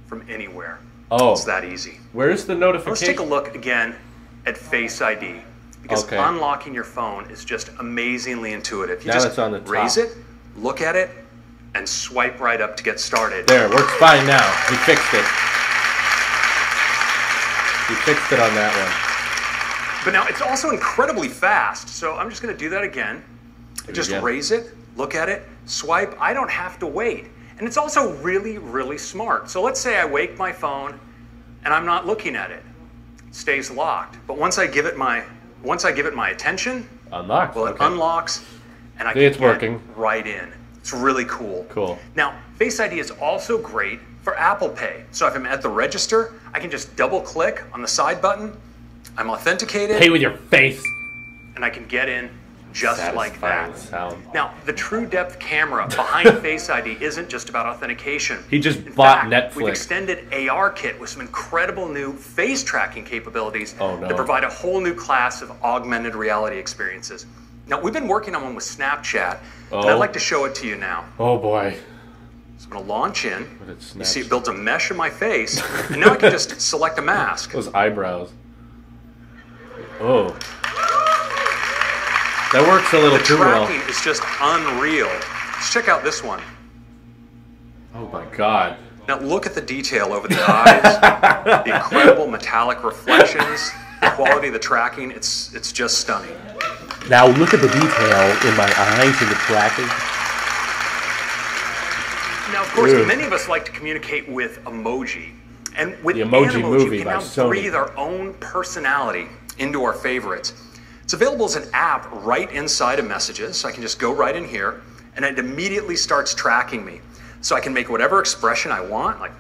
from anywhere. Oh. It's that easy. Where's the notification? Let's take a look again at Face ID, because unlocking your phone is just amazingly intuitive. You just on the top. raise it, look at it, and swipe right up to get started. There, it works fine now. We fixed it. We fixed it on that one. But now it's also incredibly fast, so I'm just going to do that again. Just raise it, look at it, swipe. I don't have to wait. And it's also really, really smart. So let's say I wake my phone and I'm not looking at it. It stays locked. But once I give it my attention, it unlocks and I can get right in. It's really cool. Cool. Now, Face ID is also great for Apple Pay. So if I'm at the register, I can just double click on the side button. I'm authenticated. Pay with your face. And I can get in just like that. Sound. Now, the true depth camera behind Face ID isn't just about authentication. He just bought Netflix. We've extended ARKit with some incredible new face tracking capabilities that provide a whole new class of augmented reality experiences. Now, we've been working on one with Snapchat, and I'd like to show it to you now. Oh, boy. So I'm going to launch in. You see it builds a mesh of my face, and now I can just select a mask. Those eyebrows. Oh. That works a little too well. The tracking is just unreal. Let's check out this one. Oh my God. Now look at the detail over the eyes, the incredible metallic reflections, the quality of the tracking. It's just stunning. Now look at the detail in my eyes and the tracking. Now, of course, many of us like to communicate with emoji. And with the Emoji Animojis, Movie we can by now Sony. breathe our own personality into our favorites. It's available as an app right inside of Messages, so I can just go right in here, and it immediately starts tracking me. So I can make whatever expression I want, like,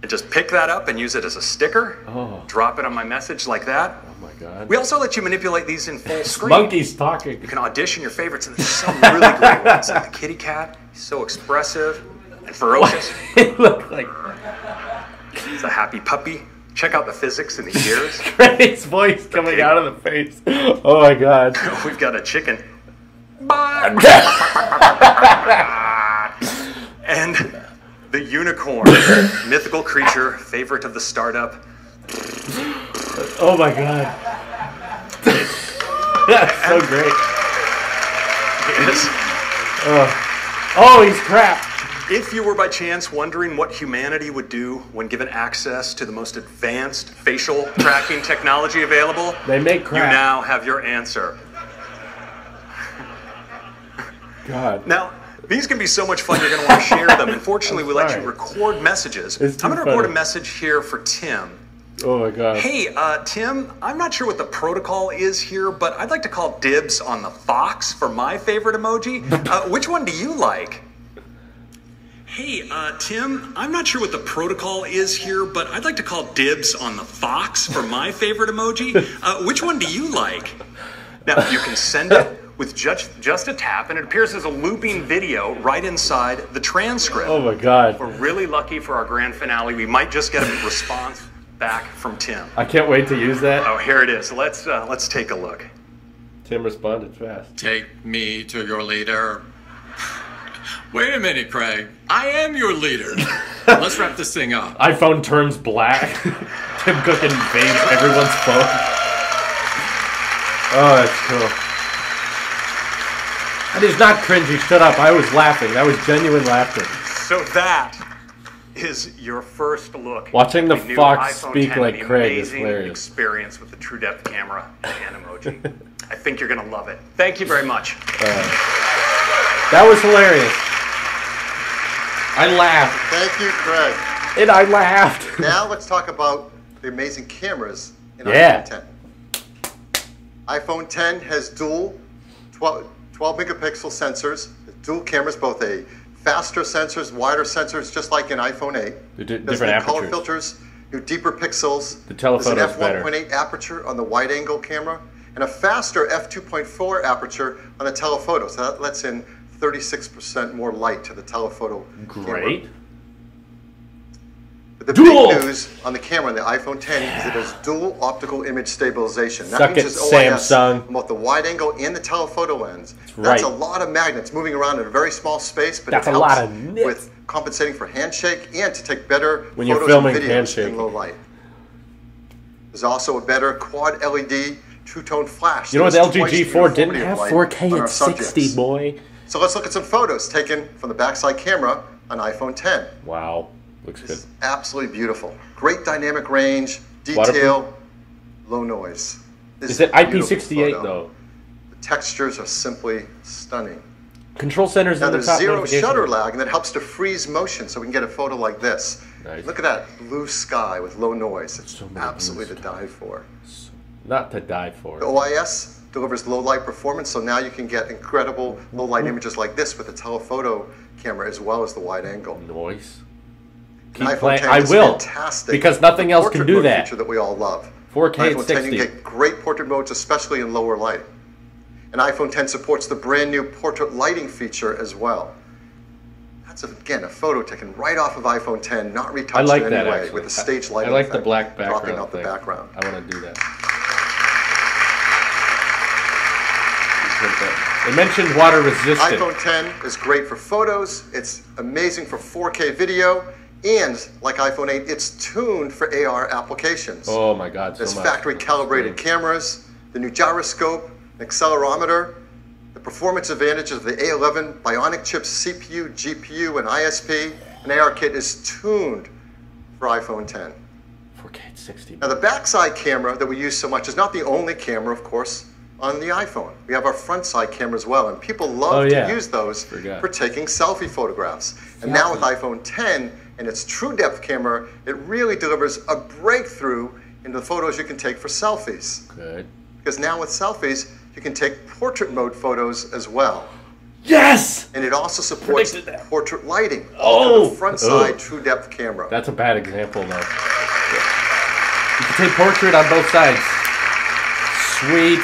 and just pick that up and use it as a sticker, drop it on my message like that. Oh my God. We also let you manipulate these in full screen. Monkey's talking. You can audition your favorites, and there's some really great ones, like the kitty cat. He's so expressive and ferocious. It looked like... He's a happy puppy. Check out the physics in the ears. Craig's voice coming out of the face. Oh my God. We've got a chicken. And the unicorn, mythical creature, favorite of the startup. Oh my God. That's so great. Yes. Oh, he's crap. If you were by chance wondering what humanity would do when given access to the most advanced facial tracking technology available, they make crap. You now have your answer. God. Now, these can be so much fun, you're going to want to share them. Unfortunately, we let you record messages. I'm going to record a message here for Tim. Oh my God. Hey, Tim, I'm not sure what the protocol is here, but I'd like to call dibs on the fox for my favorite emoji. Which one do you like? Hey, Tim, I'm not sure what the protocol is here, but I'd like to call dibs on the fox for my favorite emoji. Which one do you like? Now, you can send it with just a tap, and it appears as a looping video right inside the transcript. Oh my God. We're really lucky for our grand finale. We might just get a response back from Tim. I can't wait to use that. Oh, here it is. Let's take a look. Tim responded fast. Take me to your leader. Wait a minute, Craig. I am your leader. Let's wrap this thing up. iPhone turns black. Tim Cook invades everyone's phone. Oh, that's cool. That is not cringy. Shut up. I was laughing. That was genuine laughter. So that is your first look. Watching the at new fox iPhone speak 10, like the Craig is amazing hilarious. Experience with the true depth camera and emoji. I think you're going to love it. Thank you very much. That was hilarious. I laughed. Thank you, Craig. And I laughed. Now let's talk about the amazing cameras in Yeah. iPhone 10. iPhone 10 has dual 12 megapixel sensors, dual cameras, both a faster sensors, wider sensors, just like in iPhone 8. Different There's new color apertures. filters, new deeper pixels. The telephoto There's is an better. f1.8 aperture on the wide-angle camera, and a faster f2.4 aperture on the telephoto. So that lets in 36% more light to the telephoto camera. Great. But the Dual! big news on the camera on the iPhone 10 is it has dual optical image stabilization. That Suck means it, there's OIS Samsung. on both the wide angle and the telephoto lens. right. That's a lot of magnets moving around in a very small space, but That's it a lot helps of nits. with compensating for handshake and to take better When you're photos filming and videos handshake. in low light. There's also a better quad LED two-tone flash. You know what, the that is LG twice the G4 didn't uniformity of have light 4K on at our 60, subjects. boy. So let's look at some photos taken from the backside camera on iPhone 10. Wow, looks good. Absolutely beautiful. Great dynamic range, Waterproof? detail, low noise. This Is it a beautiful IP68 photo. though? The textures are simply stunning. Control center's Now in the there's top zero notification. shutter lag, and that helps to freeze motion, so we can get a photo like this. Nice. Look at that blue sky with low noise. It's absolutely to die for. Not to die for. The OIS delivers low light performance, so now you can get incredible low light images like this with the telephoto camera as well as the wide angle. Noise. And Keep iPhone playing. 10 I is will, fantastic because nothing else can portrait do mode that. feature that we all love. 4K iPhone at 10 60. you get great portrait modes, especially in lower light. And iPhone 10 supports the brand new portrait lighting feature as well. That's again a photo taken right off of iPhone 10, not retouched I like in that any way, actually. with the stage lighting. I like the effect black dropping background out the thing. background. I want to do that. They mentioned water resistant. iPhone 10 is great for photos. It's amazing for 4K video. And like iPhone 8, it's tuned for AR applications. Oh my God, so There's much. factory calibrated cameras, the new gyroscope, an accelerometer, the performance advantages of the A11 Bionic chip CPU, GPU, and ISP. An AR kit is tuned for iPhone 10. 4K at 60. Now the backside camera that we use so much is not the only camera, of course, on the iPhone. We have our front side camera as well, and people love to use those for taking selfie photographs. And now with iPhone 10 and its true depth camera, it really delivers a breakthrough in the photos you can take for selfies. Good. Because now with selfies, you can take portrait mode photos as well. Yes! And it also supports portrait lighting. Oh! The front side true depth camera. That's a bad example, though. You can take portrait on both sides. Sweet.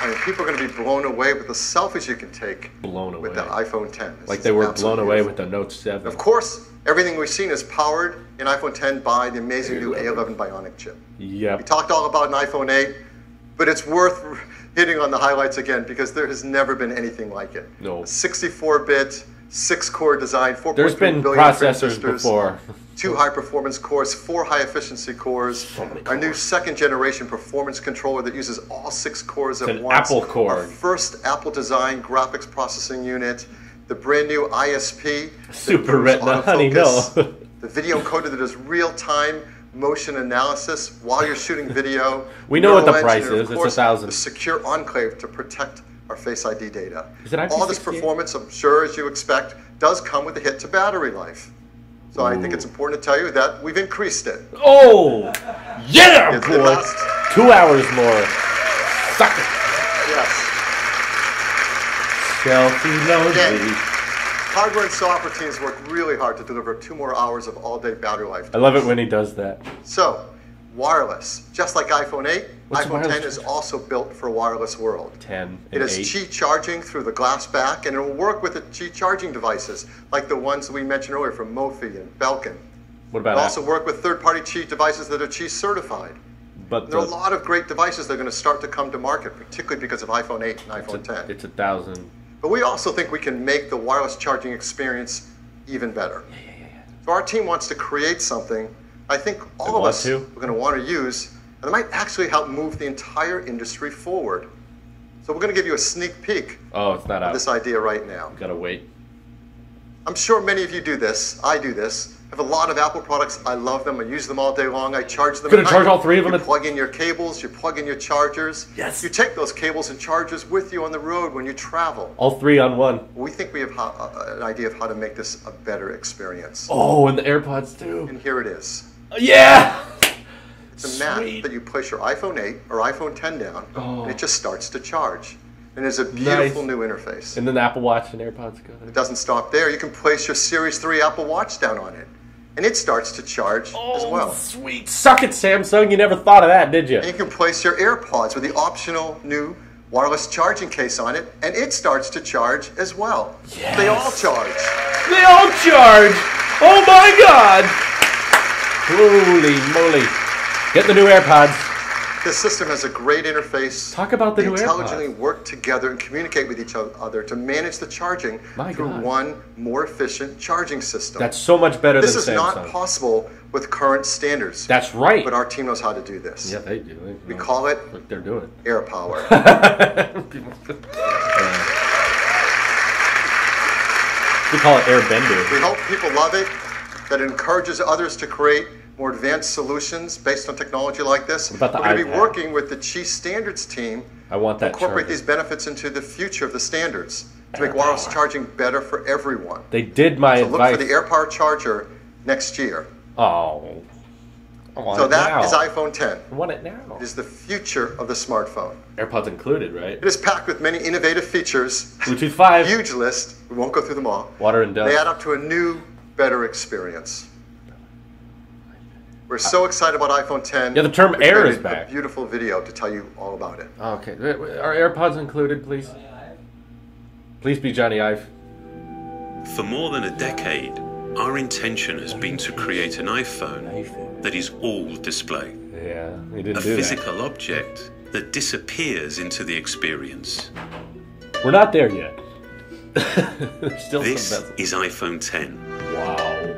I mean, people are going to be blown away with the selfies you can take Blown with the away. iPhone 10. Like they were blown away with the Note 7. Of course, everything we've seen is powered in iPhone 10 by the amazing new A11 Bionic chip. Yep. We talked all about an iPhone 8, but it's worth hitting on the highlights again because there has never been anything like it. No. 64-bit, 6-core design, 4.3 There's been billion processors transistors, before. 2 high-performance cores, 4 high-efficiency cores, our new second-generation performance controller that uses all 6 cores at an once, Apple core. our first Apple-designed graphics processing unit, the brand new ISP, Super Retina, honey, no. the video encoder that does real-time motion analysis while you're shooting video. We know what the neural price engine, and is. of It's course, $1,000. the secure enclave to protect our Face ID data. Is it All this IP68? performance, I'm sure, as you expect, does come with a hit to battery life. So I think it's important to tell you that we've increased it. Oh! Yeah, It boy! lasts- 2 hours more. Suck it. Yes. Selfie lonely. Hardware and software teams work really hard to deliver 2 more hours of all-day battery life. I love it when he does that. So, wireless. Just like iPhone 8, What's iPhone 10 wireless? is also built for a wireless world. 10 It and has 8. Qi charging through the glass back, and it will work with the Qi charging devices, like the ones that we mentioned earlier from Mophie and Belkin. What It'll about also work with third-party Qi devices that are Qi certified. But There are a lot of great devices that are going to start to come to market, particularly because of iPhone 8 and iPhone 10. It's 1,000. But we also think we can make the wireless charging experience even better. So our team wants to create something I think all of us are going to want to use, and it might actually help move the entire industry forward. So we're going to give you a sneak peek Oh, it's not of out. this idea right now. Gotta wait. I'm sure many of you do this. I do this. I have a lot of Apple products. I love them. I use them all day long. I charge them. Gonna at charge night. all 3 of them You at- plug in your cables. You plug in your chargers. Yes. You take those cables and chargers with you on the road when you travel. All 3 on 1. We think we have an idea of how to make this a better experience. Oh, and the AirPods too. And here it is. Yeah! It's a mat that you place your iPhone 8 or iPhone 10 down, and it just starts to charge. And it's a beautiful new interface. And then the Apple Watch and AirPods go there. It doesn't stop there. You can place your Series 3 Apple Watch down on it, and it starts to charge as well. Sweet. Suck it, Samsung. You never thought of that, did you? And you can place your AirPods with the optional new wireless charging case on it, and it starts to charge as well. Yes. They all charge. They all charge. Oh my God. Holy moly. Get the new AirPods. This system has a great interface. Talk about the new intelligently AirPods. work together and communicate with each other to manage the charging through one more efficient charging system. That's so much better than Samsung. This is not possible with current standards. That's right. But our team knows how to do this. Yeah, they do. We call it what they're doing. Air Power. We call it Airbender. We hope people love it, that it encourages others to create more advanced solutions based on technology like this. What about the We're going to be iPad? working with the Chief Standards team I want to that incorporate charger. these benefits into the future of the standards to make wireless charging better for everyone. They did my So advice. look for the AirPower charger next year. Oh. I want So it that now. is iPhone 10. I want it now. It is the future of the smartphone. AirPods included, right? It is packed with many innovative features. Bluetooth 5. Huge list. We won't go through them all. Water and dust. They add up to a new, better experience. We're so excited about iPhone 10. Yeah, the term We Air is created back. A beautiful video to tell you all about it. Okay. Are AirPods included, please? Please be Johnny Ive. For more than a decade, our intention has been to create an iPhone that is all display. Yeah, he didn't A do physical object that disappears into the experience. that. We're not there yet. There's still This some bezels. is iPhone 10. Wow.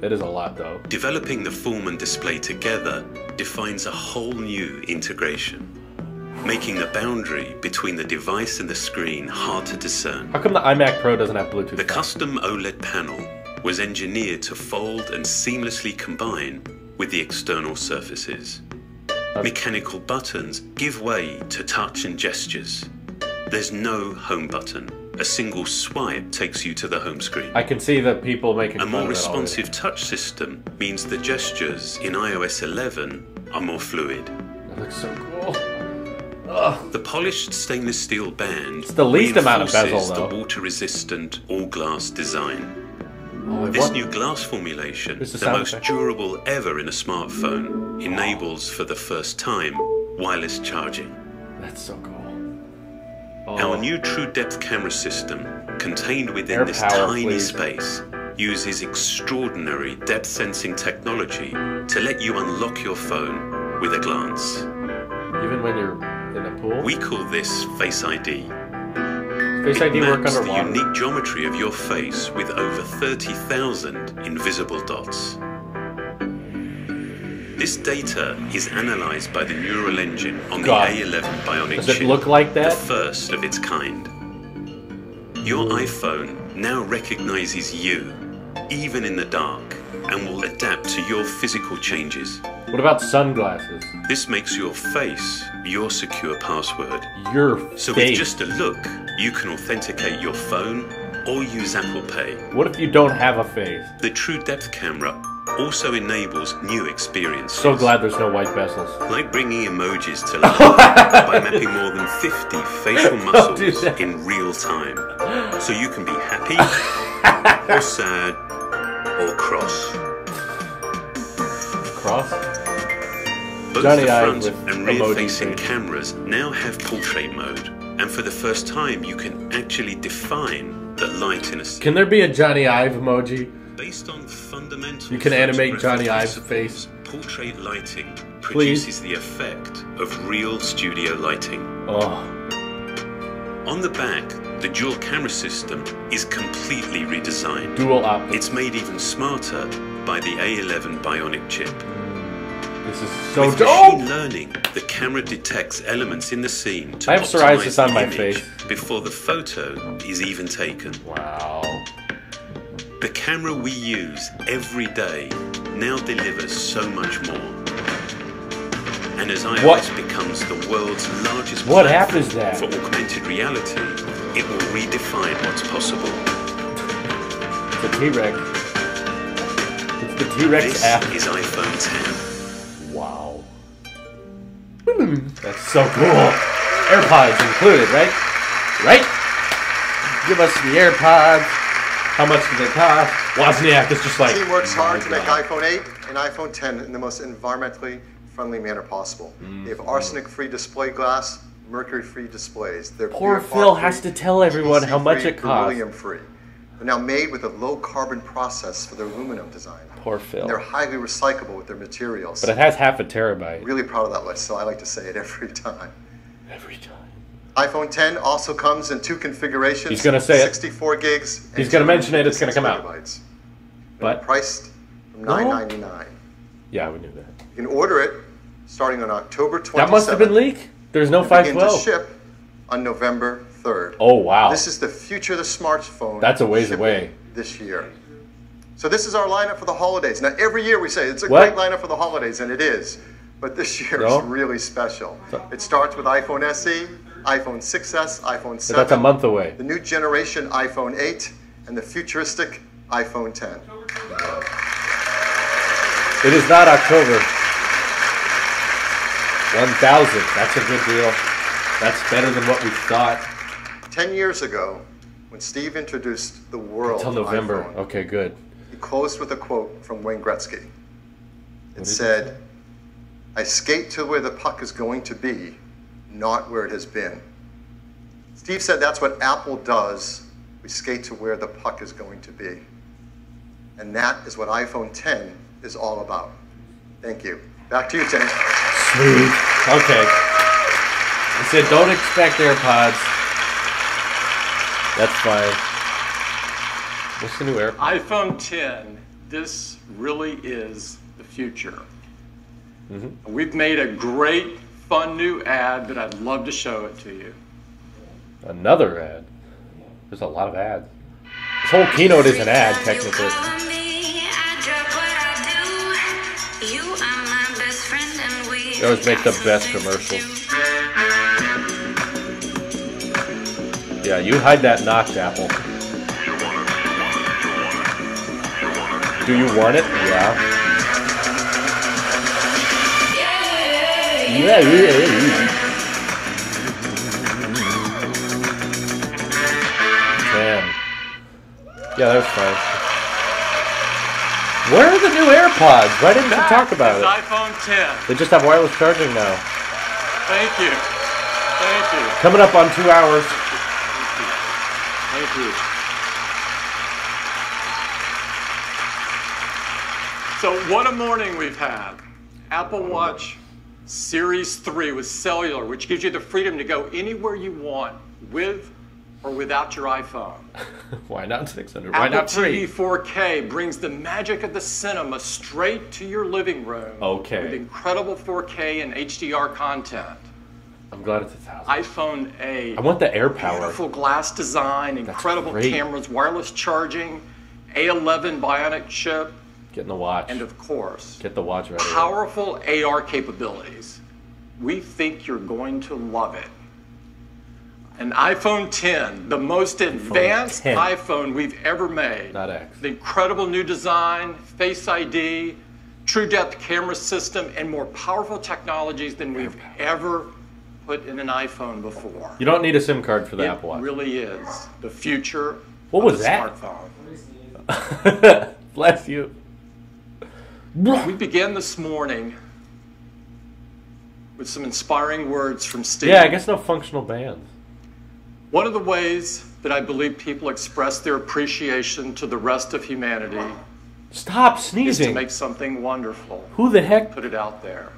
That is a lot, though. Developing the form and display together defines a whole new integration, making the boundary between the device and the screen hard to discern. How come the iMac Pro doesn't have Bluetooth? The custom OLED panel was engineered to fold and seamlessly combine with the external surfaces. Mechanical buttons give way to touch and gestures. There's no home button. A single swipe takes you to the home screen. I can see the people making A fun more of it responsive touch system means the gestures in iOS 11 are more fluid. That looks so cool. Ugh. The polished stainless steel band It's the least amount of bezel, reinforces though. the water-resistant all-glass design. Oh, This new glass formulation, Here's the the sound most effect. durable ever in a smartphone, enables for the first time wireless charging. That's so cool. Our new True Depth camera system, contained within Air this power, tiny please. space, uses extraordinary depth sensing technology to let you unlock your phone with a glance. Even when you're in a pool? We call this Face ID. Face ID It work maps the underwater? unique geometry of your face with over 30,000 invisible dots. This data is analyzed by the neural engine on the God. A11 Bionic Does chip, it look like that? the first of its kind. Your iPhone now recognizes you, even in the dark, and will adapt to your physical changes. What about sunglasses? This makes your face your secure password. Your So face. with just a look, you can authenticate your phone or use Apple Pay. What if you don't have a face? The True Depth camera also enables new experiences. So glad there's no white bezels. Like bringing emojis to life by mapping more than 50 facial Don't do muscles that. in real time. So you can be happy, or sad, or cross. Cross? Both Johnny the Ive front with and emoji rear-facing face. cameras now have portrait mode. And for the first time, you can actually define the light in a scene. Can there be a Johnny Ive emoji? Based on fundamental You can animate photographic Johnny Ive's principles, face. Portrait lighting Please. produces the effect of real studio lighting. Oh. On the back, the dual camera system is completely redesigned. Dual optics. It's made even smarter by the A11 Bionic chip. This is so With dope! machine learning, the camera detects elements in the scene to I have optimize psoriasis on the my image face. before the photo is even taken. Wow. The camera we use every day now delivers so much more. And as iOS What? becomes the world's largest What platform app is that? for augmented reality, it will redefine what's possible. It's a T-Rex. It's the T-Rex This app. is iPhone 10. Wow. That's so cool. AirPods included, right? Right? Give us the AirPods. How much do they cost? Wozniak is just like... The team works hard to make iPhone 8 and iPhone 10 in the most environmentally friendly manner possible. They have arsenic-free display glass, mercury-free displays. They're Poor Phil has to tell everyone how much it costs. Beryllium-free. They're now made with a low-carbon process for their aluminum design. Poor Phil. And they're highly recyclable with their materials. But it has half a terabyte. Really proud of that list, so I like to say it every time. Every time. iPhone 10 also comes in 2 configurations. He's going to say 64 gigs. He's going to mention it. It's going to come out. But priced from $9.99. Yeah, we knew that. You can order it starting on October 27th. That must have been leaked. There's no 512. Begin to ship on November 3rd. Oh, wow. This is the future of the smartphone. That's a ways away. This year. So this is our lineup for the holidays. Now, every year we say it's a great lineup for the holidays, and it is. But this year is really special. It starts with iPhone SE, iPhone 6S, iPhone 7. That's a month away. The new generation iPhone 8, and the futuristic iPhone 10. It is not October. 1,000. That's a good deal. That's better than what we thought. 10 years ago, when Steve introduced the world Until November. iPhone, okay, good. he closed with a quote from Wayne Gretzky. It said, "I skate to where the puck is going to be, not where it has been." Steve said that's what Apple does. We skate to where the puck is going to be. And that is what iPhone 10 is all about. Thank you. Back to you, Tim. Sweet. Okay. I said don't expect AirPods. That's fine. What's the new AirPods? iPhone 10. This really is the future. We've made a great, fun new ad that I'd love to show it to you. Another ad. There's a lot of ads. This whole keynote is an ad, technically. They always make the best commercials. Yeah, you hide that notch, Apple. Do you want it? Yeah. Yeah. Damn. Yeah, that was fine. Where are the new AirPods? Why didn't you talk about it? iPhone 10. They just have wireless charging now. Thank you. Thank you. Coming up on 2 hours. Thank you. So what a morning we've had. Apple Watch Series 3 with cellular, which gives you the freedom to go anywhere you want with or without your iPhone. Why not 600? Why not 3? Apple TV 4K brings the magic of the cinema straight to your living room. Okay. With incredible 4K and HDR content. I'm glad it's 1,000. iPhone 8. I want the air power. Beautiful glass design, incredible cameras, wireless charging, A11 Bionic chip. Getting the watch. And of course, get the watch right. Powerful AR capabilities. We think you're going to love it. An iPhone 10, the most advanced iPhone we've ever made. Not X. The incredible new design, Face ID, true depth camera system, and more powerful technologies than we've ever put in an iPhone before. You don't need a SIM card for the Apple Watch. It really is the future of the that? smartphone. Bless you. We began this morning with some inspiring words from Steve. Yeah, I guess no functional bands. One of the ways that I believe people express their appreciation to the rest of humanity Stop sneezing. is to make something wonderful. Who the heck? Put it out there.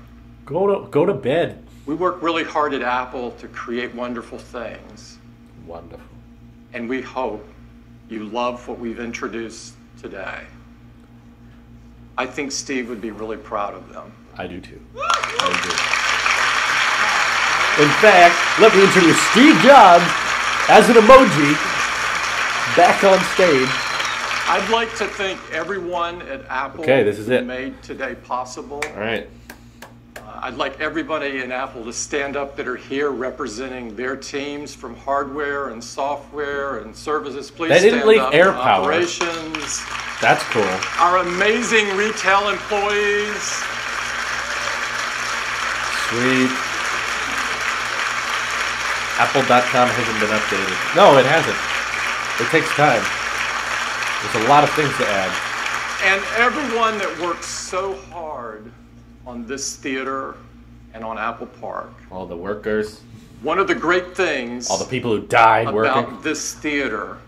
Go to bed. We work really hard at Apple to create wonderful things. Wonderful. And we hope you love what we've introduced today. I think Steve would be really proud of them. I do too. I do. In fact, let me introduce Steve Jobs as an emoji back on stage. I'd like to thank everyone at Apple this is who it. made today possible. All right. I'd like everybody in Apple to stand up that are here representing their teams from hardware and software and services. Please They didn't stand leak up. air power. Operations. That's cool. Our amazing retail employees. Sweet. Apple.com hasn't been updated. No, it hasn't. It takes time. There's a lot of things to add. And everyone that worked so hard on this theater and on Apple Park. All the workers. One of the great things all the people who died about working. This theater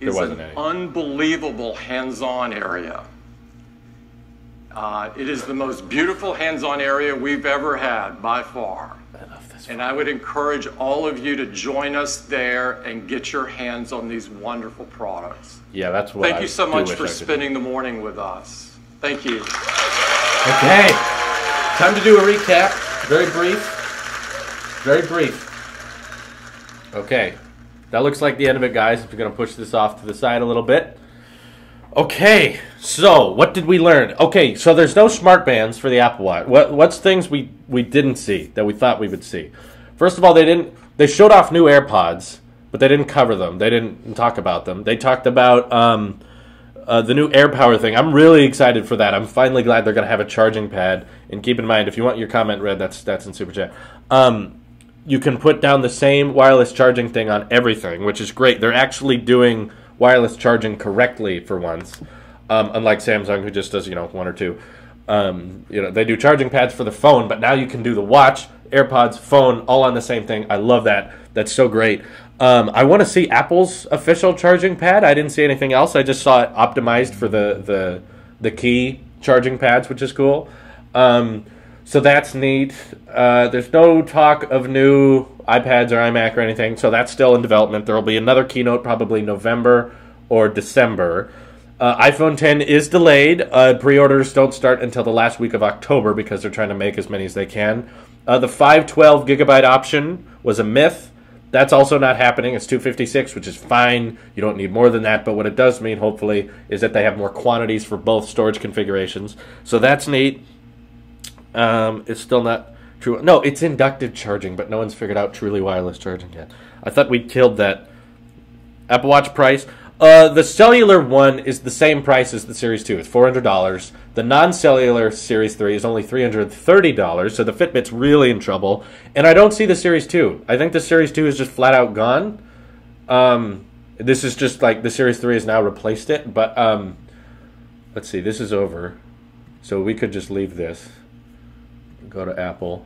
is an unbelievable hands-on area. It is the most beautiful hands-on area we've ever had by far. I love this. And I would encourage all of you to join us there and get your hands on these wonderful products. Yeah, that's what Thank you so much for spending the morning with us. Thank you. Okay, time to do a recap. Very brief. Very brief. Okay, that looks like the end of it, guys. We're going to push this off to the side a little bit. Okay, so what did we learn? Okay, so there's no smart bands for the Apple Watch. What's things we didn't see that we thought we would see? First of all, they showed off new AirPods, but they didn't cover them. They didn't talk about them. They talked about the new AirPower thing. I'm really excited for that. I'm finally glad they're going to have a charging pad. And keep in mind, if you want your comment read, that's in Super Chat. You can put down the same wireless charging thing on everything, which is great. They're actually doing wireless charging correctly for once, unlike Samsung, who just does one or two. They do charging pads for the phone, but now you can do the watch, AirPods, phone, all on the same thing. I love that. That's so great. I want to see Apple's official charging pad. I didn't see anything else. I just saw it optimized for the key charging pads, which is cool. So that's neat. There's no talk of new iPads or iMac or anything, so that's still in development. There will be another keynote probably November or December. iPhone 10 is delayed. Pre-orders don't start until the last week of October because they're trying to make as many as they can. The 512 gigabyte option was a myth. That's also not happening. It's 256, which is fine. You don't need more than that, but what it does mean, hopefully, is that they have more quantities for both storage configurations. So that's neat. It's still not true. No, it's inductive charging, but no one's figured out truly wireless charging yet. I thought we killed that. Apple Watch price. The cellular one is the same price as the Series 2. It's $400. The non-cellular Series 3 is only $330, so the Fitbit's really in trouble. And I don't see the Series 2. I think the Series 2 is just flat out gone. This is just like the Series 3 has now replaced it. But let's see, this is over. So we could just leave this. Go to Apple.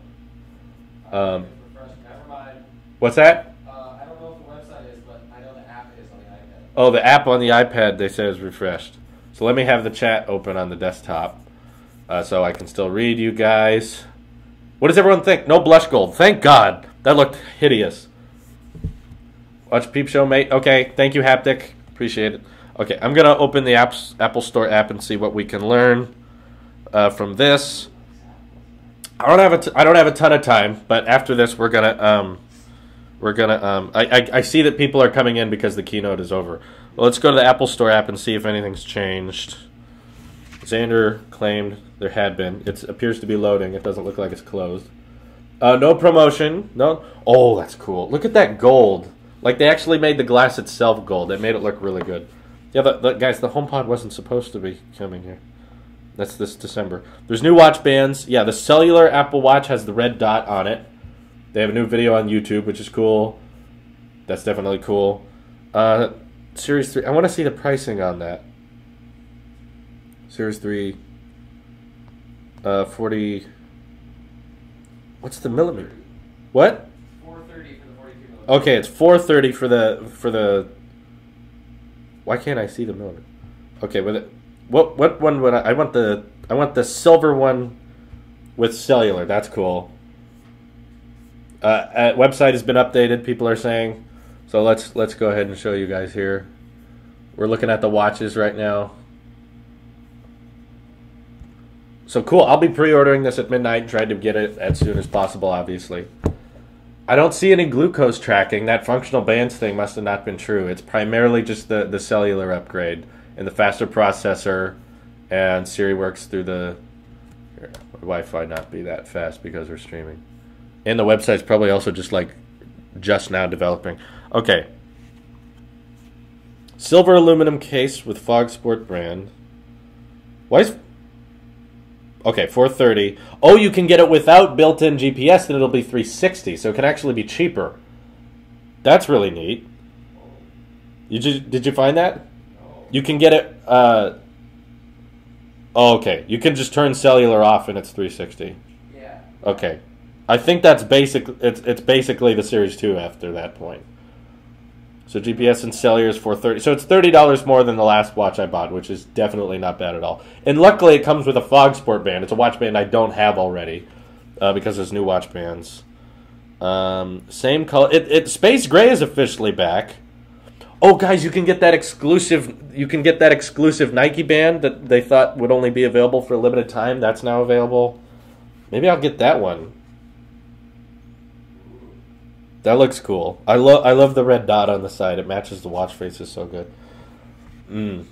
What's that? I don't know if the website is, but I know the app is on the iPad. Oh, the app on the iPad, they say, is refreshed. So let me have the chat open on the desktop so I can still read you guys. What does everyone think? No blush gold. Thank God. That looked hideous. Watch Peep Show, mate. Okay, thank you, Haptic. Appreciate it. Okay, I'm going to open the Apple Store app and see what we can learn from this. I don't have a ton of time, but after this, we're gonna. I see that people are coming in because the keynote is over. Well, let's go to the Apple Store app and see if anything's changed. Xander claimed there had been. It appears to be loading. It doesn't look like it's closed. No promotion. No. Oh, that's cool. Look at that gold. Like they actually made the glass itself gold. It made it look really good. Yeah, guys, the HomePod wasn't supposed to be coming here. That's this December. There's new watch bands. Yeah, the cellular Apple Watch has the red dot on it. They have a new video on YouTube, which is cool. That's definitely cool. Series 3. I want to see the pricing on that. Series 3. 40. What's the millimeter? What? 430 for the 42 millimeter. Okay, it's 430 for the. Why can't I see the millimeter? Okay, with it. What one would I want the silver one with cellular. That's cool. Website has been updated, people are saying. So let's go ahead and show you guys here. We're looking at the watches right now. So cool. I'll be pre-ordering this at midnight and trying to get it as soon as possible, obviously. I don't see any glucose tracking. That functional bands thing must have not been true. It's primarily just the cellular upgrade. And the faster processor, and Siri works through the Wi-Fi not be that fast because we're streaming. And the website's probably also just now developing. Okay. Silver aluminum case with Fog Sport brand. Why is... Okay, 430. Oh, you can get it without built-in GPS, then it'll be $360, so it can actually be cheaper. That's really neat. Did you find that? You can get it. Oh, okay. You can just turn cellular off and it's 360. Yeah. Okay. I think that's basic. It's basically the Series 2 after that point. So GPS and cellular is $430. So it's $30 more than the last watch I bought, which is definitely not bad at all. And luckily, it comes with a fog sport band. It's a watch band I don't have already because there's new watch bands. Same color. Space Gray is officially back. Oh, guys, you can get that exclusive. You can get that exclusive Nike band that they thought would only be available for a limited time. That's now available. Maybe I'll get that one. That looks cool. I love the red dot on the side. It matches the watch faces so good.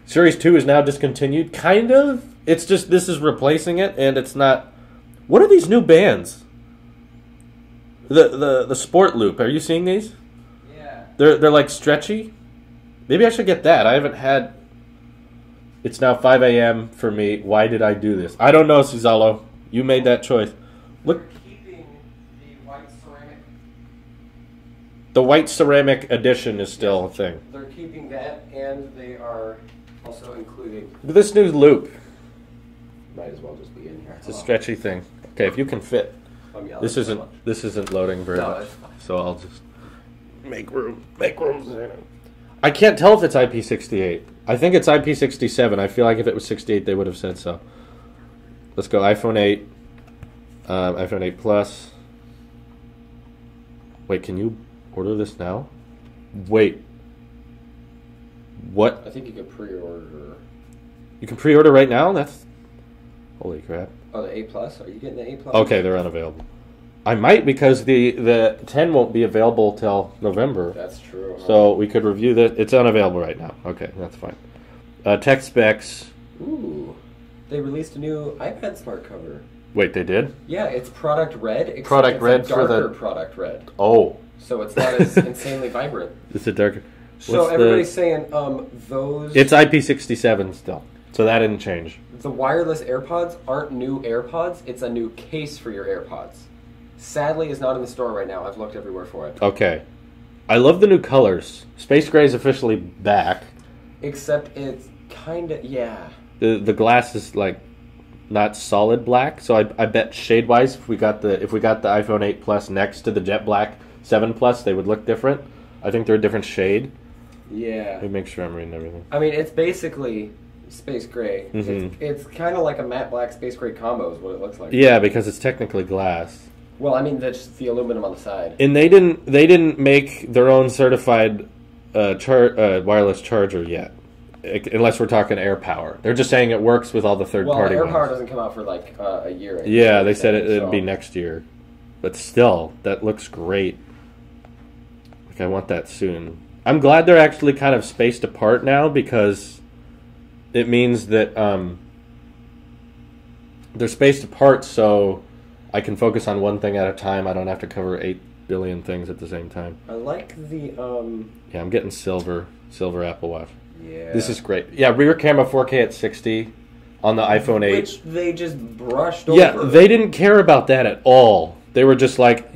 Series 2 is now discontinued. Kind of. It's just this is replacing it, and it's not. What are these new bands? The Sport Loop. Are you seeing these? Yeah. They're like stretchy. Maybe I should get that. I haven't had. It's now 5 a.m. for me. Why did I do this? I don't know, Cizalo. You made that choice. Look. The white ceramic edition is still a thing. They're keeping that, and they are also including This new loop. Might as well just be in here. It's a stretchy thing. Okay, if you can fit. This isn't loading very much. So I'll just make room. I can't tell if it's IP68. I think it's IP67. I feel like if it was 68, they would have said so. Let's go iPhone 8. iPhone 8 Plus. Wait, can you order this now? Wait. What? I think you can pre-order. You can pre-order right now? That's... Holy crap. Oh, the A+? Are you getting the A+? Okay, they're unavailable. I might because the 10 won't be available till November. That's true. Huh? So we could review that. It's unavailable right now. Okay, that's fine. Tech specs. Ooh. They released a new iPad smart cover. Wait, they did? Yeah, it's product red. Except Product it's red a for darker the... product red. Oh. So it's not as insanely vibrant. It's a darker... So everybody's saying those... It's IP67 still. So that didn't change. The wireless AirPods aren't new AirPods. It's a new case for your AirPods. Sadly, it's not in the store right now. I've looked everywhere for it. Okay. I love the new colors. Space Gray is officially back. Except it's kind of... Yeah. The glass is like not solid black, so I bet shade wise if we got the iPhone 8 Plus next to the jet black 7 Plus, they would look different. I think they're a different shade. Yeah. Let me make sure I'm reading everything. I mean, it's basically space gray. Mm-hmm. It's kind of like a matte black space gray combo is what it looks like. Yeah, because it's technically glass. Well, I mean that's the aluminum on the side. And they didn't make their own certified wireless charger yet. Unless we're talking AirPower. They're just saying it works with all the third-party ones. AirPower doesn't come out for like a year. Yeah, they said it'd be next year. But still, that looks great. Like, I want that soon. I'm glad they're actually kind of spaced apart now because it means that they're spaced apart so I can focus on one thing at a time. I don't have to cover 8 billion things at the same time. I like the... Yeah, I'm getting silver Apple Watch. Yeah. This is great. Yeah, rear camera 4K at 60 on the iPhone 8. Which they just brushed over. Yeah, they didn't care about that at all. They were just like,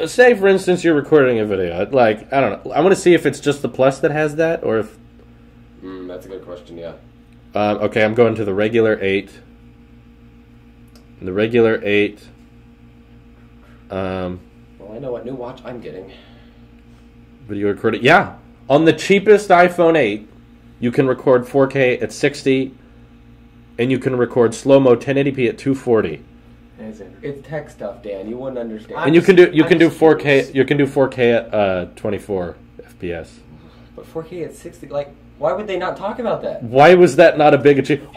say for instance you're recording a video. Like, I don't know. I want to see if it's just the Plus that has that or if... that's a good question, yeah. Okay, I'm going to the regular 8. The regular 8. Well, I know what new watch I'm getting. Video recording. Yeah. On the cheapest iPhone 8, you can record 4K at 60, and you can record slow-mo 1080p at 240. It's tech stuff, Dan. You wouldn't understand. And you can do 4K. You can do 4K at 24 FPS. But 4K at 60, like, why would they not talk about that? Why was that not a big achievement?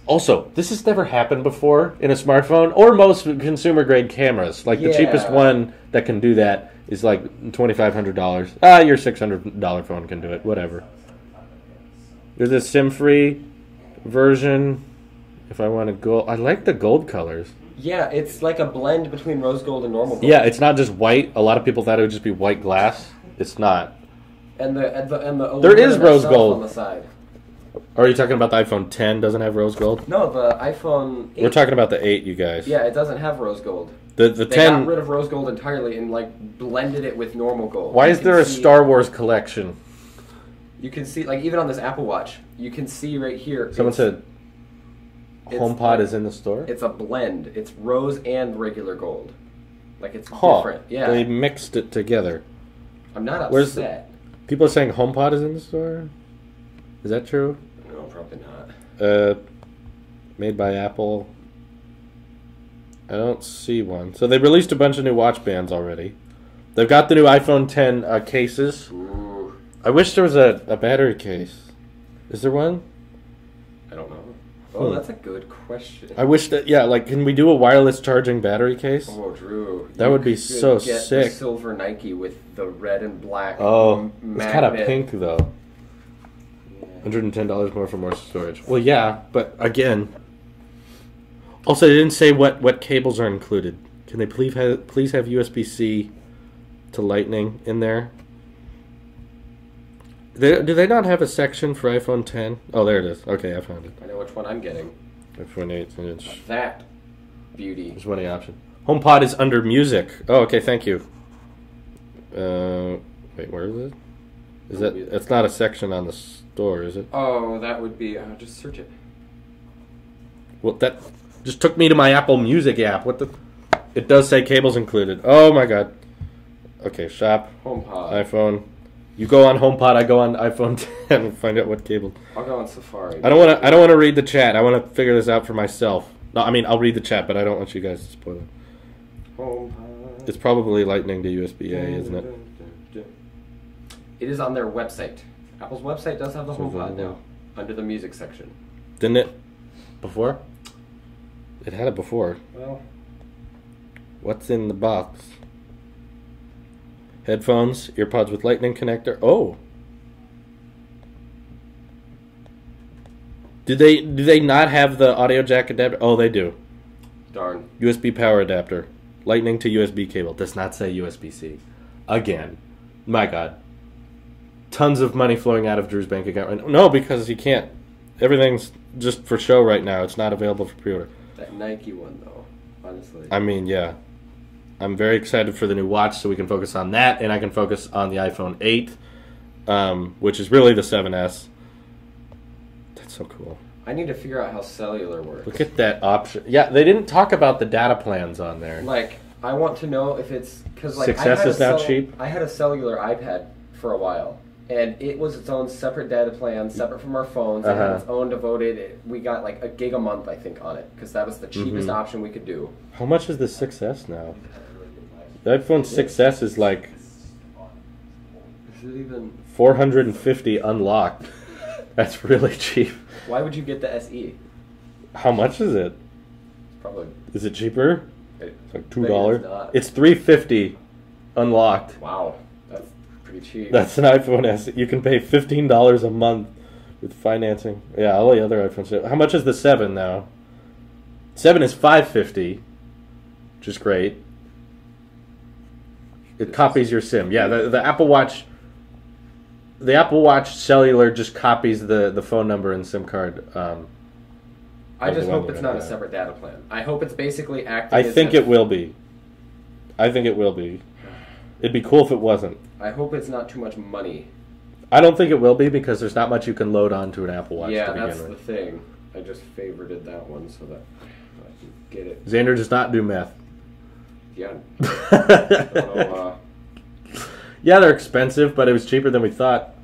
Also, this has never happened before in a smartphone or most consumer-grade cameras. Like, the cheapest one that can do that is like $2,500. Your $600 phone can do it. Whatever. There's a SIM-free version. If I want to gold, I like the gold colors. Yeah, it's like a blend between rose gold and normal gold. Yeah, it's not just white. A lot of people thought it would just be white glass. It's not. And the there is rose gold on the side. Are you talking about the iPhone 10 doesn't have rose gold? No, the iPhone 8. We're talking about the 8, you guys. Yeah, it doesn't have rose gold. The They 10. got rid of rose gold entirely and like blended it with normal gold. Why You is can there a see- Star Wars collection? You can see, like, even on this Apple Watch, you can see right here. Someone it's- said it's HomePod like- is in the store? It's a blend. It's rose and regular gold. Like, it's Huh. different. Yeah. They mixed it together. I'm not Where's upset. People are saying HomePod is in the store? Is that true? No, probably not. Made by Apple. I don't see one. So they released a bunch of new watch bands already. They've got the new iPhone 10 cases. Ooh. I wish there was a battery case. Is there one? I don't know. Oh, that's a good question. I wish that, yeah, like, can we do a wireless charging battery case? Oh, Drew. That would be so get sick. The silver Nike with the red and black. Oh, it's kind of magnet. pink, though. $110 more for more storage. Well, yeah, but again... Also, they didn't say what cables are included. Can they please have USB-C to Lightning in there? Do they not have a section for iPhone 10? Oh, there it is. Okay, I found it. I know which one I'm getting. iPhone 8-inch. That beauty. There's one option. HomePod is under music. Oh, okay, thank you. Wait, where is it? Is that? It's not a section on the store, is it? Oh, that would be... just search it. Well, that just took me to my Apple Music app. What the? It does say cables included. Oh my god. Okay, shop. HomePod. iPhone. You go on HomePod. I go on iPhone 10 and find out what cable. I'll go on Safari. I don't want to read the chat. I want to figure this out for myself. No, I mean I'll read the chat, but I don't want you guys to spoil it. HomePod. It's probably Lightning to USB-A, isn't it? It is on their website. Apple's website does have the HomePod now, under the music section. Didn't it before? It had it before. Well, what's in the box? Headphones, earpods with Lightning connector. Oh, do they not have the audio jack adapter? Oh, they do. Darn. USB power adapter, Lightning to USB cable. Does not say USB-C. Again, my God. Tons of money flowing out of Drew's bank account right now. No, because you can't. Everything's just for show right now. It's not available for pre-order. That Nike one, though, honestly. I mean, yeah. I'm very excited for the new watch so we can focus on that, and I can focus on the iPhone 8, which is really the 7S. That's so cool. I need to figure out how cellular works. Look at that option. Yeah, they didn't talk about the data plans on there. Like, I want to know if it's... Because, like, 6S is now cheap? I had a cellular iPad for a while. And it was its own separate data plan, separate from our phones. It had its own devoted... We got like $1 gig a month, I think, on it. Because that was the cheapest option we could do. How much is the 6S now? The iPhone 6S is like... Is it even... $450 unlocked. That's really cheap. Why would you get the SE? How much is it? Probably... Is it cheaper? It's like $2. It's not. It's $350 unlocked. Wow. That's pretty cheap. That's an iPhone S. You can pay $15 a month with financing. Yeah, all the other iPhones. How much is the 7 now? 7 is $550, which is great. It copies your SIM. Yeah, the Apple Watch. The Apple Watch cellular just copies the phone number and SIM card. I just hope it's not a separate data plan. I hope it's basically acting. I think it will be. I think it will be. It'd be cool if it wasn't. I hope it's not too much money. I don't think it will be because there's not much you can load onto an Apple Watch Yeah, to begin that's with. the thing. I just favorited that one so that I can get it. Xander does not do meth. Yeah. I don't know, yeah, they're expensive, but it was cheaper than we thought.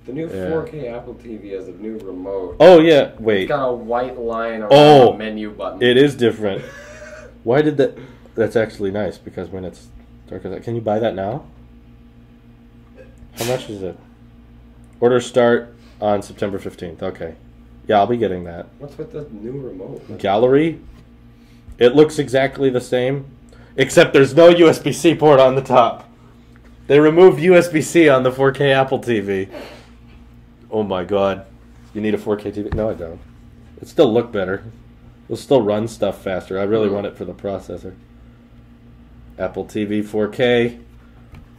The new 4K Apple TV has a new remote. Oh, yeah. Wait. It's got a white line around the menu button. It is different. Why did that... That's actually nice, because when it's dark as that... Can you buy that now? How much is it? Order start on September 15th. Okay. Yeah, I'll be getting that. What's with the new remote? Gallery? It looks exactly the same, except there's no USB-C port on the top. They removed USB-C on the 4K Apple TV. Oh my god. You need a 4K TV? No, I don't. It still look better. It'll still run stuff faster. I really want it for the processor. Apple TV 4K.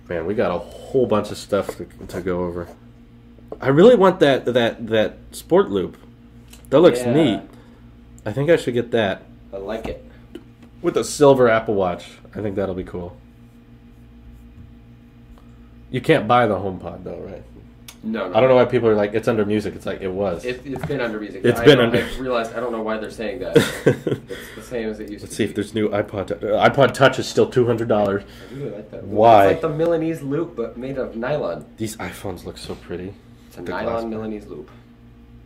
Man, we got a whole bunch of stuff to go over. I really want that sport loop. That looks neat. I think I should get that. I like it. With a silver Apple Watch. I think that'll be cool. You can't buy the HomePod though, right? No. I don't know why people are like, it's under music. It's like, it was. It's been under music. It's been under. I realized, I don't know why they're saying that. It's the same as it used to be. Let's see if there's new iPod Touch. iPod Touch is still $200. I really like that. Why? It's like the Milanese loop, but made of nylon. These iPhones look so pretty. It's a nylon Milanese loop.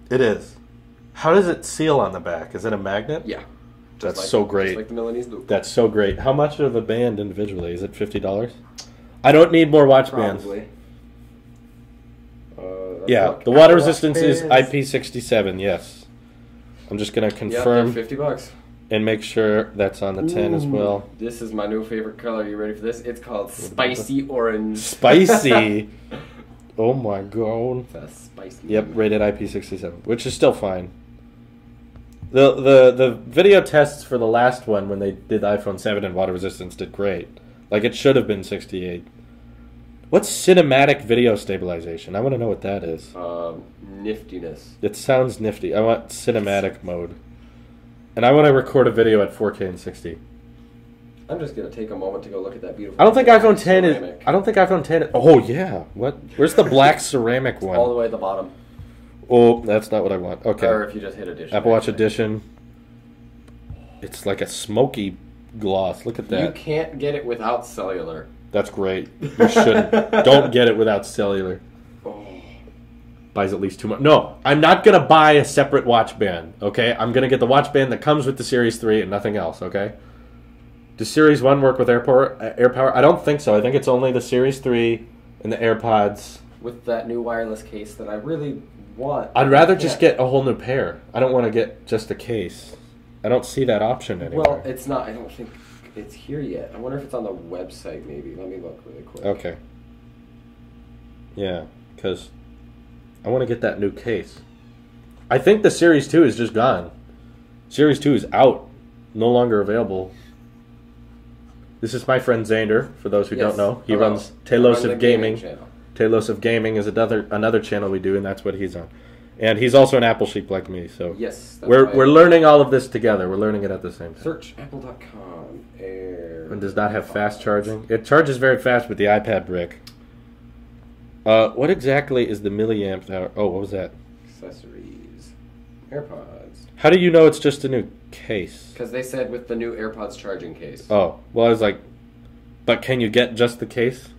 It is. How does it seal on the back? Is it a magnet? Yeah. That's like, so great. Just like the Milanese loop. That's so great. How much are the band individually? Is it $50? I don't need more watch bands. Probably. Yeah, the water resistance is IP67, yes. I'm just going to confirm. Yep, $50. And make sure that's on the 10 as well. This is my new favorite color. You ready for this? It's called Spicy Orange. Spicy? Oh my god. That's spicy. Yep, rated IP67, which is still fine. The video tests for the last one when they did the iPhone 7 and water resistance did great. Like, it should have been 68. What's cinematic video stabilization? I want to know what that is. Niftiness. It sounds nifty. I want cinematic mode. And I want to record a video at 4K and 60. I'm just going to take a moment to go look at that beautiful... I don't think iPhone 10 is... I don't think iPhone 10 is... Oh, yeah. What? Where's the black ceramic one? All the way at the bottom. Oh, that's not what I want. Okay. Or if you just hit Edition. Apple Watch Edition. It's like a smoky gloss. Look at that. You can't get it without cellular. That's great. You shouldn't. Don't get it without cellular. Oh. Buys at least 2 months. No, I'm not going to buy a separate watch band, okay? I'm going to get the watch band that comes with the Series 3 and nothing else, okay? Does Series 1 work with AirPower? I don't think so. I think it's only the Series 3 and the AirPods. With that new wireless case that I really want. I'd rather just get a whole new pair. I don't want to get just a case. I don't see that option anymore. Well, it's not. I don't think it's here yet. I wonder if it's on the website maybe. Let me look really quick. Okay. Yeah, because I want to get that new case. I think the Series 2 is just gone. Series 2 is out. No longer available. This is my friend Xander, for those who don't know. He runs Talos of Gaming. Talos of Gaming is another channel we do, and that's what he's on. And he's also an Apple sheep like me, so yes, we're learning all of this together. We're learning it at the same time. Search apple.com. And does not have fast charging. It charges very fast with the iPad brick. What exactly is the milliamp hour? Oh, what was that? Accessories. AirPods. How do you know it's just a new case? Because they said with the new AirPods charging case. Oh, well, I was like, but can you get just the case?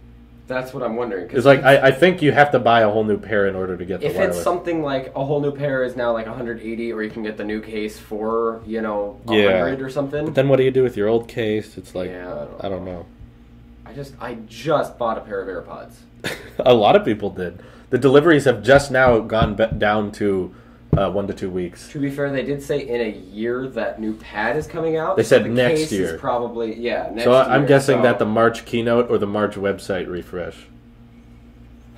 That's what I'm wondering. It's like, I think you have to buy a whole new pair in order to get the wireless. If it's something like a whole new pair is now like 180, or you can get the new case for, 100 or something. But then what do you do with your old case? It's like, yeah, I don't know. I just bought a pair of AirPods. A lot of people did. The deliveries have just now gone down to 1 to 2 weeks. To be fair, they did say in a year that new pad is coming out. They said the next case year. Is probably, next year. So I'm guessing that the March keynote or the March website refresh.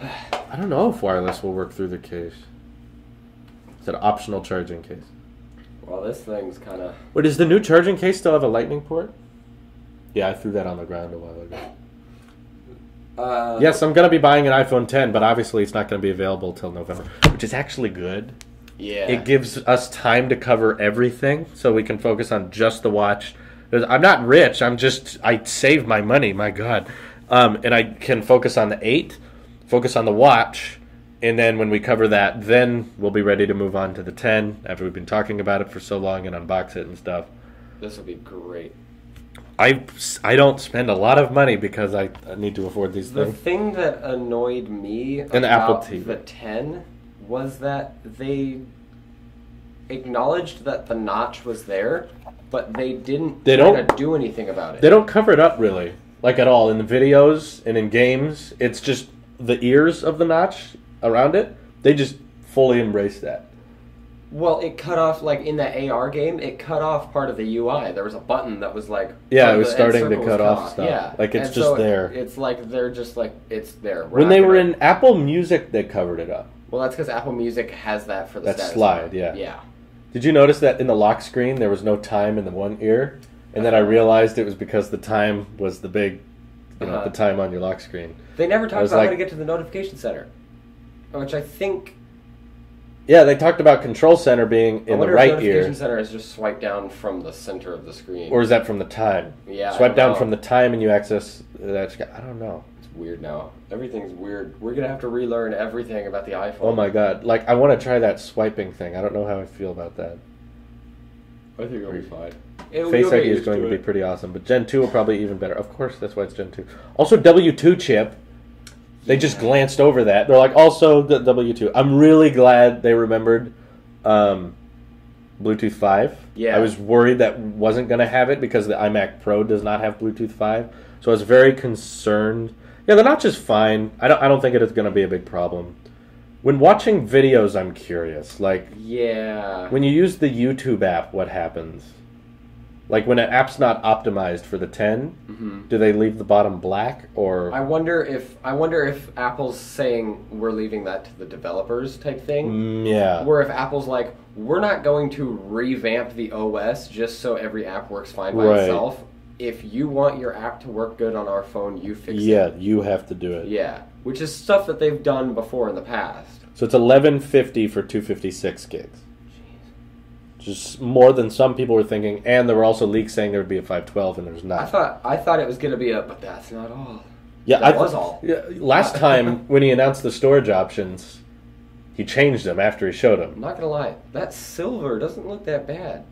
I don't know if wireless will work through the case. It's an optional charging case. Well, this thing's kind of... Wait, does the new charging case still have a lightning port? Yeah, I threw that on the ground a while ago. Yes, I'm going to be buying an iPhone 10, but obviously it's not going to be available till November, which is actually good. Yeah. It gives us time to cover everything, so we can focus on just the watch. I'm not rich. I save my money, my God. And I can focus on the 8, focus on the watch, and then when we cover that, then we'll be ready to move on to the 10 after we've been talking about it for so long and unbox it and stuff. This will be great. I don't spend a lot of money because I need to afford these things. The thing that annoyed me An Apple about TV. the 10 was that they acknowledged that the notch was there, but they didn't do anything about it. They don't cover it up really, like at all. In the videos and in games, it's just the ears of the notch around it. They just fully embrace that. Well, it cut off, like in the AR game, it cut off part of the UI. There was a button that was like... Yeah, it was starting to cut off stuff. Yeah. Like it's just there. It's like, they're just like, it's there. When they were in Apple Music, they covered it up. Well, that's because Apple Music has that for the that status slide, bar. yeah. Yeah. Did you notice that in the lock screen, there was no time in the one ear? And then I realized it was because the time was the big, the time on your lock screen. They never talked about how to get to the notification center, which I think Yeah, they talked about Control Center being in the right ear. Notification Center is just swipe down from the center of the screen. Or is that from the time? Yeah. Swipe down from the time and you access that. I don't know. It's weird now. Everything's weird. We're going to have to relearn everything about the iPhone. Oh my god. Like, I want to try that swiping thing. I don't know how I feel about that. I think it'll be fine. Face ID is going to be pretty awesome, but Gen 2 will probably be even better. Of course, that's why it's Gen 2. Also, W2 chip. They just glanced over that. They're like, also the W2. I'm really glad they remembered Bluetooth 5. Yeah. I was worried that wasn't going to have it because the iMac Pro does not have Bluetooth 5. So I was very concerned. Yeah, the notch is fine. I don't think it is going to be a big problem. When watching videos, I'm curious. Like, yeah. When you use the YouTube app, what happens? Like, when an app's not optimized for the 10, do they leave the bottom black, or... I wonder if Apple's saying we're leaving that to the developers type thing. Yeah. Or if Apple's like, we're not going to revamp the OS just so every app works fine by itself. If you want your app to work good on our phone, you fix it. Yeah, you have to do it. Yeah, which is stuff that they've done before in the past. So it's $11.50 for 256 gigs. Just more than some people were thinking, and there were also leaks saying there would be a 512, and there's not. I thought it was going to be but that's not all. Yeah, that was all. Yeah, last time when he announced the storage options, he changed them after he showed them. I'm not gonna lie, that silver doesn't look that bad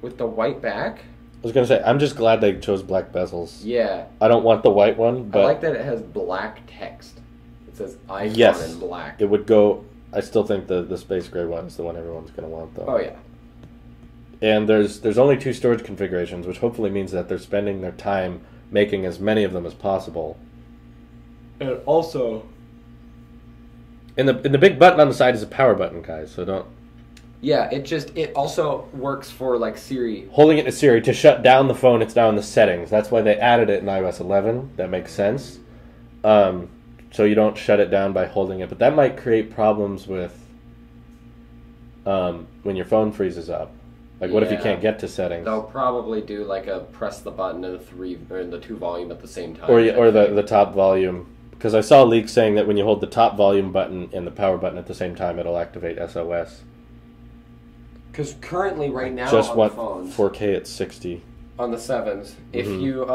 with the white back. I was gonna say, I'm just glad they chose black bezels. Yeah, I don't want the white one, but I like that it has black text. It says iPhone in black. It would go. I still think the space gray one is the one everyone's gonna want, though. Oh yeah. And there's only 2 storage configurations, which hopefully means that they're spending their time making as many of them as possible. And also, and the big button on the side is a power button, guys. So don't. Yeah, it also works for like Siri. Holding it to Siri to shut down the phone, it's now in the settings. That's why they added it in iOS 11. That makes sense. So you don't shut it down by holding it, but that might create problems with when your phone freezes up. Like, what if you can't get to settings? They'll probably do like a press the button and the 2 volume at the same time. Or the top volume. Because I saw leaks saying that when you hold the top volume button and the power button at the same time, it'll activate SOS. Because currently, right now, just on want the phones, 4K at 60. On the 7s, if you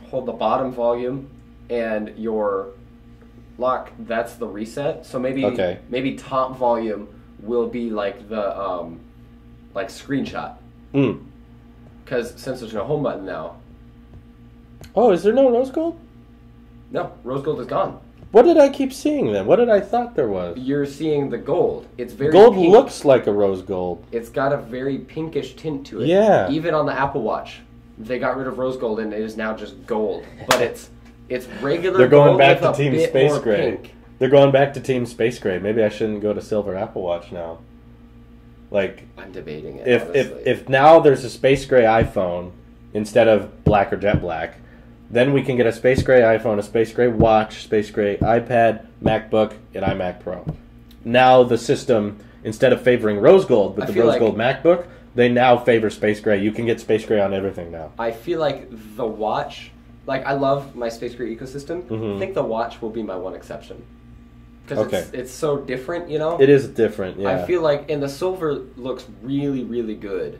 hold the bottom volume and your lock, that's the reset. So maybe top volume will be like the like screenshot. Because since there's no home button now. Oh, is there no rose gold? No, rose gold is gone. What did I keep seeing then? What did I thought there was? You're seeing the gold. It's very gold pink. Looks like a rose gold. It's got a very pinkish tint to it. Yeah. Even on the Apple Watch, they got rid of rose gold and it is now just gold. But it's regular. They're going gold back with to a Team bit Space more Gray. pink. They're going back to Team Space Gray. Maybe I shouldn't go to silver Apple Watch now. Like, I'm debating it. If now there's a space gray iPhone instead of black or jet black, then we can get a space gray iPhone, a space gray watch, space gray iPad, MacBook, and iMac Pro. Now the system, instead of favoring rose gold with the rose gold MacBook, they now favor space gray. You can get space gray on everything now. I feel like the watch, like I love my space gray ecosystem. I think the watch will be my one exception. Because it's so different, you know? It is different, yeah. I feel like, and the silver looks really, really good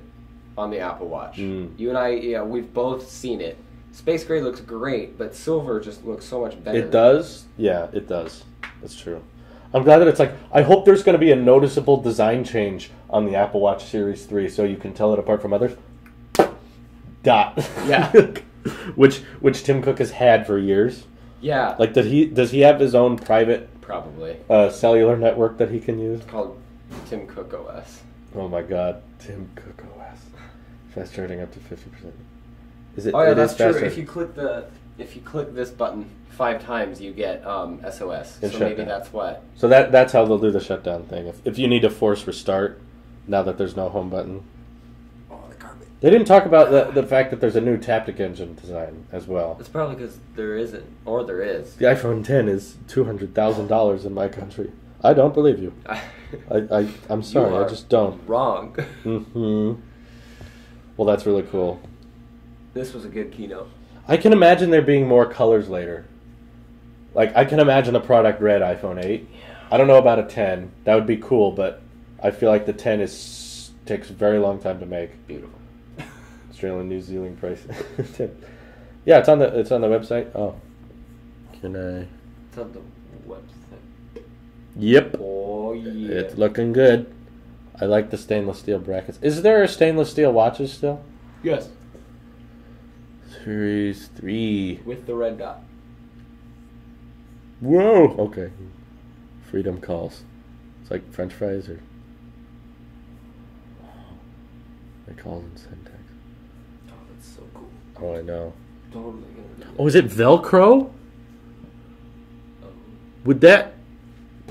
on the Apple Watch. You and I, we've both seen it. Space gray looks great, but silver just looks so much better. It does? Yeah, it does. That's true. I'm glad that it's like, I hope there's going to be a noticeable design change on the Apple Watch Series 3 so you can tell it apart from others. Dot. Yeah. which Tim Cook has had for years. Yeah. Like, does he have his own private probably cellular network that he can use? It's called Tim Cook OS. Oh my God, Tim Cook OS. Fast charging up to 50%. Is it? Oh yeah, it that's is true. faster. If you click this button 5 times, you get SOS. And so shutdown. maybe that's what. So that's how they'll do the shutdown thing. If you need to force restart, now that there's no home button. They didn't talk about the fact that there's a new Taptic engine design as well. It's probably because there isn't, or there is. The iPhone 10 is $200,000 in my country. I don't believe you. I'm sorry, I just don't. Wrong. Well, that's really cool. This was a good keynote. I can imagine there being more colors later. Like, I can imagine a product red iPhone 8. Yeah. I don't know about a 10. That would be cool, but I feel like the 10 takes a very long time to make. Beautiful. Australian, New Zealand price. Yeah, it's on the website. Oh, can I? It's on the website. Yep. Oh yeah. It's looking good. I like the stainless steel brackets. Is there stainless steel watches still? Yes. Series 3 with the red dot. Whoa. Okay. Freedom calls. It's like French fries or. They call them syntax. Oh, that's so cool. Oh, I know. Totally gonna do that. Oh, is it Velcro? Would that?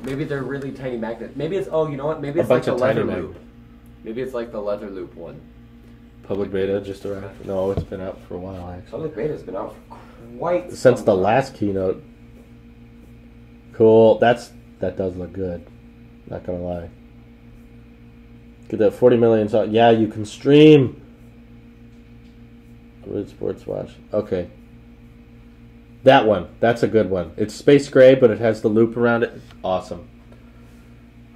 Maybe they're really tiny magnets. Maybe it's. Oh, you know what? Maybe it's A like bunch the of leather tiny loop. Maybe it's like the leather loop one. Public beta just arrived? No, it's been out for a while, actually. Public beta's been out for quite Since some the time. last keynote. Cool. That does look good. Not gonna lie. Get that 40 million. Yeah, you can stream. Red Sports Watch. Okay. That one. That's a good one. It's space gray, but it has the loop around it. Awesome.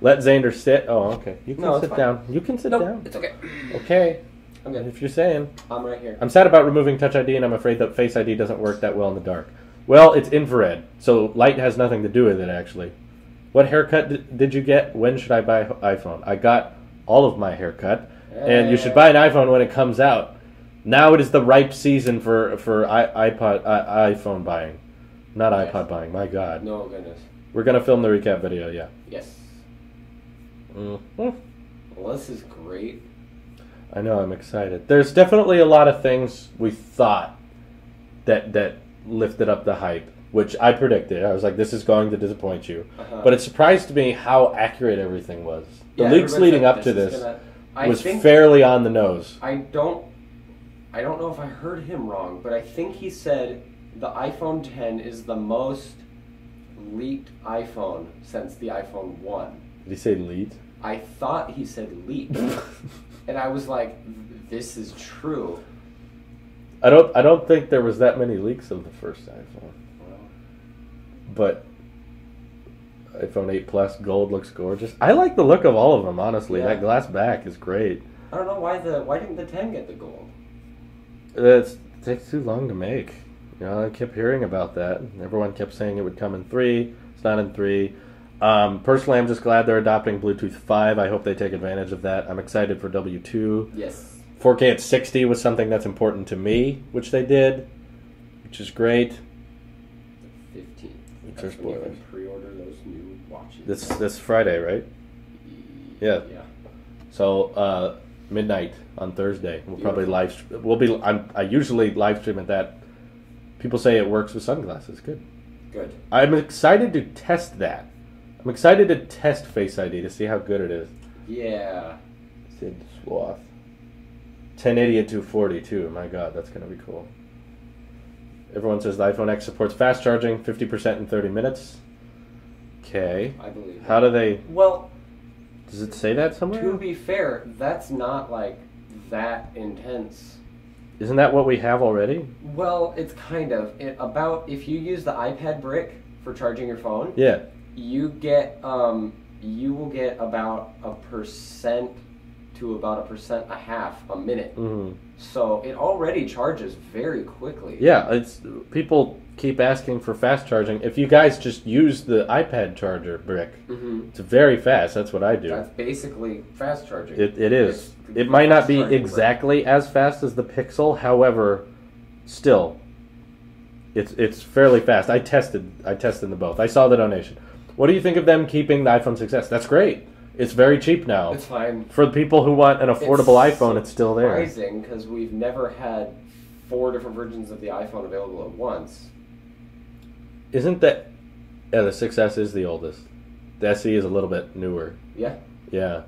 Let Xander sit. Oh, okay. You can sit down. You can sit down. It's okay. Okay. I'm good. If you're saying. I'm right here. I'm sad about removing Touch ID, and I'm afraid that Face ID doesn't work that well in the dark. Well, it's infrared, so light has nothing to do with it, actually. What haircut did you get? When should I buy iPhone? I got all of my haircut, and you should buy an iPhone when it comes out. Now it is the ripe season for iPhone buying. Not iPod buying, my God. No goodness. We're going to film the recap video, yeah. Yes. Mm-hmm. Well, this is great. I know, I'm excited. There's definitely a lot of things we thought that lifted up the hype, which I predicted. I was like, this is going to disappoint you. But it surprised me how accurate everything was. The leaks leading up to this was fairly on the nose. I don't know if I heard him wrong, but I think he said the iPhone 10 is the most leaked iPhone since the iPhone 1. Did he say leaked? I thought he said leaked. And I was like, this is true. I don't think there was that many leaks of the first iPhone. But iPhone 8 Plus Gold looks gorgeous. I like the look of all of them, honestly. Yeah. That glass back is great. I don't know why didn't the 10 get the gold? It takes too long to make. You know, I kept hearing about that. Everyone kept saying it would come in 3. It's not in 3. Personally, I'm just glad they're adopting Bluetooth 5. I hope they take advantage of that. I'm excited for W2. Yes. 4K at 60 was something that's important to me, which they did, which is great. 15th. Which are spoilers. Pre-order those new watches. This Friday, right? Yeah. So midnight on Thursday. We'll probably I usually live stream at that. People say it works with sunglasses. Good. I'm excited to test that. I'm excited to test Face ID to see how good it is. Yeah. Sid Swath. 1080 at 240 too. My God, that's gonna be cool. Everyone says the iPhone X supports fast charging, 50% in 30 minutes. Okay. I believe How do they... Well... Does it say that somewhere? To be fair, that's not, like, that intense. Isn't that what we have already? Well, it's kind of. If you use the iPad brick for charging your phone... Yeah. You will get about 1% to about 1.5% a minute. Mm-hmm. So it already charges very quickly. Yeah, people keep asking for fast charging. If you guys just use the iPad charger brick, it's very fast. That's what I do. That's basically fast charging. It is. It might not be exactly as fast as the Pixel, however, still, it's fairly fast. I tested them both. I saw the donation. What do you think of them keeping the iPhone 6s? That's great. It's very cheap now. It's fine. For the people who want an affordable iPhone, it's still there. It's surprising because we've never had 4 different versions of the iPhone available at once. Isn't that... Yeah, the 6S is the oldest. The SE is a little bit newer. Yeah. Yeah.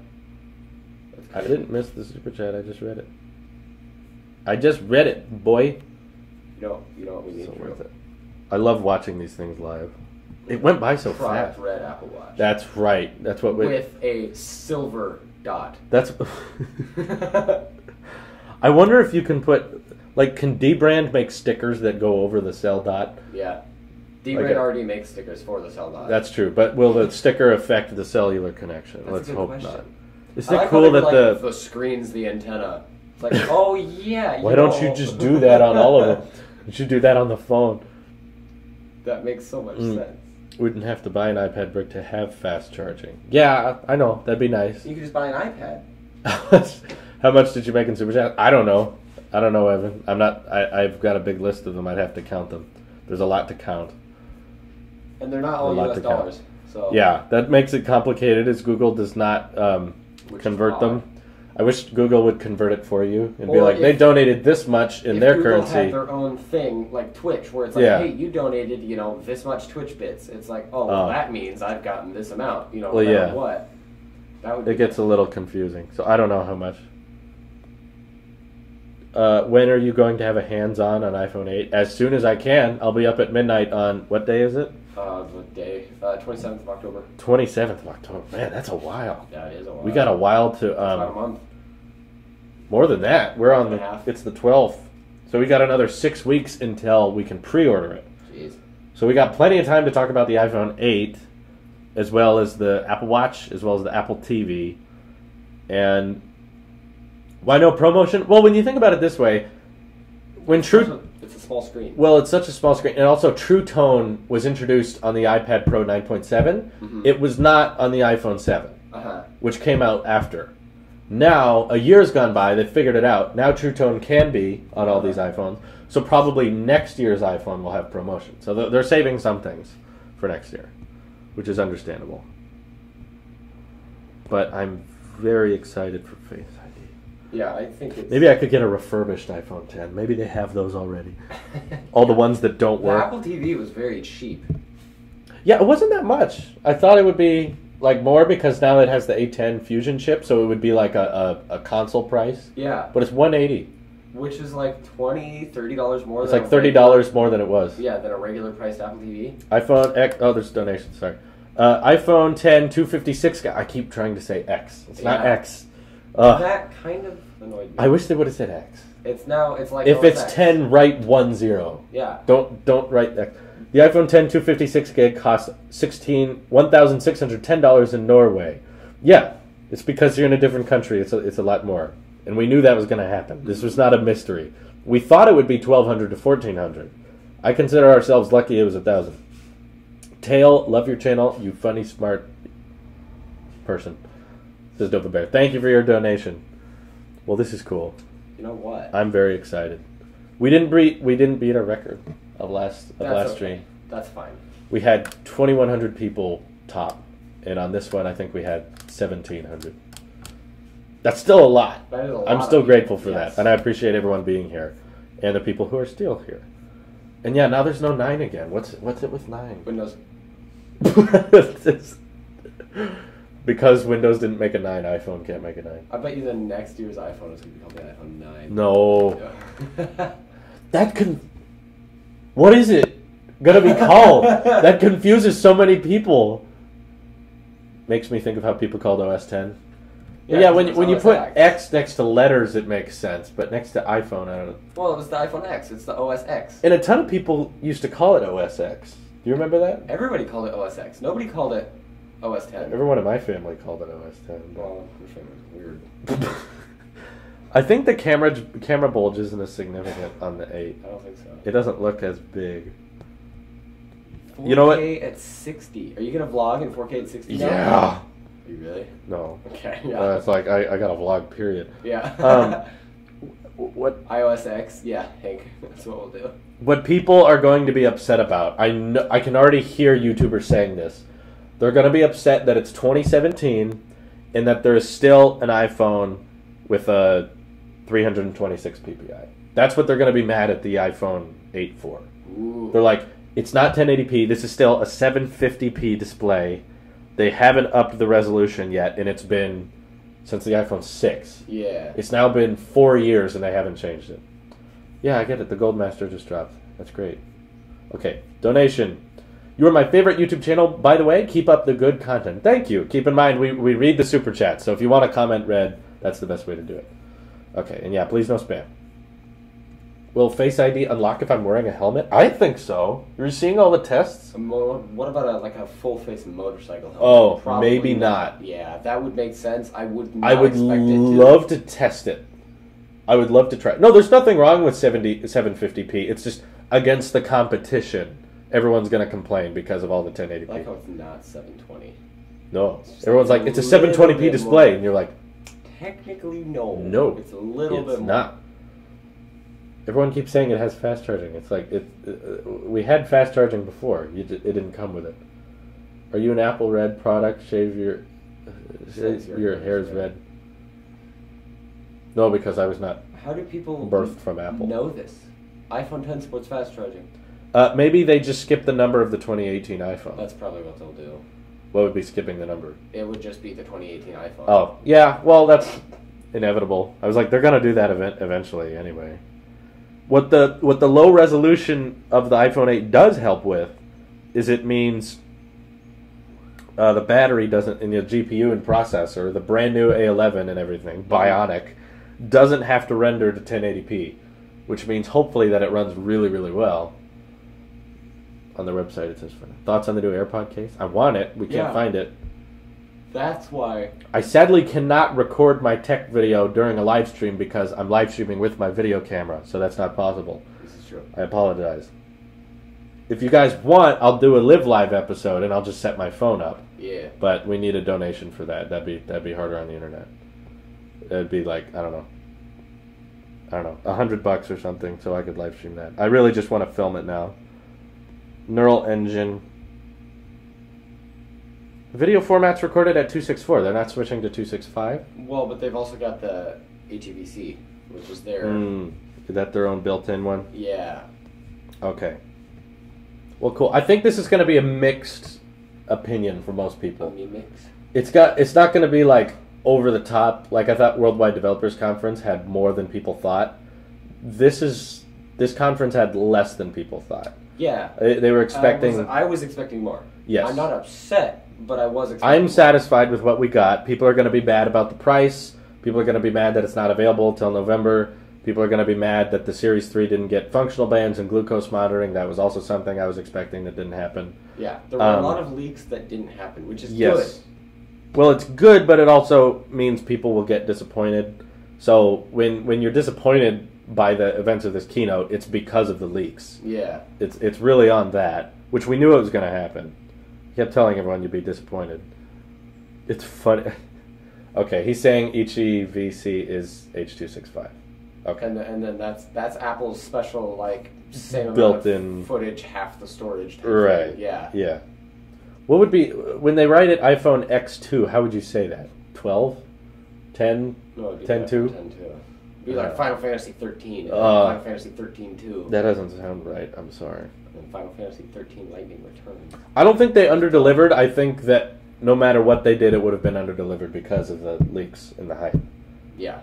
I didn't miss the super chat. I just read it. I just read it, boy. You know what we need so to worth it. I love watching these things live. It went by so fast. Red Apple Watch. That's right. That's what with a silver dot. That's. I wonder if you can put can D-Brand make stickers that go over the cell dot? Yeah. D-Brand already makes stickers for the cell dot. That's true, but will the sticker affect the cellular connection? Let's hope not. Isn't it cool that the screen's the antenna? It's like, oh yeah. Why don't you just do that on all of them? You should do that on the phone. That makes so much sense. We wouldn't have to buy an iPad brick to have fast charging. Yeah, I know. That'd be nice. You could just buy an iPad. How much did you make in Super Chat? I don't know. I don't know, Evan. I've got a big list of them. I'd have to count them. There's a lot to count. And they're not all US dollars. So yeah, that makes it complicated as Google does not convert them. I wish Google would convert it for you and be like, they donated this much in their Google currency. had their own thing, like Twitch, where it's like, hey, you donated, this much Twitch bits. It's like, well, that means I've gotten this amount, no matter what. It gets a little confusing. So I don't know how much. When are you going to have a hands-on on iPhone 8? As soon as I can. I'll be up at midnight on, what day is it? The day, 27th of October. 27th of October. Man, that's a while. Yeah, it is a while. We got a while to... about a month. More than that. We're on it's the 12th. So we got another 6 weeks until we can pre-order it. Jeez. So we got plenty of time to talk about the iPhone 8, as well as the Apple Watch, as well as the Apple TV. And why no promotion? Well, when you think about it this way, when it's a small screen. Well, it's such a small screen. And also, True Tone was introduced on the iPad Pro 9.7. Mm-hmm. It was not on the iPhone 7, Uh-huh. which came out after. Now, a year's gone by, they figured it out. Now True Tone can be on all these iPhones. So probably next year's iPhone will have promotion. So they're saving some things for next year, which is understandable. But I'm very excited for Face ID. Yeah, I think it's... Maybe I could get a refurbished iPhone 10. Maybe they have those already. All the ones that don't work. The Apple TV was very cheap. Yeah, it wasn't that much. I thought it would be like more because now it has the A10 Fusion chip, so it would be like a console price. Yeah. But it's $180. Which is like $20-$30 more. It's like $30 more than it was. Yeah, than a regular priced Apple TV. iPhone X. Oh, there's donations. Sorry. iPhone 10 256. I keep trying to say X. It's not X. That kind of annoyed me. I wish they would have said X. It's like if OS it's X. 10, write 10. Yeah. Don't write X. The iPhone 10 256 gig costs $1,610 in Norway. Yeah, it's because you're in a different country. It's a lot more, and we knew that was going to happen. This was not a mystery. We thought it would be $1,200 to $1,400. I consider ourselves lucky it was $1,000. Tail, love your channel, you funny smart person. Says Dopa Bear. Thank you for your donation. Well, this is cool. You know what? I'm very excited. We didn't beat our record of last stream. That's fine. We had 2,100 people top, and on this one, I think we had 1,700. That's still a lot. That is a lot. I'm still grateful for that, and I appreciate everyone being here, and the people who are still here. And yeah, now there's no 9 again. What's it with 9? Windows. Because Windows didn't make a 9, iPhone can't make a 9. I bet you the next year's iPhone is going to be called the iPhone 9. No. Yeah. What is it gonna be called? That confuses so many people. Makes me think of how people called OS 10. Yeah, when you put X next to letters, it makes sense, but next to iPhone, I don't know. Well, it was the iPhone X. It's the OS X. And a ton of people used to call it OS X. Do you remember that? Everybody called it OS X. Nobody called it OS 10. Everyone in my family called it OS 10. Well, your family's weird. I think the camera bulge isn't as significant on the 8. I don't think so. It doesn't look as big. 4K You know what? at 60. Are you going to vlog in 4K at 60 now? Yeah. Are you really? No. Okay, yeah. It's like, I got a vlog, period. Yeah. What? iOS X? Yeah, Hank. That's what we'll do. What people are going to be upset about, I can already hear YouTubers saying this. They're going to be upset that it's 2017 and that there is still an iPhone with a 326 ppi. That's what they're going to be mad at the iPhone 8 for. Ooh. They're like, it's not 1080p. This is still a 750p display. They haven't upped the resolution yet, and it's been since the iPhone 6. Yeah. It's now been 4 years, and they haven't changed it. Yeah, I get it. The Gold Master just dropped. That's great. Okay, donation. You are my favorite YouTube channel, by the way. Keep up the good content. Thank you. Keep in mind, we read the super chat, so if you want a comment read, that's the best way to do it. Okay, and yeah, please no spam. Will Face ID unlock if I'm wearing a helmet? I think so. You're seeing all the tests? What about a full-face motorcycle helmet? Oh, Probably maybe not. Yeah, that would make sense. I would not I would expect it to. love to test it. I would love to try. No, there's nothing wrong with 750p. It's just against the competition. Everyone's going to complain because of all the 1080p. I like how it's not 720. No. Everyone's like, it's a 720p display. And you're like... Technically, no. No. It's a little bit more. It's not. Everyone keeps saying it has fast charging. It's like, we had fast charging before. It didn't come with it. Are you an Apple Red product? Shave your hair's red. No, because I was not How do people birthed from Apple. know this? iPhone 10 supports fast charging. Maybe they just skipped the number of the 2018 iPhone. That's probably what they'll do. What would be skipping the number? It would just be the 2018 iPhone. Oh, yeah. Well, that's inevitable. I was like, they're going to do that eventually anyway. What the low resolution of the iPhone 8 does help with is it means the battery doesn't, in the GPU and processor, the brand new A11 and everything, Bionic, doesn't have to render to 1080p, which means hopefully that it runs really, really well. On their website it says, thoughts on the new AirPod case? I want it. We can't find it. That's why. I sadly cannot record my tech video during a live stream because I'm live streaming with my video camera, so that's not possible. This is true. I apologize. If you guys want, I'll do a live live episode and I'll just set my phone up. Yeah. But we need a donation for that. That'd be harder on the internet. It'd be like, I don't know, $100 or something, so I could live stream that. I really just want to film it now. Neural engine. Video format's recorded at 264. They're not switching to 265? Well, but they've also got the HEVC, which is their... Is that their own built-in one? Yeah. Okay. Well, cool. I think this is going to be a mixed opinion for most people. It's not going to be like over the top. Like I thought Worldwide Developers Conference had more than people thought. This conference had less than people thought. Yeah. They were expecting... I was expecting more. Yes. I'm not upset, but I was expecting I'm satisfied with what we got. People are going to be bad about the price. People are going to be mad that it's not available till November. People are going to be mad that the Series 3 didn't get functional bands and glucose monitoring. That was also something I was expecting that didn't happen. Yeah, there were a lot of leaks that didn't happen, which is good. Well, it's good, but it also means people will get disappointed. So when you're disappointed by the events of this keynote, it's because of the leaks. Yeah. It's really on that, which we knew it was going to happen. Kept telling everyone you'd be disappointed. It's funny. Okay, he's saying HEVC is H.265. Okay. And then that's Apple's special, like, same built-in amount of footage, half the storage type right. thing. Yeah. Yeah. What would be, when they write it iPhone X2, how would you say that? 12? 10? No, it'd be 10.2? 10.2. It'd be like Final Fantasy 13. Final Fantasy 13.2. That doesn't sound right. I'm sorry. And Final Fantasy 13 Lightning Returns. I don't think they underdelivered. I think that no matter what they did, it would have been underdelivered because of the leaks and the hype. Yeah.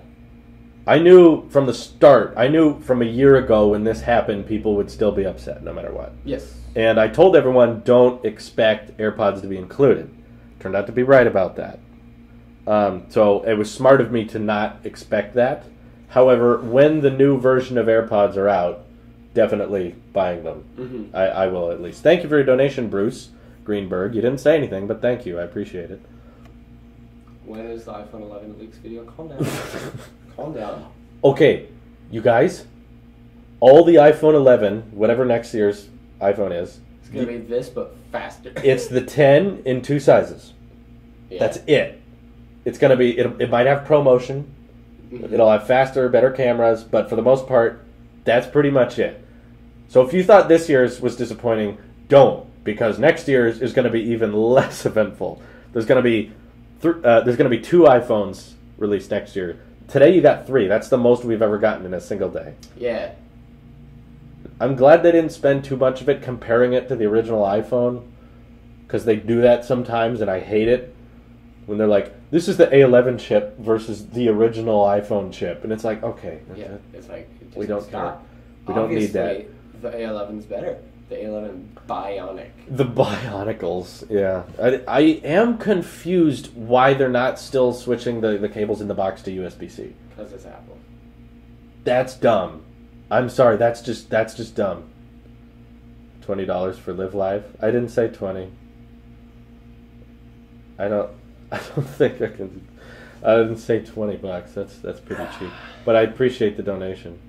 I knew from the start, I knew from a year ago when this happened, people would still be upset no matter what. Yes. And I told everyone, don't expect AirPods to be included. Turned out to be right about that. So it was smart of me to not expect that. However, when the new version of AirPods are out, definitely buying them. Mm-hmm. I will at least. Thank you for your donation, Bruce Greenberg. You didn't say anything, but thank you. I appreciate it. When is the iPhone 11 leaks video? Calm down. Calm down. Okay, you guys, all the iPhone 11, whatever next year's iPhone is, it's going to be this, but faster. It's the 10 in two sizes. Yeah. That's it. It's going to be, it might have ProMotion. Mm-hmm. It'll have faster, better cameras, but for the most part, that's pretty much it. So if you thought this year's was disappointing, don't, because next year's is going to be even less eventful. There's going to be two iPhones released next year. Today you got 3. That's the most we've ever gotten in a single day. Yeah. I'm glad they didn't spend too much of it comparing it to the original iPhone, because they do that sometimes, and I hate it. When they're like, this is the A11 chip versus the original iPhone chip. And it's like, okay. Yeah, it's like, we don't care. We Obviously, don't need that. The A11's better. The A11 Bionic. The Bionicles, yeah. I am confused why they're not still switching the cables in the box to USB-C. Because it's Apple. That's dumb. I'm sorry, that's just dumb. $20 for Live Live? I didn't say 20. I don't think I can. I didn't say $20. That's pretty cheap. But I appreciate the donation.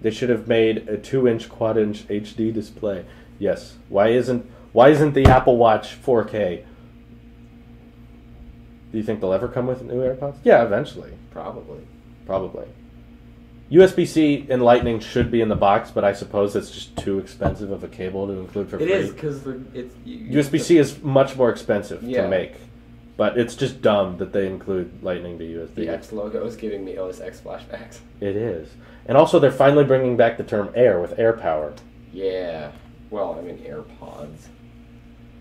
They should have made a 2-inch quad-inch HD display. Yes. Why isn't the Apple Watch 4K? Do you think they'll ever come with new AirPods? Yeah, eventually. Probably. USB-C and Lightning should be in the box, but I suppose it's just too expensive of a cable to include for free. It is, because USB-C is much more expensive to make. But it's just dumb that they include Lightning to USB. The X logo is giving me OS X flashbacks. It is. And also they're finally bringing back the term Air with AirPower. Yeah. Well, I mean, AirPods.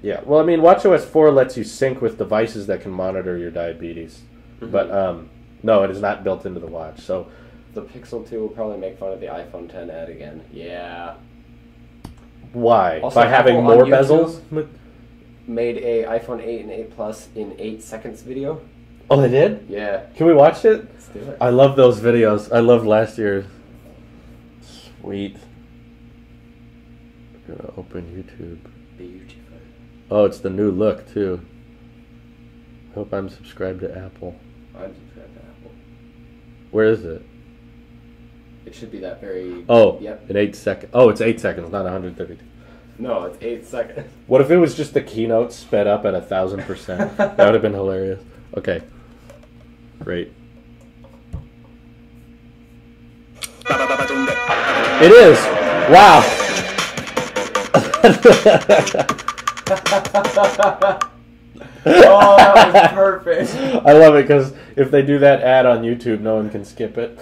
Yeah. Well, I mean, watchOS 4 lets you sync with devices that can monitor your diabetes. Mm-hmm. But, no, it is not built into the watch. So the Pixel 2 will probably make fun of the iPhone 10 ad again. Yeah. Why? Also, by having Apple more bezels? Made a iPhone 8 and 8 Plus in 8 seconds video. Oh, they did? Yeah. Can we watch it? Let's do it. I love those videos. I loved last year's. Sweet. I'm gonna open YouTube. Beautiful. Oh, it's the new look too. Hope I'm subscribed to Apple. I'm subscribed to Apple. Where is it? It should be that very... Oh, yep. in 8 seconds. Oh, it's 8 seconds, not 132. No, it's 8 seconds. What if it was just the keynote sped up at 1,000%? That would have been hilarious. Okay. Great. It is! Wow! Oh, that was perfect. I love it because if they do that ad on YouTube, no one can skip it.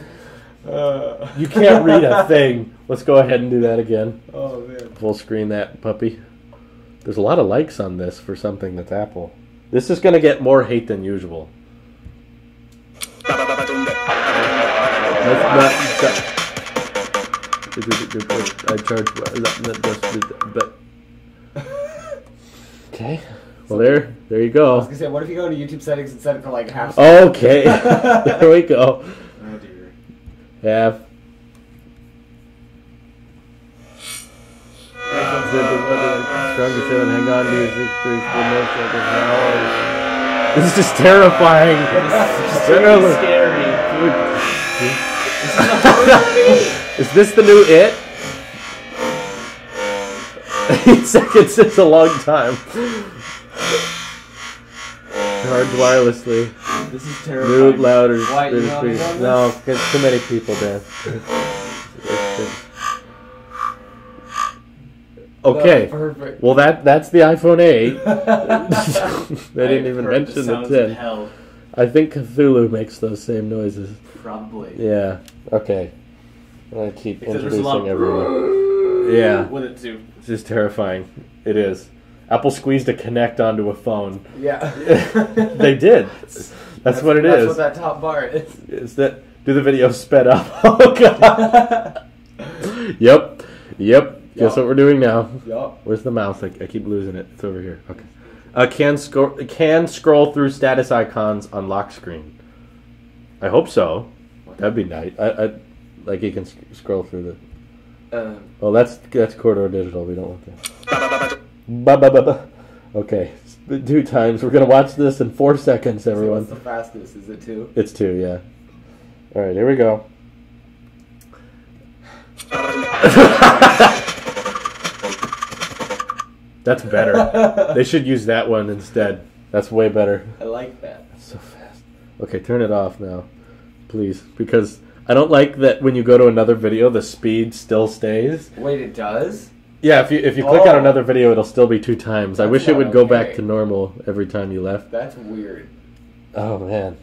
You can't read a thing. Let's go ahead and do that again. Oh, man. Full screen that puppy. There's a lot of likes on this for something that's Apple. This is going to get more hate than usual. I charge... Okay. Well, there you go. I was going to say, what if you go to YouTube settings and set it to like half? Okay. There we go. Oh, dear. Half. Stronger 7, hang on to your 6, 3, 4 more seconds now. This is just terrifying. This is scary. Is this the new It? 8 seconds is a long time. Charge wirelessly. This is terrifying. Mute louder. Why, you know no, it's too many people, Dan. Okay. Perfect. Well, that's the iPhone 8. They didn't even mention the 10. I think Cthulhu makes those same noises. Probably. Yeah. Okay. I'm gonna keep introducing everyone. Yeah. With it too. This is terrifying. It is. Apple squeezed a Connect onto a phone. Yeah. They did. That's what it is. That's what that top bar is. Is that... Do the video sped up? Oh, God. Yep. Guess what we're doing now? Yup. Where's the mouse? I keep losing it. It's over here. Okay. Can scroll through status icons on lock screen. I hope so. That'd be nice. I like you can scroll through the... Oh, that's Corridor Digital. We don't want that. Okay. 2 times. We're going to watch this in 4 seconds, everyone. So what's the fastest? Is it 2? It's 2, yeah. All right, here we go. That's better. They should use that one instead. That's way better. I like that. That's so fast. Okay, turn it off now, please, because I don't like that when you go to another video, the speed still stays. Wait, it does? Yeah, if you click on another video, it'll still be 2 times. I wish it would go back to normal every time you left. That's weird. Oh, man.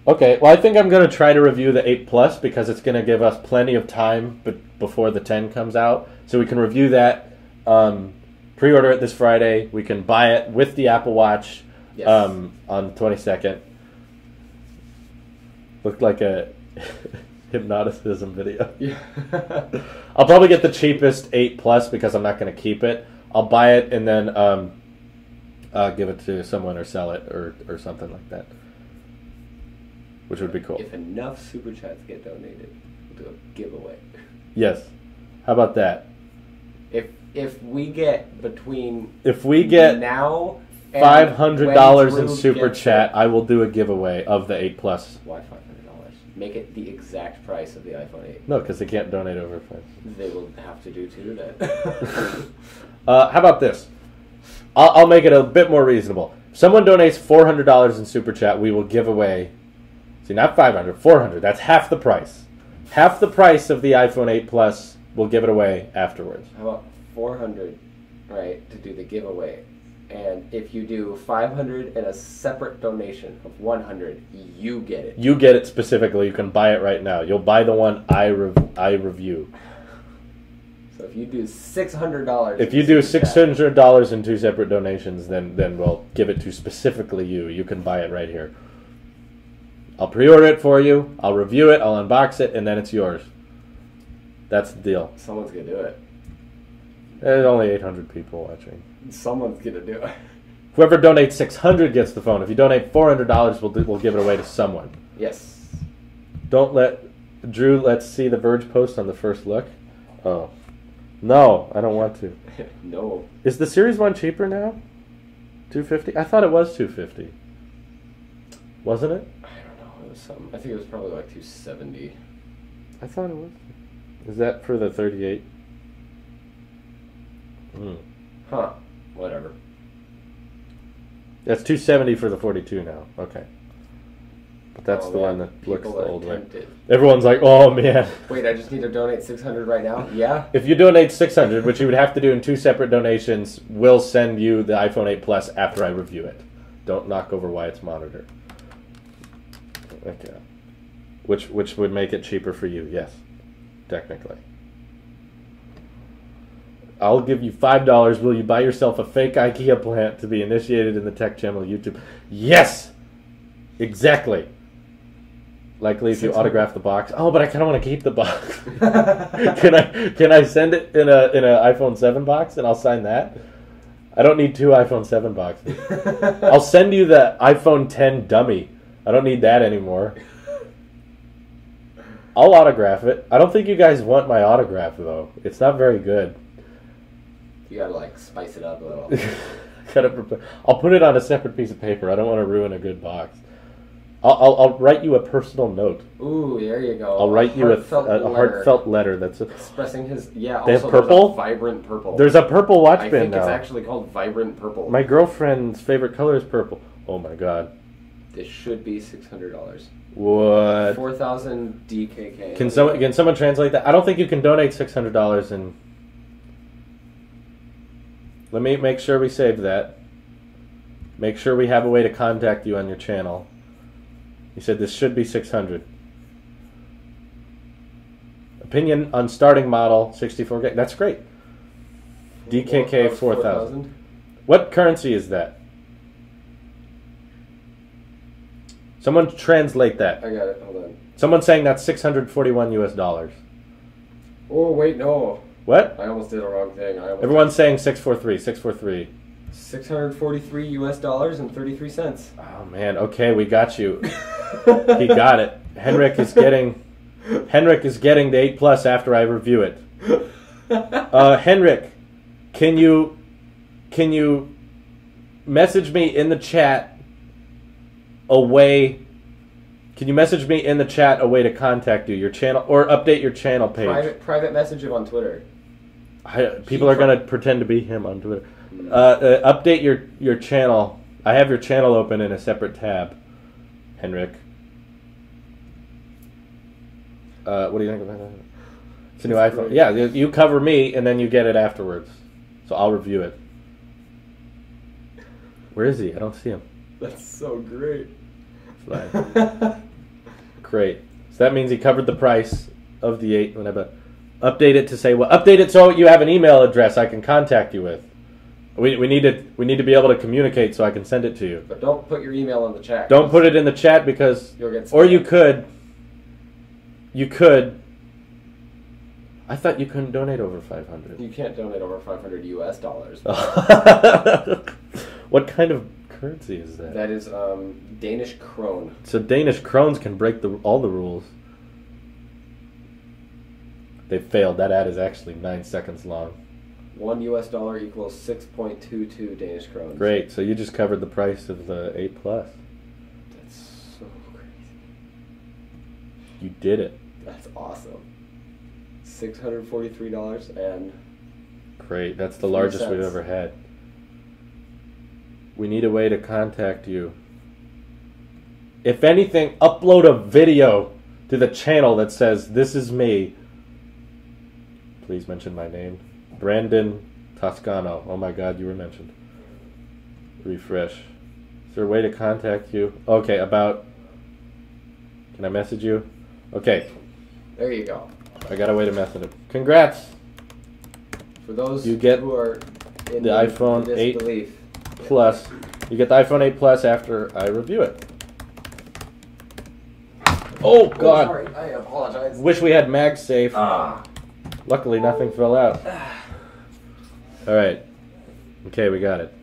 Okay, well, I think I'm going to try to review the 8 Plus because it's going to give us plenty of time before the 10 comes out. So we can review that, pre-order it this Friday. We can buy it with the Apple Watch on the 22nd. Looked like a hypnoticism video. Yeah. I'll probably get the cheapest 8 Plus because I'm not going to keep it. I'll buy it and then give it to someone or sell it or something like that. Which would be cool. If enough super chats get donated, we'll do a giveaway. Yes. How about that? If we get between now and $500 in super chat, I will do a giveaway of the 8 Plus. Why $500? Make it the exact price of the iPhone 8. No, because they can't donate over 5. They will have to do too then. How about this? I'll make it a bit more reasonable. If someone donates $400 in super chat, we will give away. See, not 500, 400. That's half the price. Half the price of the iPhone 8 Plus. We'll give it away afterwards. How about 400, right, to do the giveaway? And if you do 500 and a separate donation of 100, you get it. You get it specifically. You can buy it right now. You'll buy the one I review. So if you do $600... If you do $600 in 2 separate donations, then we'll give it to specifically you. You can buy it right here. I'll pre-order it for you. I'll review it. I'll unbox it, and then it's yours. That's the deal. Someone's going to do it. There's only 800 people watching. Someone's going to do it. Whoever donates 600 gets the phone. If you donate $400, we'll give it away to someone. Yes. Don't let... Drew, let's see the Verge post on the first look. Oh. No, I don't want to. No. Is the Series 1 cheaper now? $250? I thought it was $250. Wasn't it? I don't know. It was something. I think it was probably like $270. I thought it was. Is that for the 38? Huh. Whatever. That's $270 for the 42 now. Okay. But that's the one that looks the old way. Everyone's like, oh man. Wait, I just need to donate $600 right now? Yeah? If you donate $600, which you would have to do in 2 separate donations, we'll send you the iPhone 8 Plus after I review it. Don't knock over Wyatt's monitor. Okay. Which would make it cheaper for you, yes. Technically. I'll give you $5. Will you buy yourself a fake IKEA plant to be initiated in the Tech Channel YouTube? Yes! Exactly. Likely if you autograph the box. Oh, but I kind of want to keep the box. Can I send it in a iPhone 7 box and I'll sign that? I don't need 2 iPhone 7 boxes. I'll send you the iPhone 10 dummy. I don't need that anymore. I'll autograph it. I don't think you guys want my autograph though. It's not very good. You gotta like spice it up a little. I'll put it on a separate piece of paper. I don't want to ruin a good box. I'll write you a personal note. Ooh, there you go. I'll write you a heartfelt letter that's expressing his. Yeah. They also, have purple. There's a vibrant purple. There's a purple watch band now. I think it's actually called vibrant purple. My girlfriend's favorite color is purple. Oh my god. This should be $600. What? 4,000 DKK. Can someone translate that? I don't think you can donate $600 and. Let me make sure we save that. Make sure we have a way to contact you on your channel. You said this should be 600. Opinion on starting model 64 gig. That's great. DKK 4,000. What currency is that? Someone translate that. I got it. Hold on. Someone's saying that's $641 US. Oh wait, no. What? I almost did the wrong thing. Everyone's saying 643. 643. $643 US and 33 cents. Oh man. Okay, we got you. He got it. Henrik is getting the 8 Plus after I review it. Henrik, can you message me in the chat a way to contact you, your channel, or update your channel page? Private message him on Twitter. People are going to pretend to be him on Twitter. Update your channel. I have your channel open in a separate tab, Henrik. What do you think about that? It's a new iPhone. Great. Yeah, you cover me, and then you get it afterwards. So I'll review it. Where is he? I don't see him. That's so great. Great. So that means he covered the price of the 8. Whenever. Update it to say what? Update it so you have an email address I can contact you with. We need to be able to communicate so I can send it to you. But don't put your email in the chat. Don't put it in the chat because you'll get or you could. You could. I thought you couldn't donate over 500. You can't donate over $500 US. What kind of currency is that? That is Danish krone. So Danish krones can break all the rules. They failed. That ad is actually 9 seconds long. $1 equals 6.22 Danish kroner. Great. So you just covered the price of the 8 Plus. That's so crazy. You did it. That's awesome. $643 and... Great. That's the largest we've ever had. We need a way to contact you. If anything, upload a video to the channel that says, "This is me. Please mention my name. Brandon Toscano." Oh my God, you were mentioned. Refresh. Is there a way to contact you? Okay, about... Can I message you? Okay. There you go. I got a way to message him. Congrats! For those you get who are in the iPhone 8 disbelief. Plus. You get the iPhone 8 Plus after I review it. Oh God! Sorry, I apologize. Wish we had MagSafe. Luckily, nothing fell out. All right. Okay, we got it.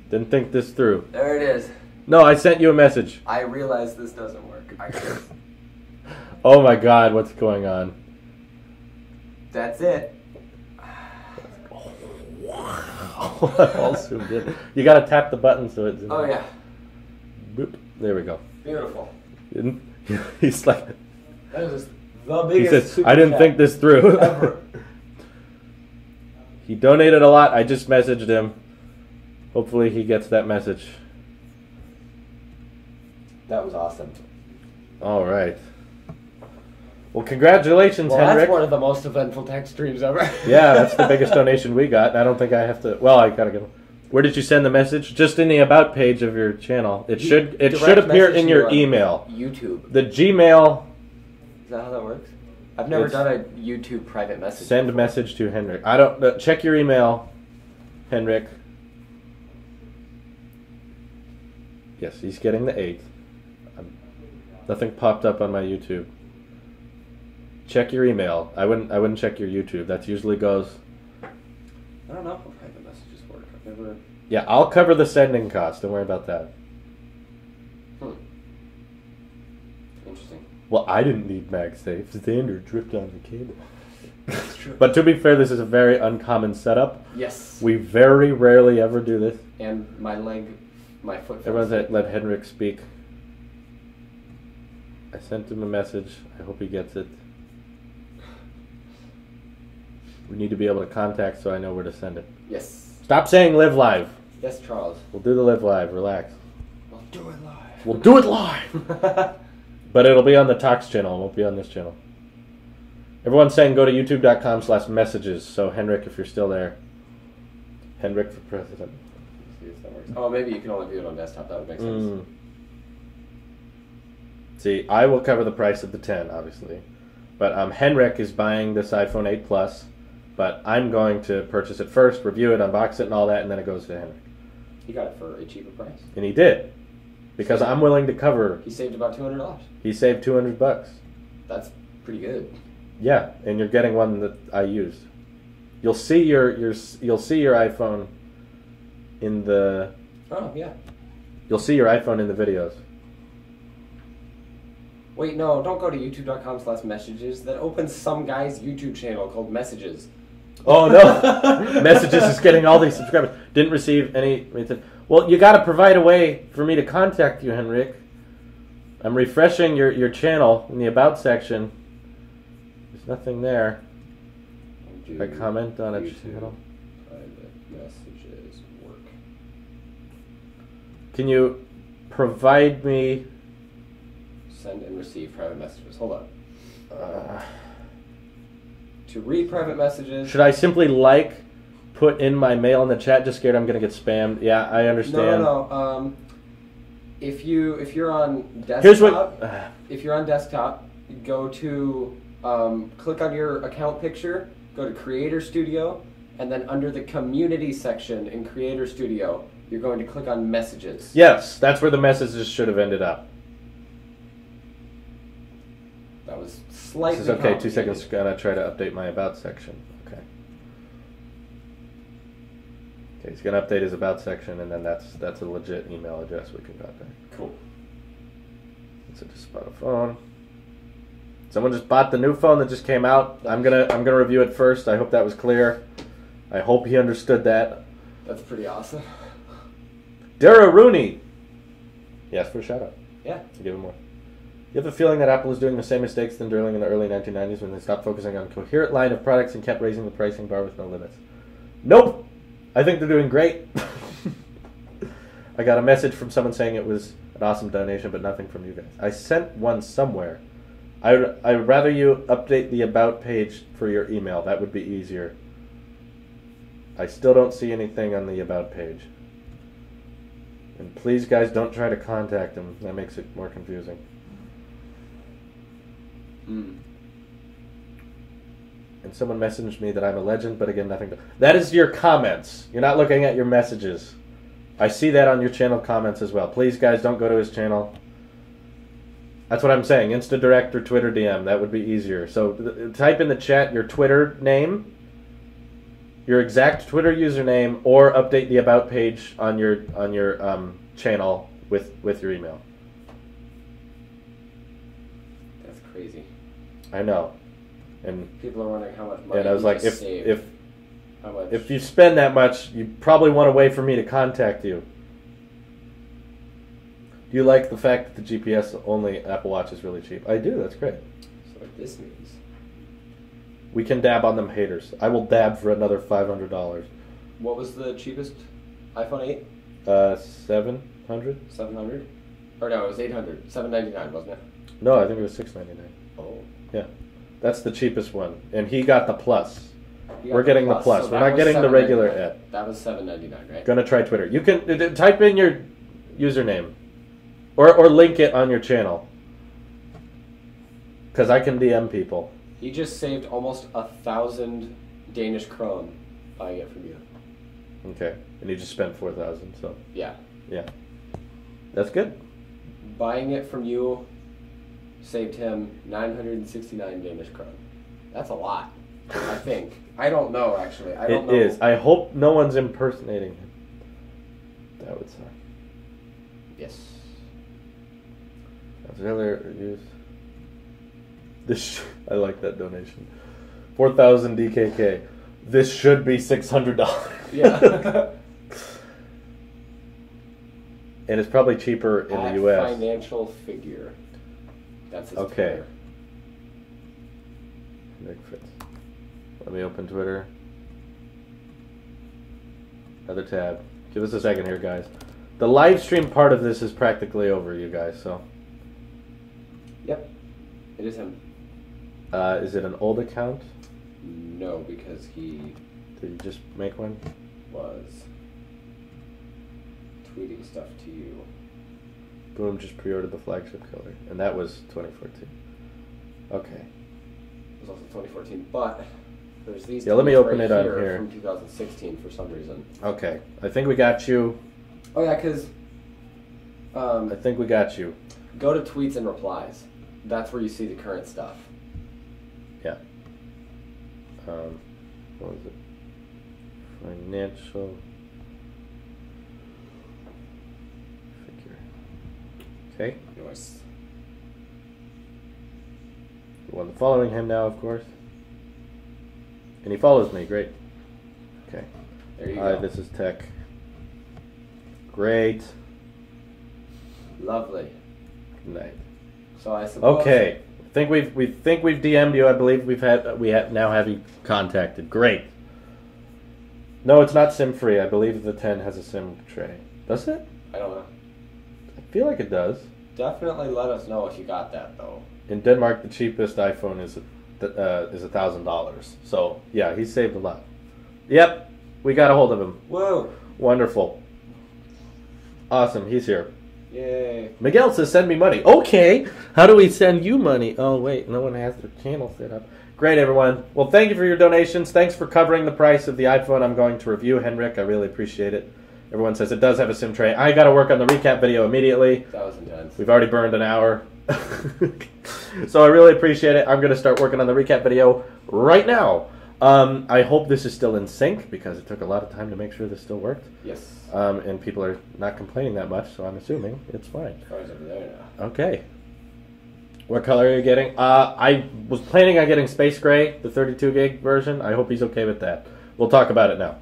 Didn't think this through. There it is. No, I sent you a message. I realize this doesn't work. Oh my God, what's going on? That's it. All zoomed in. You gotta tap the button so it's. Oh yeah. Boop. There we go. Beautiful. He's like. That is the biggest. He says, "I didn't think this through." Ever. He donated a lot. I just messaged him. Hopefully, he gets that message. That was awesome. All right. Well, congratulations, Henrik. That's one of the most eventful tech streams ever. Yeah, that's the biggest donation we got. And I don't think I have to. Well, I gotta go. Where did you send the message? Just in the about page of your channel. It should appear in your email. YouTube. The Gmail. Is that how that works? I've never done a YouTube private message. Send before. message to Henrik. I don't check your email, Henrik. Yes, he's getting the 8th. Nothing popped up on my YouTube. Check your email. I wouldn't check your YouTube. That usually goes. I don't know how private messages work. I've never. Yeah, I'll cover the sending cost. Don't worry about that. Interesting. Well, I didn't need MagSafe. Xander dripped on the cable. That's true. But to be fair, this is a very uncommon setup. Yes. We very rarely ever do this. And my foot. Everyone's let Henrik speak. I sent him a message. I hope he gets it. We need to be able to contact so I know where to send it. Yes. Stop saying live live. Yes, Charles. We'll do the live live. Relax. We'll do it live. We'll do it live. But it'll be on the Talks channel. It won't be on this channel. Everyone's saying go to youtube.com/messages. So Henrik, if you're still there. Henrik for president. See if that works. Oh, maybe you can only view it on desktop. That would make sense. See, I will cover the price of the 10, obviously. But Henrik is buying this iPhone 8 Plus. But I'm going to purchase it first, review it, unbox it, and all that, and then it goes to Henrik. He got it for a cheaper price. And he did. Because I'm willing to cover... He saved about $200. He saved $200. That's pretty good. Yeah, and you're getting one that I used. You'll see your iPhone in the... Oh, yeah. You'll see your iPhone in the videos. Wait, no, don't go to youtube.com/messages. That opens some guy's YouTube channel called Messages. Oh, no. Messages is getting all these subscribers. Didn't receive any... Well, you got to provide a way for me to contact you, Henrik. I'm refreshing your channel in the About section. There's nothing there. I comment on a channel. Private messages work. Can you provide me... Send and receive private messages. Hold on. To read private messages... Should I simply put in my mail in the chat? Just scared I'm going to get spammed. Yeah, I understand. No. If you're on desktop... Here's what... if you're on desktop, go to... click on your account picture, go to Creator Studio, and then under the Community section in Creator Studio, you're going to click on Messages. Yes, that's where the messages should have ended up. That was slightly This is okay, 2 seconds. Gonna try to update my About section. Okay. Okay, he's gonna update his About section, and then that's a legit email address we can contact. Cool. It's just about a phone. Someone just bought the new phone that just came out. I'm gonna review it first. I hope that was clear. I hope he understood that. That's pretty awesome. Dara Rooney. Yes, for a shout out. Yeah. To give him more. You have a feeling that Apple is doing the same mistakes than drilling in the early 1990s when they stopped focusing on a coherent line of products and kept raising the pricing bar with no limits? Nope. I think they're doing great. I got a message from someone saying it was an awesome donation, but nothing from you guys. I sent one somewhere. I would rather you update the About page for your email. That would be easier. I still don't see anything on the About page. And please, guys, don't try to contact him. That makes it more confusing. And someone messaged me that I'm a legend, but again, nothing. That is your comments. You're not looking at your messages. I see that on your channel comments as well. Please, guys, don't go to his channel. That's what I'm saying. Insta Direct or Twitter DM. That would be easier. So type in the chat your Twitter name, your exact Twitter username, or update the About page on your channel with your email. That's crazy. I know. And people are wondering how much money. And I was like, if you spend that much, you probably want a way for me to contact you. Do you like the fact that the GPS only Apple Watch is really cheap? I do. That's great. So what this means? We can dab on them haters. I will dab for another $500. What was the cheapest iPhone 8? 700. 700? Or no, it was 800. 799, wasn't it? No, I think it was $699. Oh. Yeah. That's the cheapest one. And he got the Plus. We're getting the Plus. So We're not getting the regular Ed. That was $7.99, right? Gonna try Twitter. You can type in your username. Or link it on your channel. Because I can DM people. He just saved almost 1,000 Danish krone buying it from you. Okay. And he just spent 4,000, so. Yeah. Yeah. That's good. Buying it from you saved him 969 Danish krone. That's a lot, I think. I don't know, actually. I don't know. It is. I hope no one's impersonating him. That would suck. Yes. Auxiliary use. I like that donation. 4,000 DKK. This should be $600. Yeah. And it's probably cheaper in the U.S. Financial figure. That's his okay. Twitter. Let me open Twitter. Another tab. Give us a second here, guys. The live stream part of this is practically over, you guys, so. Yep. It is him. Is it an old account? No, because he... Did he just make one? Was tweeting stuff to you. Boom, just pre-ordered the flagship color. And that was 2014. Okay. It was also 2014, but there's these let me open it on here here. From 2016 for some reason. Okay. I think we got you. Oh, yeah, because... I think we got you. Go to tweets and replies. That's where you see the current stuff. Yeah. What was it? Financial figure. Okay. Nice. The one following him now, of course. And he follows me. Great. Okay. There you Hi, go. this is Tech. Great. Lovely. Good night. So I suppose... Okay. We think we've DM'd you. I believe we now have you contacted. Great. No, it's not SIM free. I believe the 10 has a SIM tray. Does it? I don't know. I feel like it does. Definitely let us know if you got that, though. In Denmark, the cheapest iPhone is $1,000. So yeah, he saved a lot. Yep, we got a hold of him. Whoa! Wonderful. Awesome. He's here. Yay. Miguel says, send me money. Okay. How do we send you money? Oh, wait. No one has their channel set up. Great, everyone. Well, thank you for your donations. Thanks for covering the price of the iPhone I'm going to review, Henrik. I really appreciate it. Everyone says it does have a SIM tray. I got to work on the recap video immediately. That was intense. We've already burned an hour. So I really appreciate it. I'm going to start working on the recap video right now. I hope this is still in sync because it took a lot of time to make sure this still worked. Yes. And people are not complaining that much, so I'm assuming it's fine. Car's over there now. Okay. What color are you getting? I was planning on getting Space Gray, the 32 gig version. I hope he's okay with that. We'll talk about it now.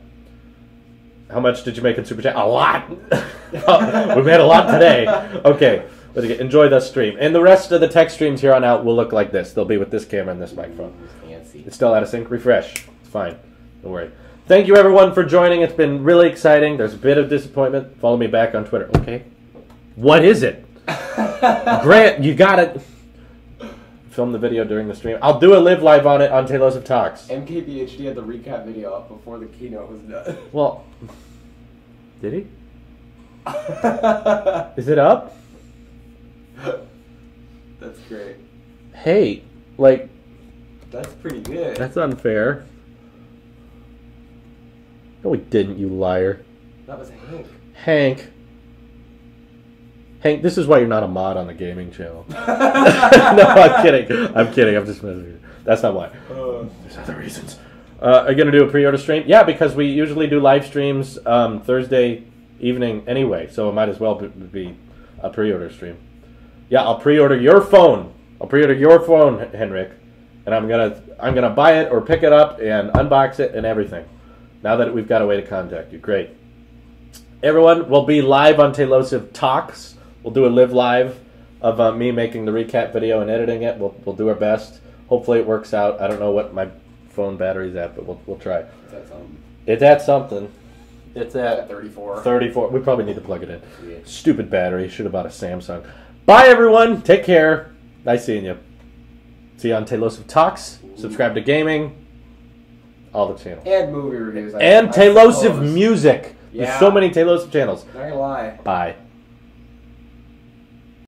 How much did you make in Super Chat? A lot! We made a lot today. Okay, but again, enjoy the stream. And the rest of the tech streams here on out will look like this. They'll be with this camera and this microphone. It's still out of sync. Refresh. It's fine. Don't worry. Thank you, everyone, for joining. It's been really exciting. There's a bit of disappointment. Follow me back on Twitter. Okay. What is it? Grant, you got it. Film the video during the stream. I'll do a live on it on Talos of Talks. MKBHD had the recap video up before the keynote was done. Well, did he? Is it up? That's great. Hey, like... That's pretty good. That's unfair. No, we didn't, you liar. That was Hank. Hank, this is why you're not a mod on the gaming channel. No, I'm kidding. I'm just messing with you. That's not why. There's other reasons. Are you going to do a pre-order stream? Yeah, because we usually do live streams Thursday evening anyway, so it might as well be a pre-order stream. Yeah, I'll pre-order your phone. Henrik, and I'm gonna buy it or pick it up and unbox it and everything. Now that we've got a way to contact you, great. Everyone will be live on Tailosive Talks. We'll do a live of me making the recap video and editing it. We'll do our best. Hopefully it works out. I don't know what my phone battery's at, but we'll try. It's at something. It's at 34. 34. We probably need to plug it in. Yeah. Stupid battery. Should have bought a Samsung. Bye, everyone. Take care. Nice seeing you. See you on Tailosive Talks. Subscribe to Gaming. All the channels. And movie reviews. And Tailosive Music. Yeah. There's so many Tailosive channels. Not gonna lie. Bye.